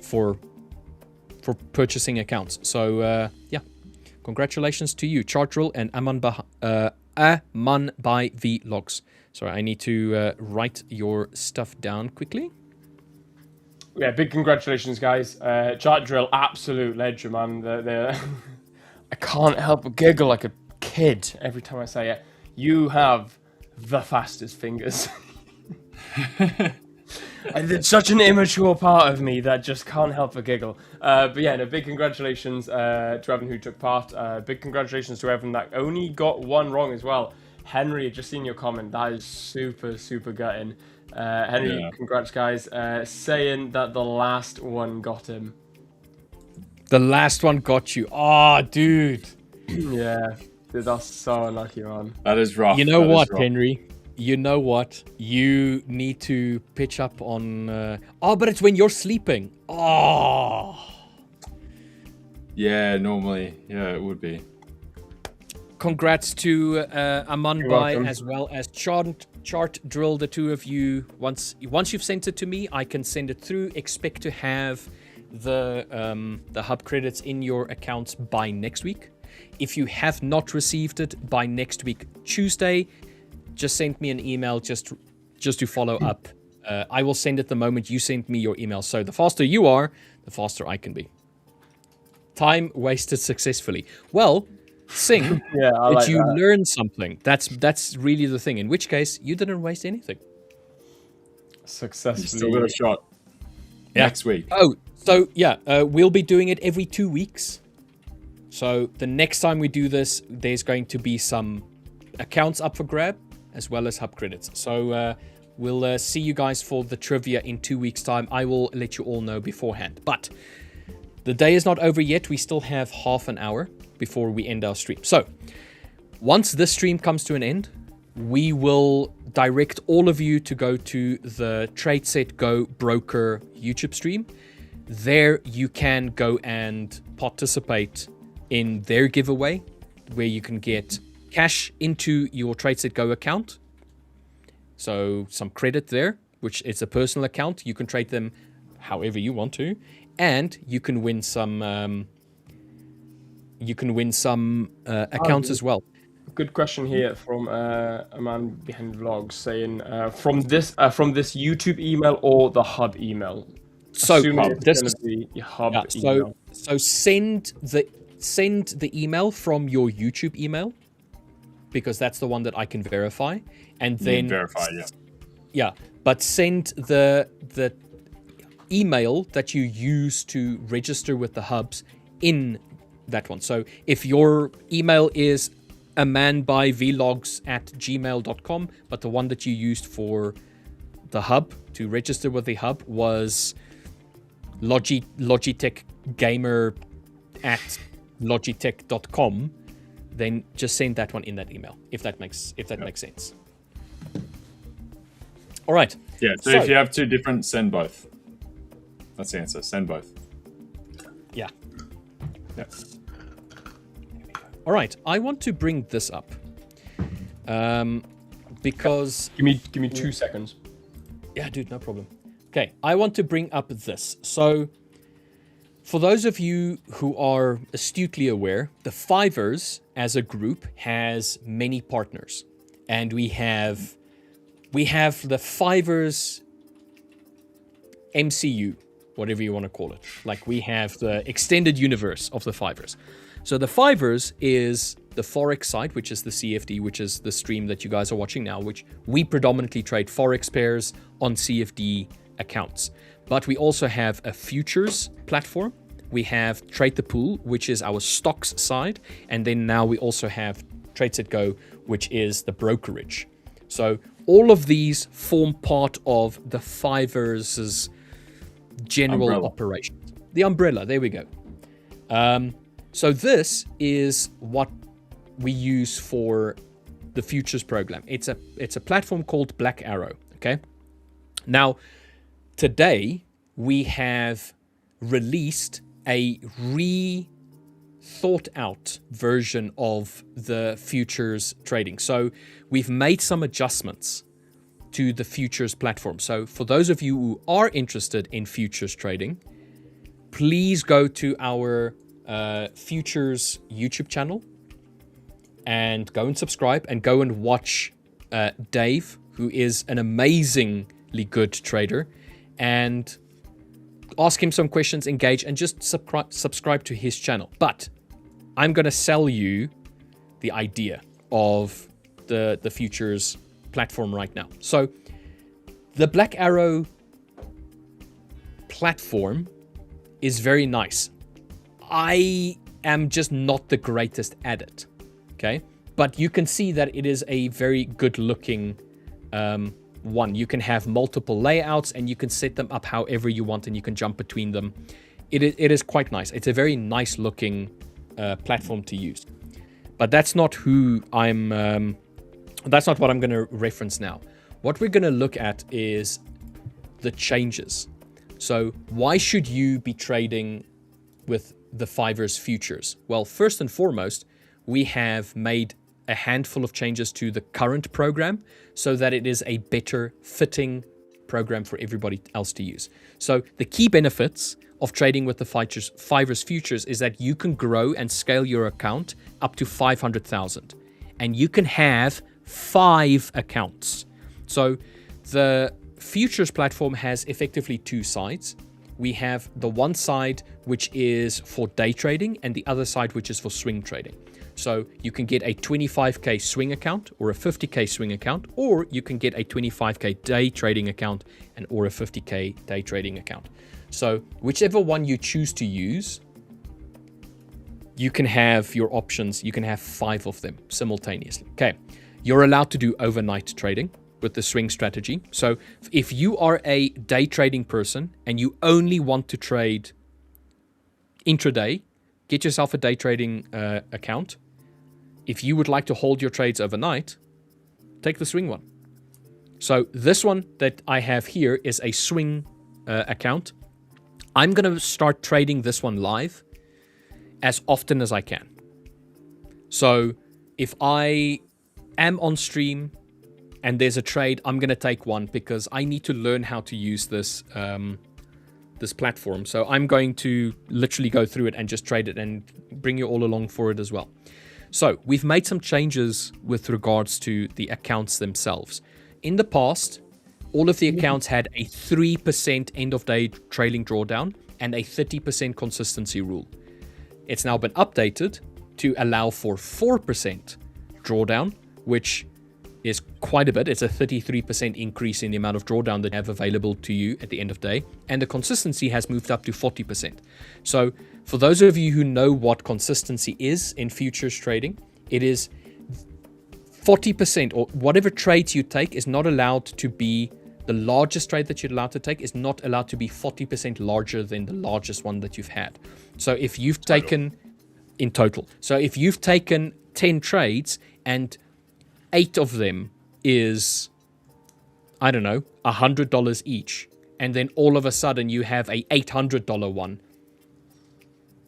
for purchasing accounts. So yeah, congratulations to you, Chartrell and Aman by Vlogs. Sorry, I need to write your stuff down quickly. Yeah, big congratulations, guys. Chart Drill, absolute legend, man. I can't help but giggle like a kid every time I say it. You have the fastest fingers. It's such an immature part of me that just can't help but giggle. But yeah, no, big congratulations to everyone who took part. Big congratulations to everyone that only got one wrong as well. Henry, just seen your comment. That is super, super gutting. Henry, yeah. Congrats, guys. Saying that the last one got him. The last one got you. Oh, dude. Yeah. Dude, that's so unlucky, man. That is rough. You know what, Henry? You know what? You need to pitch up on. But it's when you're sleeping. Oh. Yeah, normally. Yeah, it would be. Congrats to Aman You're Bai welcome. as well as Chart Drill, the two of you. Once you've sent it to me, I can send it through. Expect to have the hub credits in your accounts by next week. If you have not received it by next week Tuesday, just send me an email just to follow up. I will send it the moment you send me your email. So the faster you are, the faster I can be. Time wasted successfully. Well, Sing, Yeah, I did like you that. learn something? That's really the thing. In which case, you didn't waste anything. You Successfully. still got a shot Yeah. next week. Oh, so yeah, we'll be doing it every 2 weeks. So the next time we do this, there's going to be some accounts up for grab as well as hub credits. So we'll see you guys for the trivia in 2 weeks' time. I will let you all know beforehand. But the day is not over yet. We still have half an hour before we end our stream. So once this stream comes to an end, we will direct all of you to go to the Trade Set Go Broker YouTube stream. There you can go and participate in their giveaway, where you can get cash into your Trade Set Go account. So some credit there, which is a personal account. You can trade them however you want to, and you can win some. Accounts as well. Good question here from a man behind vlogs saying from this YouTube email or the hub email. So Assuming it's this going is to be your hub yeah, email. so send the email from your YouTube email, because that's the one that I can verify, and then Verify, yeah. yeah, but send the email that you use to register with the hubs in that one. So if your email is amanbyvlogs@gmail.com, but the one that you used for the hub to register with the hub was Logitech Gamer @logitech.com, then just send that one in that email, if that makes sense. All right. Yeah, so if you have two different, send both. That's the answer. Send both. Yeah. Yeah. All right. I want to bring this up because Give me 2 seconds. yeah, dude, no problem. Okay, I want to bring up this. So, for those of you who are astutely aware, the 5ers as a group has many partners, and we have the 5ers MCU, whatever you want to call it. Like, we have the extended universe of the 5ers. So the 5ers is the Forex side, which is the CFD, which is the stream that you guys are watching now, which we predominantly trade Forex pairs on CFD accounts. But we also have a futures platform. We have Trade the Pool, which is our stocks side. And then now we also have Trade Set Go, which is the brokerage. So all of these form part of the 5ers' general operations. The umbrella, there we go. So this is what we use for the futures program. It's a platform called Black Arrow. Okay. Now, today we have released a thought out version of the futures trading. So we've made some adjustments to the futures platform. So for those of you who are interested in futures trading, please go to our futures YouTube channel and go and subscribe and go and watch Dave, who is an amazingly good trader, and ask him some questions, engage, and just subscribe to his channel. But I'm going to sell you the idea of the futures platform right now. So the Black Arrow platform is very nice. I am just not the greatest at it, okay? But you can see that it is a very good looking one. You can have multiple layouts and you can set them up however you want and you can jump between them. It is quite nice. It's a very nice looking platform to use. But that's not who I'm That's not what I'm going to reference now. What we're going to look at is the changes. So why should you be trading with the 5ers futures? Well, first and foremost, we have made a handful of changes to the current program so that it is a better fitting program for everybody else to use. So the key benefits of trading with the 5ers futures is that you can grow and scale your account up to 500,000, and you can have 5 accounts. So the futures platform has effectively 2 sides. We have the one side which is for day trading and the other side which is for swing trading. So you can get a 25k swing account or a 50k swing account, or you can get a 25k day trading account and or a 50k day trading account. So whichever one you choose to use, you can have your options. You can have 5 of them simultaneously. Okay. You're allowed to do overnight trading with the swing strategy. So if you are a day trading person and you only want to trade intraday, get yourself a day trading account. If you would like to hold your trades overnight, take the swing one. So this one that I have here is a swing account. I'm going to start trading this one live as often as I can. So if I am on stream and there's a trade, I'm going to take one because I need to learn how to use this this platform. So I'm going to literally go through it and just trade it and bring you all along for it as well. So we've made some changes with regards to the accounts themselves. In the past, all of the accounts had a 3% end of day trailing drawdown and a 30% consistency rule. It's now been updated to allow for 4% drawdown, which is quite a bit. It's a 33% increase in the amount of drawdown that you have available to you at the end of day. And the consistency has moved up to 40%. So for those of you who know what consistency is in futures trading, it is 40%, or whatever trades you take is not allowed to be the largest trade that you're allowed to take is not allowed to be 40% larger than the largest one that you've had. So if you've taken in total, so if you've taken 10 trades and 8 of them is, I don't know, $100 each, and then all of a sudden you have a $800 one,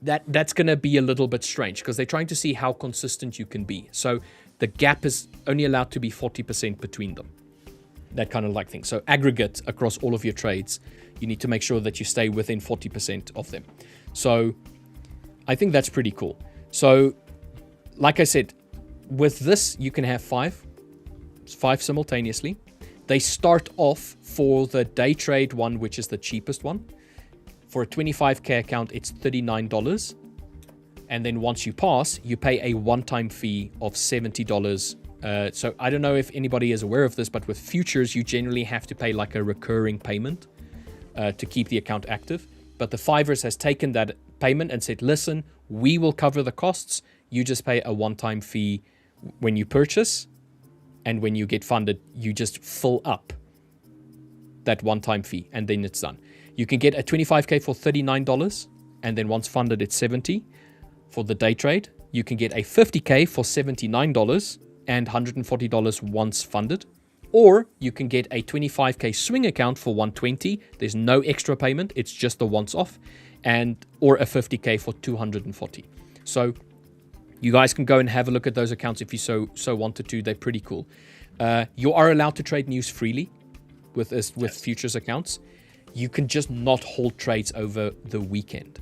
that's going to be a little bit strange because they're trying to see how consistent you can be. So the gap is only allowed to be 40% between them. That kind of like thing. So aggregate across all of your trades, you need to make sure that you stay within 40% of them. So I think that's pretty cool. So like I said, with this, you can have 5 simultaneously. They start off for the day trade one, which is the cheapest one. For a 25k account, it's $39. And then once you pass, you pay a one-time fee of $70. So I don't know if anybody is aware of this, but with futures, you generally have to pay like a recurring payment to keep the account active. But the 5ers has taken that payment and said, listen, we will cover the costs. You just pay a one-time fee when you purchase. And when you get funded, you just fill up that one-time fee and then it's done. You can get a 25k for $39. And then once funded, it's $70 for the day trade. You can get a 50k for $79. And $140 once funded, or you can get a 25k swing account for $120. There's no extra payment; it's just the once off, and or a 50k for $240. So you guys can go and have a look at those accounts if you so wanted to. They're pretty cool. You are allowed to trade news freely with futures accounts. You can just not hold trades over the weekend.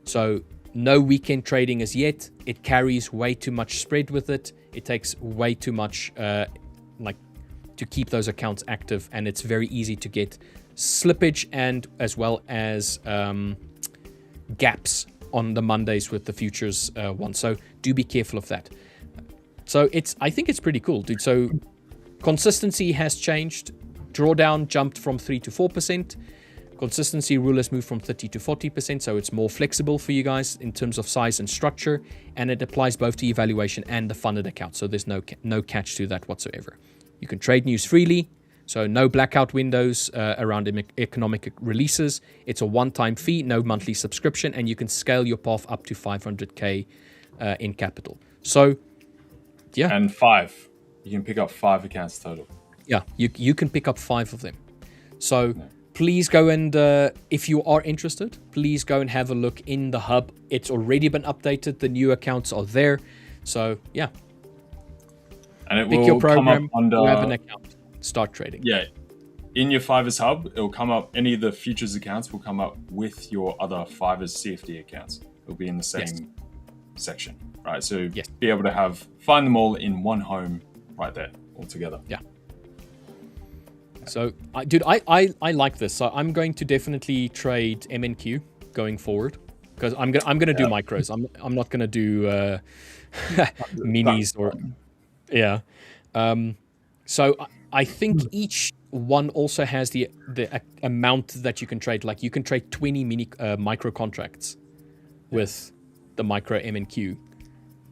So no weekend trading as yet. It carries way too much spread with it. It takes way too much to keep those accounts active, and it's very easy to get slippage and as well as gaps on the Mondays with the futures one. So do be careful of that. So I think it's pretty cool, dude. So consistency has changed. Drawdown jumped from 3 to 4%. Consistency rule has moved from 30 to 40%, so it's more flexible for you guys in terms of size and structure, and it applies both to evaluation and the funded account, so there's no catch to that whatsoever. You can trade news freely, so no blackout windows around economic releases. It's a one-time fee, no monthly subscription, and you can scale your path up to 500k in capital. So, yeah. And 5. You can pick up 5 accounts total. Yeah, you can pick up 5 of them. So please go and, if you are interested, please go and have a look in the hub. It's already been updated. The new accounts are there. So yeah. And it Pick will your program, come up under... you have an account. Start trading. Yeah. In your 5ers hub, it will come up, any of the futures accounts will come up with your other 5ers CFD accounts. It'll be in the same section, right? So be able to find them all in one home right there all together. Yeah. So, dude, I like this. So I'm going to definitely trade MNQ going forward because I'm gonna do micros. I'm not gonna do minis or so I think each one also has the amount that you can trade. Like you can trade 20 micro contracts with the micro MNQ,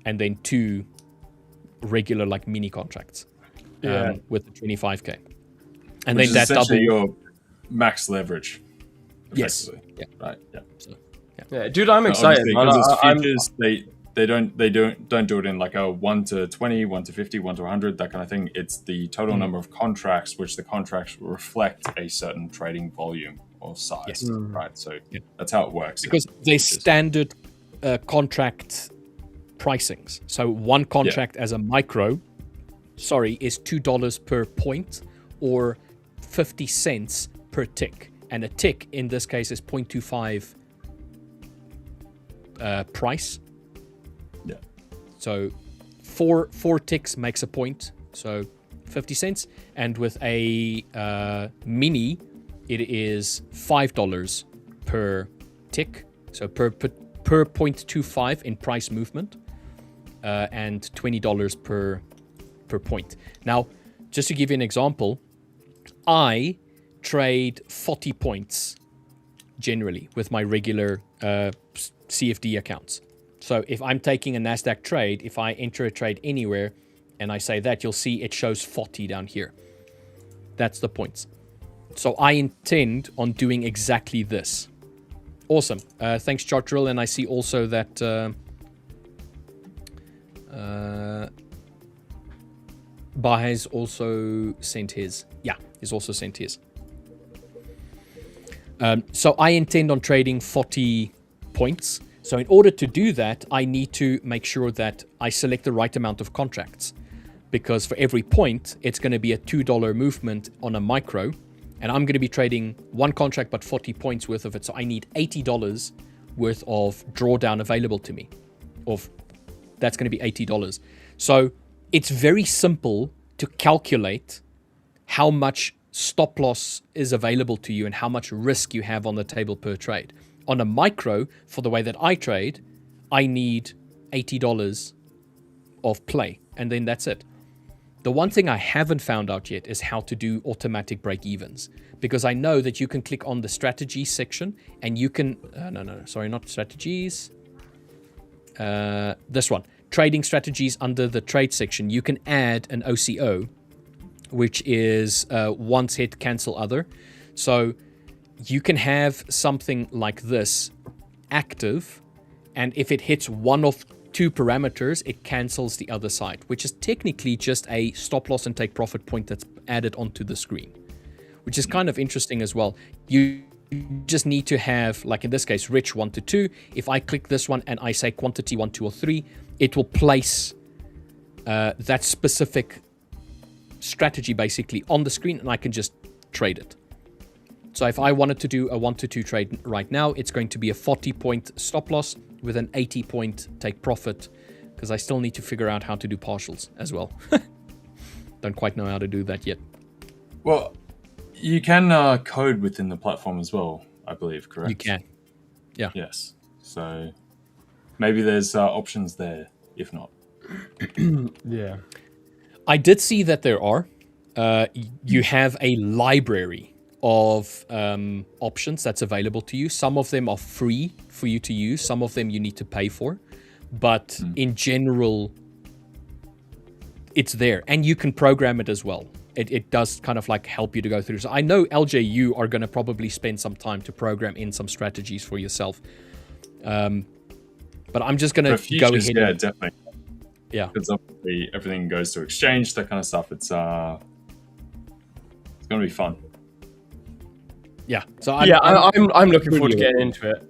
and then 2 regular like mini contracts with the 25k. And which then that double your max leverage. Yes. Yeah. Right. Yeah. So, Yeah, dude, I'm excited. Because futures, they don't do it in like a 1 to 20, 1 to 50, 1 to 100, that kind of thing. It's the total number of contracts, which the contracts reflect a certain trading volume or size. Right. So that's how it works. Because they're standard contract pricings. So one contract as a micro, is $2 per point or 50 cents per tick, and a tick in this case is 0.25 price. Yeah. So four ticks makes a point, so 50 cents, and with a mini it is $5 per tick, so per 0.25 in price movement, and $20 per point. Now, just to give you an example, I trade 40 points generally with my regular CFD accounts. So if I'm taking a NASDAQ trade, if I enter a trade anywhere and I say that, you'll see it shows 40 down here. That's the points. So I intend on doing exactly this. Awesome. Thanks, Chart Drill. And I see also that Bah has also sent his. Yeah, he's also sent his. So I intend on trading 40 points. So in order to do that, I need to make sure that I select the right amount of contracts. Because for every point, it's going to be a $2 movement on a micro. And I'm going to be trading one contract, but 40 points worth of it. So I need $80 worth of drawdown available to me. That's going to be $80. So it's very simple to calculate how much stop loss is available to you and how much risk you have on the table per trade. On a micro, for the way that I trade, I need $80 of play, and then that's it. The one thing I haven't found out yet is how to do automatic break-evens, because I know that you can click on the strategy section and you can... not strategies. This one. Trading strategies under the trade section. You can add an OCO, which is once hit, cancel other. So you can have something like this active, and if it hits one of 2 parameters, it cancels the other side, which is technically just a stop loss and take profit point that's added onto the screen, which is kind of interesting as well. You just need to have, like in this case, rich 1 to 2. If I click this one and I say quantity 1, 2, or 3, it will place that specific strategy basically on the screen, and I can just trade it. So if I wanted to do a 1 to 2 trade right now, it's going to be a 40-point stop loss with an 80-point take profit, because I still need to figure out how to do partials as well. Don't quite know how to do that yet. Well, you can code within the platform as well, I believe, correct? You can. Yeah. Yes. So maybe there's options there, if not. Yeah. I did see that there are. You have a library of options that's available to you. Some of them are free for you to use. Some of them you need to pay for. But in general, it's there. And you can program it as well. It does kind of like help you to go through. So I know, LJ, you are going to probably spend some time to program in some strategies for yourself. But I'm just going to go ahead. Yeah, definitely. Yeah. because obviously everything goes to exchange, that kind of stuff. It's going to be fun. Yeah. So I'm looking forward to really getting into it.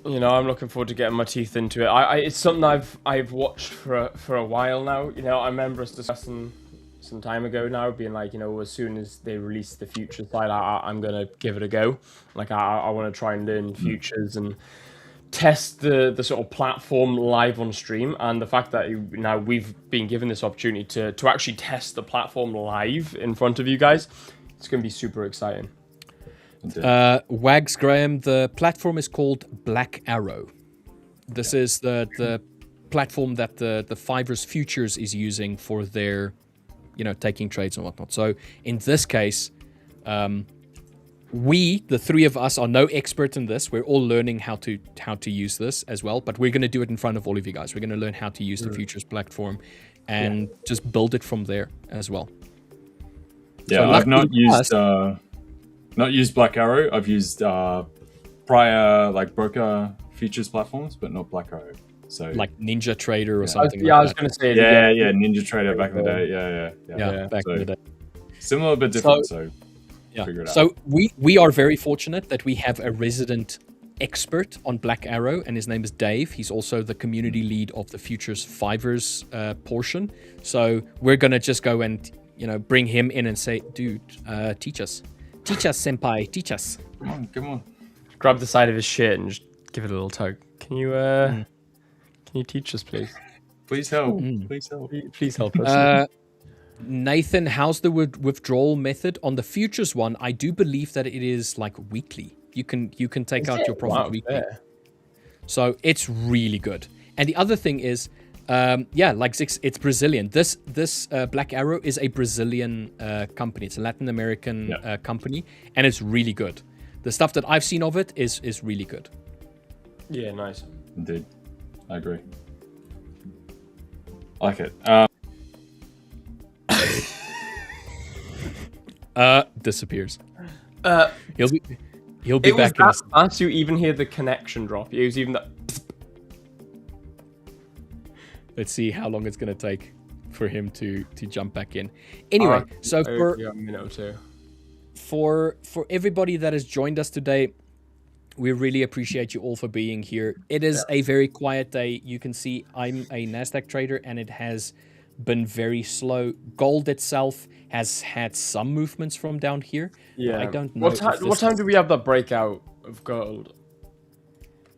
You know, I'm looking forward to getting my teeth into it. It's something I've watched for a while now. You know, I remember us discussing some time ago now, being like, you know, as soon as they release the futures side, I'm gonna give it a go. Like, I want to try and learn futures and test the sort of platform live on stream. And the fact that now we've been given this opportunity to actually test the platform live in front of you guys, it's gonna be super exciting. Wags Graham, the platform is called Black Arrow. This is the platform that the 5ers futures is using for their, you know, taking trades and whatnot. So in this case, we, the three of us, are no expert in this. We're all learning how to use this as well, but we're going to do it in front of all of you guys. We're going to learn how to use the futures platform and just build it from there as well. Yeah, So I've not used Black Arrow. I've used prior like broker futures platforms, but not Black Arrow. So like Ninja Trader or something. I was going to say Ninja Trader back in the day. Yeah. Back in the day. Similar but different. So figure it out. So we are very fortunate that we have a resident expert on Black Arrow, and his name is Dave. He's also the community lead of the Futures 5ers portion. So we're gonna just go and, you know, bring him in and say, dude, teach us, senpai, teach us. Come on. Grab the side of his shirt and just give it a little tug. Can you teach us, please? Please help. Please help us. Nathan, how's the withdrawal method on the futures one? I do believe that it is like weekly. You can take out your profit weekly. Fair. So it's really good. And the other thing is, like Zix, it's Brazilian. This Black Arrow is a Brazilian company. It's a Latin American company, and it's really good. The stuff that I've seen of it is really good. Yeah, nice. Indeed, I agree. I like it. Disappears. He'll be It was back in that fast you even hear the connection drop. It was even that. Let's see how long it's going to take for him to jump back in. Anyway, so for a minute or two. For everybody that has joined us today, we really appreciate you all for being here. It is a very quiet day. You can see I'm a NASDAQ trader, and it has been very slow. Gold itself has had some movements from down here. Yeah. I don't know. What time do we have that breakout of gold?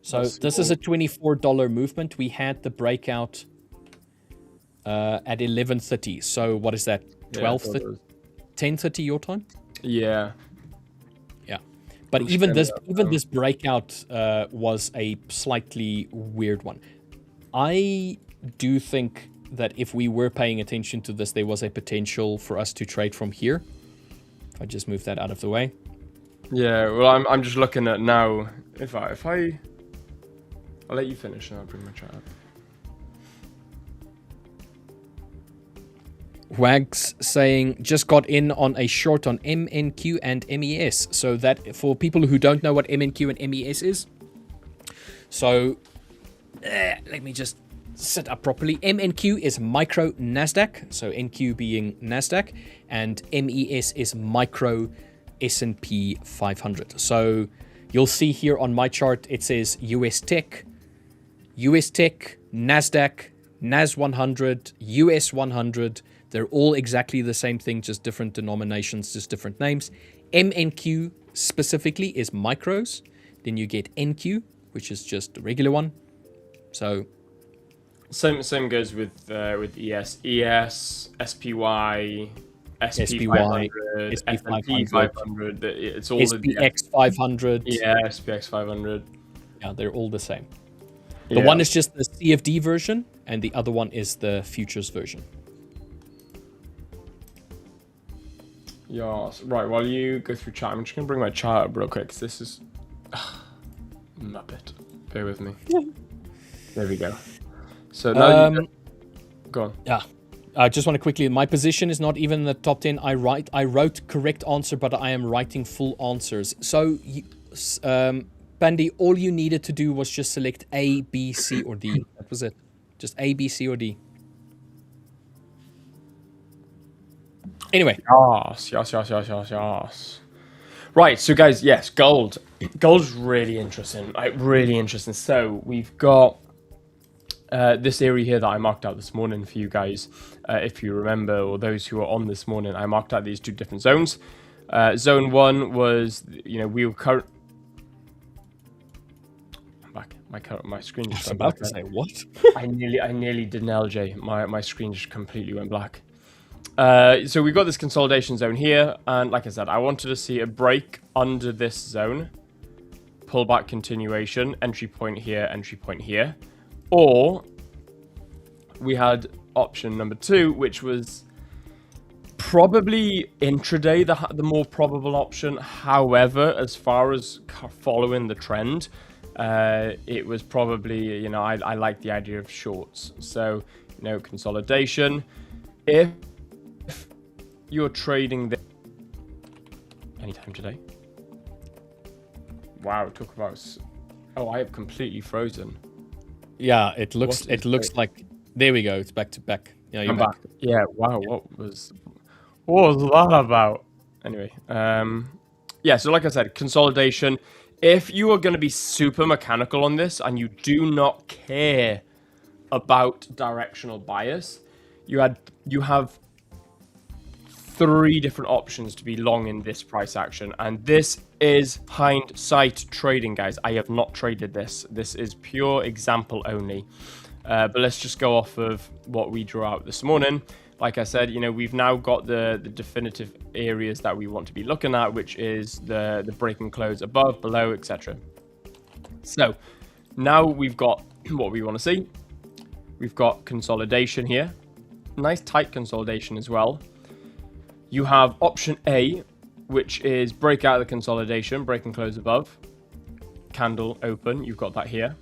So this is a $24 movement. We had the breakout at 11:30. So what is that? 12:30, 10:30 your time? Yeah. Yeah. But even this breakout was a slightly weird one. I do think that if we were paying attention to this, there was a potential for us to trade from here. If I just move that out of the way. Yeah, well, I'm just looking at now. If I I'll let you finish and I'll bring my chat up. Wags saying, just got in on a short on MNQ and MES. So that, for people who don't know what MNQ and MES is, so let me just set up properly. MNQ is micro NASDAQ, so NQ being NASDAQ, and MES is micro S&P 500. So you'll see here on my chart, it says US Tech, NASDAQ, NAS 100, US 100. They're all exactly the same thing, just different denominations, just different names. MNQ specifically is micros. Then you get NQ, which is just the regular one. So same goes with ES, SPY, SP 500, S&P 500. It's all SPX 500. Yeah, SPX 500. Yeah, they're all the same. The one is just the CFD version, and the other one is the futures version. Yeah, right, while you go through chat, I'm just going to bring my chart up real quick, because this is... Muppet. Bear with me. There we go. So now go on. Yeah. I just want to quickly... My position is not even in the top 10. I wrote correct answer, but I am writing full answers. So, Bandy, all you needed to do was just select A, B, C, or D. That was it. Just A, B, C, or D. Anyway, Yes. Right, so guys, yes, gold. Gold's really interesting. Really interesting. So we've got this area here that I marked out this morning for you guys. If you remember, or those who are on this morning, I marked out these two different zones. Zone 1 was, we were current. I'm back. My screen just went about black. to say what? I nearly did an LJ. My screen just completely went black. So we've got this consolidation zone here, and like I said, I wanted to see a break under this zone, pullback continuation, entry point here, or we had option number 2, which was probably intraday, the more probable option. However, as far as following the trend, it was probably, I like the idea of shorts. So, consolidation. If you're trading anytime today. Wow, it took about. Oh, I have completely frozen. Yeah, it looks like. There we go. It's back to back. Yeah, you're I'm back. Yeah. Wow. What was that about? Anyway. Yeah. So, like I said, consolidation. If you are going to be super mechanical on this and you do not care about directional bias, you have 3 different options to be long in this price action, and this is hindsight trading, guys. I have not traded this. This is pure example only. But let's just go off of what we drew out this morning. Like I said, we've now got the definitive areas that we want to be looking at, which is the break and close above, below, etc. So now we've got what we want to see. We've got consolidation here. Nice tight consolidation as well. You have option A, which is break out of the consolidation, break and close above, candle open. You've got that here.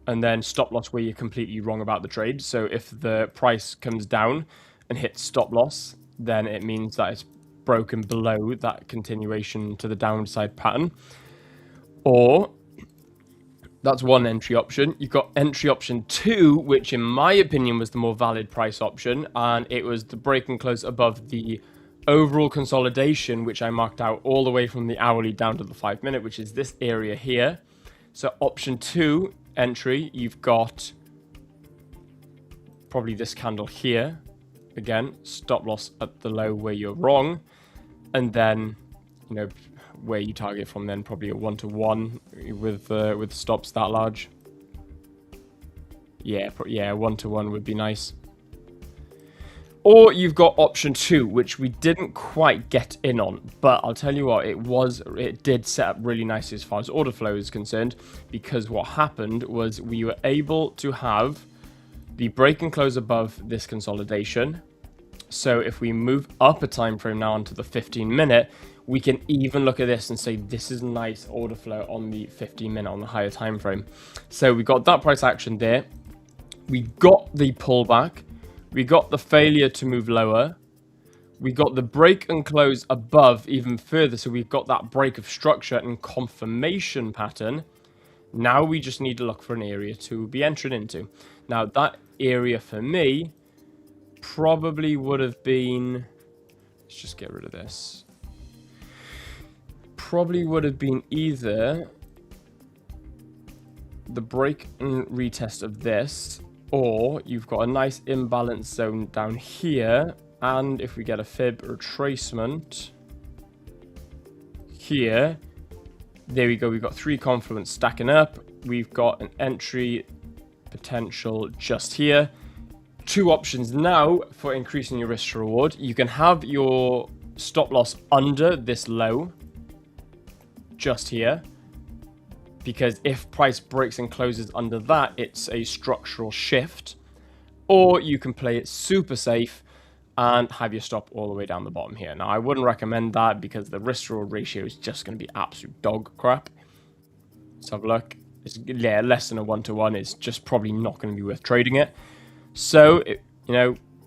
And then stop loss where you're completely wrong about the trade. So if the price comes down and hits stop loss, then it means that it's broken below that continuation to the downside pattern. Or that's one entry option. You've got entry option 2, which in my opinion was the more valid price option. And it was the break and close above the overall consolidation, which I marked out all the way from the hourly down to the 5-minute, which is this area here. So option 2 entry, you've got probably this candle here. Again, stop loss at the low where you're wrong. And then, where you target from then probably a 1-to-1 with stops that large. Yeah, 1-to-1 would be nice. Or you've got option 2, which we didn't quite get in on, but I'll tell you what, it did set up really nicely as far as order flow is concerned, because what happened was we were able to have the break and close above this consolidation. So if we move up a time frame now onto the 15-minute, we can even look at this and say this is nice order flow on the 15-minute on the higher time frame. So we got that price action there. We got the pullback. We got the failure to move lower. We got the break and close above even further. So we've got that break of structure and confirmation pattern. Now we just need to look for an area to be entering into. Now that area for me probably would have been, let's just get rid of this. Probably would have been either the break and retest of this, or you've got a nice imbalance zone down here, and if we get a fib retracement here, there we go, we've got 3 confluence stacking up. We've got an entry potential just here. 2 options now for increasing your risk to reward. You can have your stop loss under this low just here, because if price breaks and closes under that, it's a structural shift. Or you can play it super safe and have your stop all the way down the bottom here. Now, I wouldn't recommend that because the risk reward ratio is just going to be absolute dog crap. Let's have a look. It's, less than a 1-to-1. It's just probably not going to be worth trading it. So,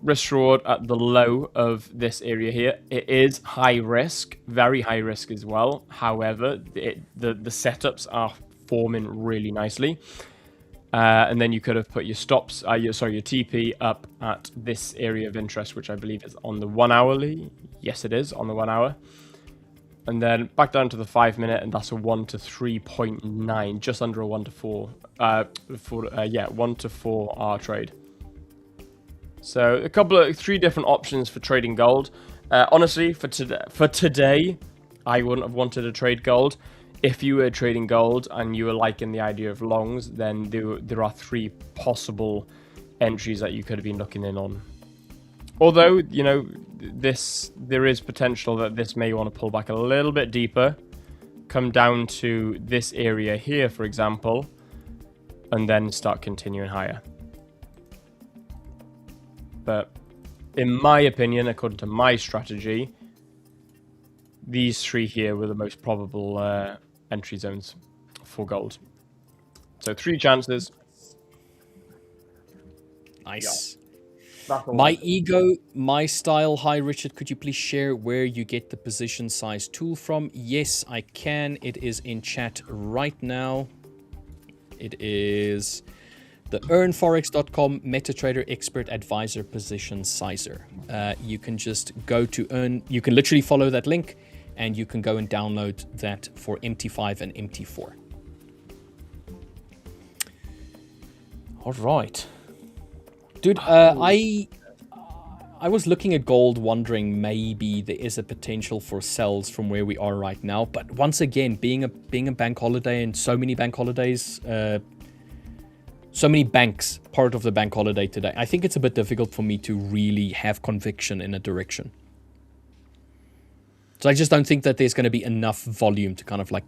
risk reward at the low of this area here. It is high risk, very high risk as well. However, the setups are forming really nicely. And then you could have put your stops, your TP up at this area of interest, which I believe is on the 1 hourly. Yes, it is on the 1 hour. And then back down to the 5 minute, and that's a 1 to 3.9, just under a 1 to 4. 1 to 4 hour trade. So three different options for trading gold. Honestly, for today, I wouldn't have wanted to trade gold. If you were trading gold and you were liking the idea of longs, then there are three possible entries that you could have been looking in on. Although, you know, there is potential that this may want to pull back a little bit deeper, come down to this area here, for example, and then start continuing higher. But in my opinion, according to my strategy, these three here were the most probable entry zones for gold. So 3 chances. Nice. Yeah. My ego, my style. Hi, Richard. Could you please share where you get the position size tool from? Yes, I can. It is in chat right now. It is the earnforex.com MetaTrader Expert Advisor Position Sizer. You can just go to Earn. You can literally follow that link, and you can go and download that for MT5 and MT4. All right. Dude, I was looking at gold wondering maybe there is a potential for sells from where we are right now. But once again, being a bank holiday and so many bank holidays, so many banks part of the bank holiday today, I think it's a bit difficult for me to really have conviction in a direction. So I just don't think that there's going to be enough volume to kind of like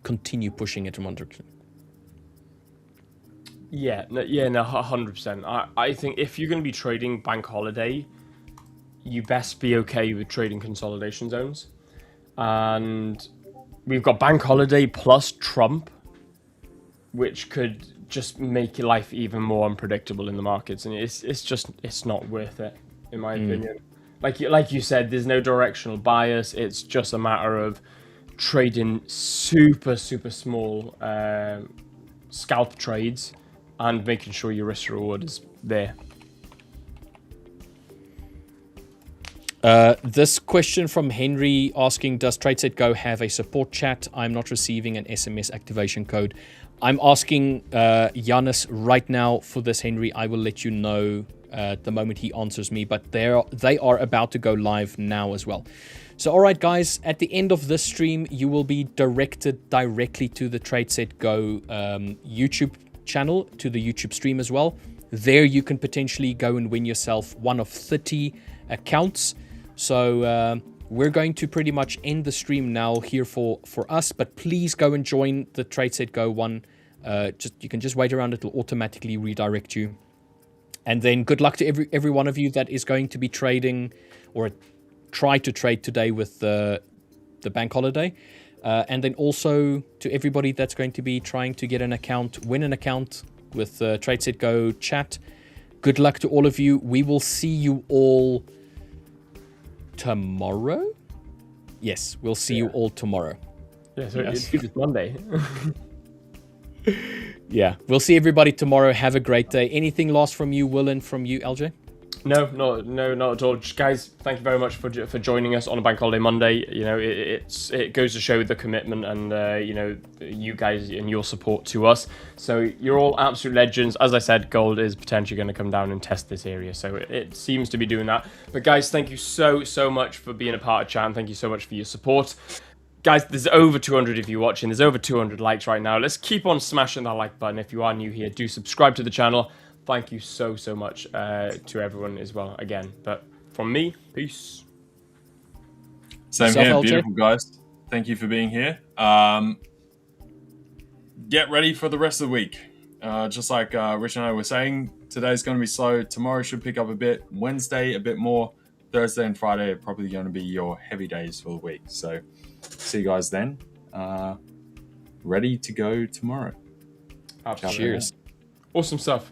continue pushing it in one direction. Yeah, no, 100%. I think if you're going to be trading bank holiday, you best be okay with trading consolidation zones. And we've got bank holiday plus Trump, which could just make your life even more unpredictable in the markets. And it's not worth it, in my opinion. Like you said, there's no directional bias. It's just a matter of trading super small scalp trades and making sure your risk reward is there. This question from Henry asking, does TradeSet Go have a support chat? I'm not receiving an SMS activation code. I'm asking Giannis right now for this, Henry. I will let you know the moment he answers me, but they are about to go live now as well. So, all right, guys, at the end of this stream, you will be directed directly to the TradeSet Go YouTube channel, to the YouTube stream as well. There you can potentially go and win yourself one of 30 accounts. So we're going to pretty much end the stream now here for us, but please go and join the TradeSet Go one. You can just wait around, it'll automatically redirect you. And then good luck to every one of you that is going to be trading or try to trade today with the bank holiday. And then also to everybody that's going to be trying to get an account, win an account with TradeSet Go chat. Good luck to all of you. We will see you all tomorrow. Yes, we'll see you all tomorrow. Yeah, so it's Monday. Yeah, we'll see everybody tomorrow. Have a great day. Anything last from you, Will, and from you, LJ? No, not at all. Just, guys, thank you very much for joining us on a bank holiday Monday. You know, it goes to show the commitment and you know, you guys and your support to us. So you're all absolute legends. As I said, gold is potentially going to come down and test this area, so it seems to be doing that. But guys, thank you so much for being a part of chat, and thank you so much for your support. Guys, there's over 200 of you watching. There's over 200 likes right now. Let's keep on smashing that like button. If you are new here, do subscribe to the channel. Thank you so much to everyone as well, again. But from me, peace. Same here, beautiful guys. Thank you for being here. Get ready for the rest of the week. Just like Rich and I were saying, today's going to be slow. Tomorrow should pick up a bit. Wednesday, a bit more. Thursday and Friday are probably going to be your heavy days for the week. So see you guys then. Ready to go tomorrow. Cheers. Awesome stuff.